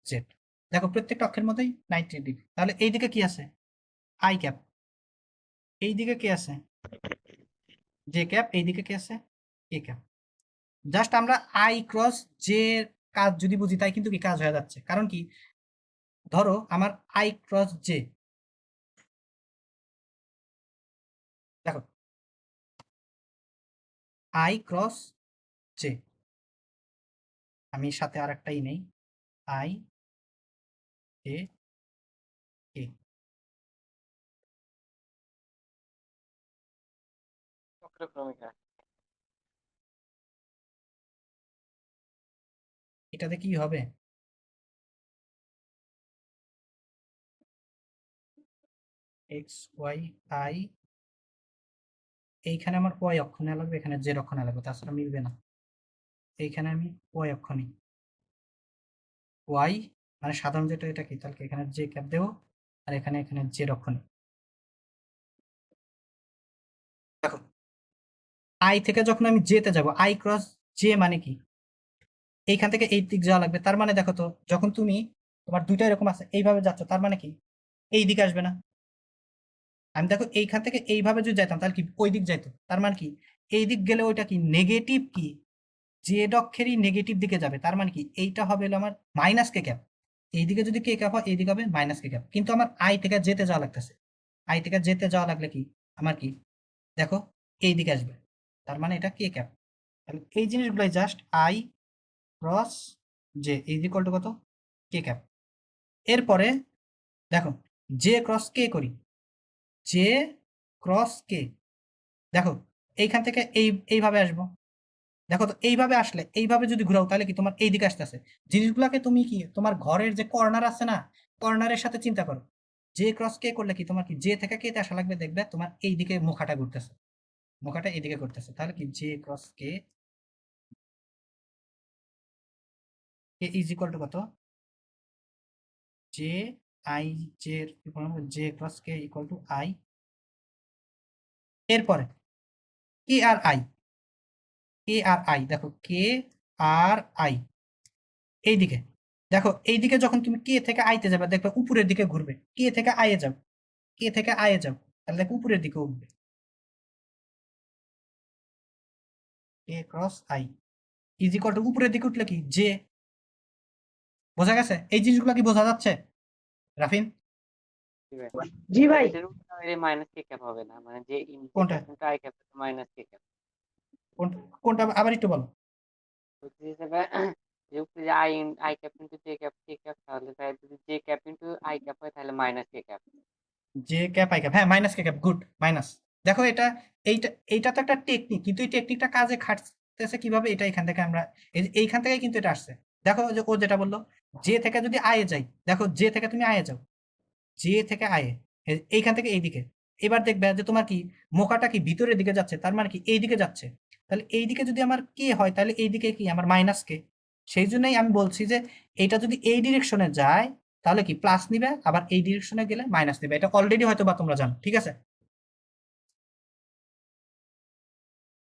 জেড, দেখো প্রত্যেকটা অক্ষের মধ্যেই 90 ডিগ্রি। তাহলে এইদিকে কি আছে আই ক্যাপ, এইদিকে কি আছে জে ক্যাপ, এইদিকে কি আছে এ ক্যাপ। জাস্ট আমরা আই ক্রস জে কাজ যদি বুঝি তাই কিন্তু কি কাজ হয়ে যাচ্ছে, কারণ কি ধরো আমার আই ক্রস জে, দেখো আই ক্রস জে, আমি সাথে আর একটাই নেই, আই জে কে। চক্রক্রমিকা। এটাতে কি হবে? এক্স ওয়াই আই, এইখানে আমার ওয়াই অক্ষ নেওয়া লাগবে, এখানে জেড অক্ষ নেওয়া লাগবে, তাছাড়া মিলবে না। এইখানে আমি ওয়াই অক্ষ নিই, ওয়াই মানে সাধারণ যেটা এটা কি, তাহলে এখানে জে ক্যাপ দেবো, আর এখানে এখানে জেড অক্ষ নিই। দেখো আই থেকে যখন আমি জেতে যাব, আই ক্রস জে মানে কি, এইখান থেকে এই দিক যাওয়া লাগবে। তার মানে দেখো তো, যখন তুমি তোমার দুইটা এরকম আছে এইভাবে যাচ্ছ, তার মানে কি এই দিকে আসবে না। আমি দেখো এইখান থেকে এইভাবে যদি যাইতাম তাহলে কি ওই দিক যাইতো, তার মানে কি এই দিক গেলে ওইটা কি নেগেটিভ, কি জেড অক্ষেরই নেগেটিভ দিকে যাবে। তার মানে কি এইটা হবে হলো আমার মাইনাস কে ক্যাপ, এইদিকে যদি কে ক্যাপ হয় এইদিকে হবে মাইনাস কে ক্যাপ। কিন্তু আমার আই থেকে যেতে যাওয়া লাগতেছে, আই থেকে যেতে যাওয়া লাগলে কি আমার কি দেখো এই দিকে আসবে, তার মানে এটা কে ক্যাপ। তাহলে এই জিনিসগুলাই just I cross J is equal to কত, কে ক্যাপ। এরপরে দেখো জে ক্রস কে করি, জে ক্রস কে, দেখো এইখান থেকে এইভাবে আসবো। দেখো তো এইভাবে আসলে এইভাবে যদি ঘুরাও তাহলে কি তোমার এই দিকে আসতেছে। জিনিসগুলোকে তুমি কি তোমার ঘরের যে কর্নার আছে না, কর্নারের সাথে চিন্তা করো। জে ক্রস কে করলে কি তোমার কি জে থেকে কে তে আসা লাগবে, দেখবে তোমার এই দিকে মুখাটা ঘুরতেছে, মুখাটা এইদিকে ঘুরতেছে। তাহলে কি J cross K is equal to কত, J I J, J cross K equal to I. এরপরে কে আর আই, কে আর আই, দেখো কে আর আই এইদিকে, দেখো এইদিকে যখন তুমি কে থেকে আইতে যাবে দেখবে উপরের দিকে ঘুরবে, কে থেকে আয়ে যাও, কে থেকে আয়ে যাও, তাহলে দেখো উপরের দিকে উঠবে, K cross I is equal to উপরের দিকে উঠলে কি জে। বোঝা গেছে? এই জিনিসগুলো কি বোঝা যাচ্ছে রাফিন? জি ভাই। মাইনাস কে ক্যাপ হবে না, মানে যে কোনটা? I cap minus K cap কোনটা আবার একটু বলো। হিসেবে যেহেতু যে I cap into J cap K cap, তাহলে তাই যদি J cap into I cap হয় তাহলে minus K cap. J cap I cap, হ্যাঁ মাইনাস কে ক্যাপ, গুড মাইনাস। দেখো এটা এইটা তো একটা টেকনিক, কিন্তু এই টেকনিকটা কাজে খাটতেছে কিভাবে, এটা এখান থেকে আমরা এইখান থেকে কিন্তু এটা আসছে। দেখো যে ও যেটা বললো জে থেকে যদি আয়ে যাই, দেখো জে থেকে তুমি আয়ে যাও, জে থেকে আয়ে এইখান থেকে এইদিকে, এবার দেখবে যে তোমার কি মোকাটা কি ভিতরের দিকে যাচ্ছে, তার মানে কি এইদিকে যাচ্ছে। তাহলে এইদিকে যদি আমার কে হয় তাহলে এইদিকে কি আমার মাইনাস কে। সেই জন্যই আমি বলছি যে এটা যদি এই ডিরেকশনে যায় তাহলে কি প্লাস নিবে, আবার এই ডিরেকশনে গেলে মাইনাস নিবে। এটা অলরেডি হয়তো বা তোমরা জানো, ঠিক আছে?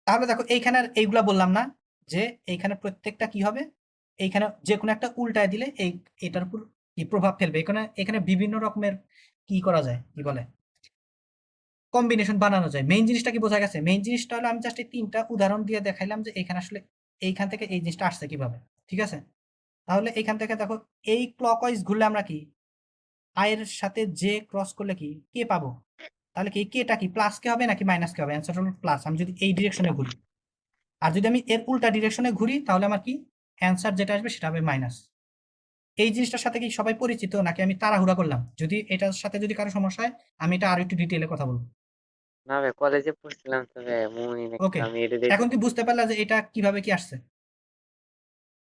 তাহলে দেখো এইখানে আর এইগুলা বললাম না, যে এইখানে প্রত্যেকটা কি হবে, এইখানে যে কোনো একটা উল্টায় দিলে এটার উপর কি প্রভাব ফেলবে। এখানে এখানে বিভিন্ন রকমের কি করা যায়, কি বলে কম্বিনেশন বানানো যায়। মেইন জিনিসটা কি বোঝা গেছে? মেইন জিনিসটা হলো আমি জাস্ট এই তিনটা উদাহরণ দিয়ে দেখাইলাম যে এখানে আসলে এইখান থেকে এই জিনিসটা আসছে কিভাবে, ঠিক আছে? তাহলে এইখান থেকে দেখো এই ক্লকওয়াইজ ঘুরলে আমরা কি আয়ের সাথে জে ক্রস করলে কি কে পাবো, তাহলে কি কেটা কি প্লাস কে হবে নাকি মাইনাস কে হবে? অ্যান্সার হলো প্লাস, আমি যদি এই ডিরেকশনে ঘুরি। আর যদি আমি এর উল্টা ডিরেকশনে ঘুরি তাহলে আমার কি অ্যান্সার যেটা আসবে সেটা হবে মাইনাস। এই জিনিসটার সাথে কি সবাই পরিচিত নাকি আমি তাড়াহুড়া করলাম? যদি এটার সাথে যদি কারো সমস্যা হয় আমি এটা আরো একটু ডিটেইলে কথা বলবো। না ভাই, কলেজে পড়ছিলাম তো ভাই, মনে নেই, ওকে, আমি এটা দেখি এখন কি বুঝতে পারলা যে এটা কিভাবে কি আসছে?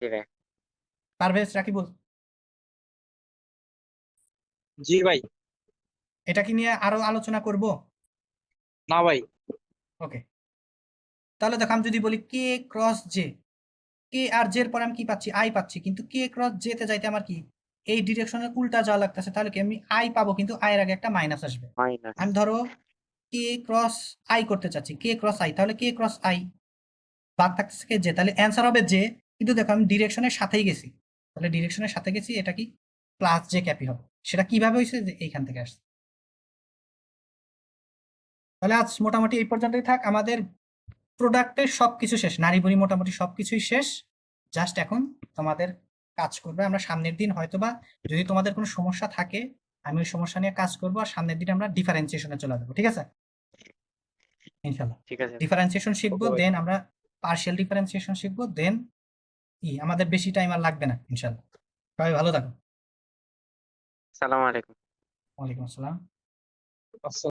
ভাই। পারভেজ, রাকিবুল, জি ভাই। এটা কি নিয়ে আরো আলোচনা করব? না ভাই। ওকে, তাহলে দেখো আমি যদি বলি কে ক্রস জে, কে আর জে এর পরে আমি কি পাচ্ছি, আই পাচ্ছি, কিন্তু কে ক্রস জে তে যাইতে আমার কি এই ডিরেকশনের উল্টা যাওয়া লাগতেছে। তাহলে কি আমি আই পাবো, কিন্তু আই এর আগে একটা মাইনাস আসবে। মাইনাস আমি ধরো কে ক্রস আই করতে চাচ্ছি, কে ক্রস আই, তাহলে কে ক্রস আই বাদ থাকতেছে কে জে, তাহলে অ্যান্সার হবে জে। কিন্তু দেখো আমি ডিরেকশনের সাথেই গেছি, তাহলে ডিরেকশনের সাথে গেছি, এটা কি প্লাস জে ক্যাপি হবে। সেটা কিভাবে হয়েছে যে এইখান থেকে আসছে। তাহলে আজ মোটামুটি এই পর্যন্তই থাক। আমাদের প্রোডাক্টের সবকিছু শেষ, নারী বুড়ি মোটামুটি সবকিছুই শেষ। জাস্ট এখন তোমাদের কাজ করবে। আমরা সামনের দিন হয়তোবা যদি তোমাদের কোনো সমস্যা থাকে আমি ওই সমস্যা নিয়ে কাজ করবো, আর সামনের দিন আমরা ডিফারেন্সিয়েশনে চলে যাবো, ঠিক আছে? ইনশাল্লাহ ঠিক আছে। ডিফারেন্সিয়েশন শিখবো, Okay, দেন আমরা পার্শিয়াল ডিফারেন্সিয়েশন শিখবো, দেন আমাদের বেশি টাইম আর লাগবে না ইনশাল্লাহ। সবাই ভালো থাকো। সালাম আলাইকুম। ওয়ালাইকুম আসসালাম। আচ্ছা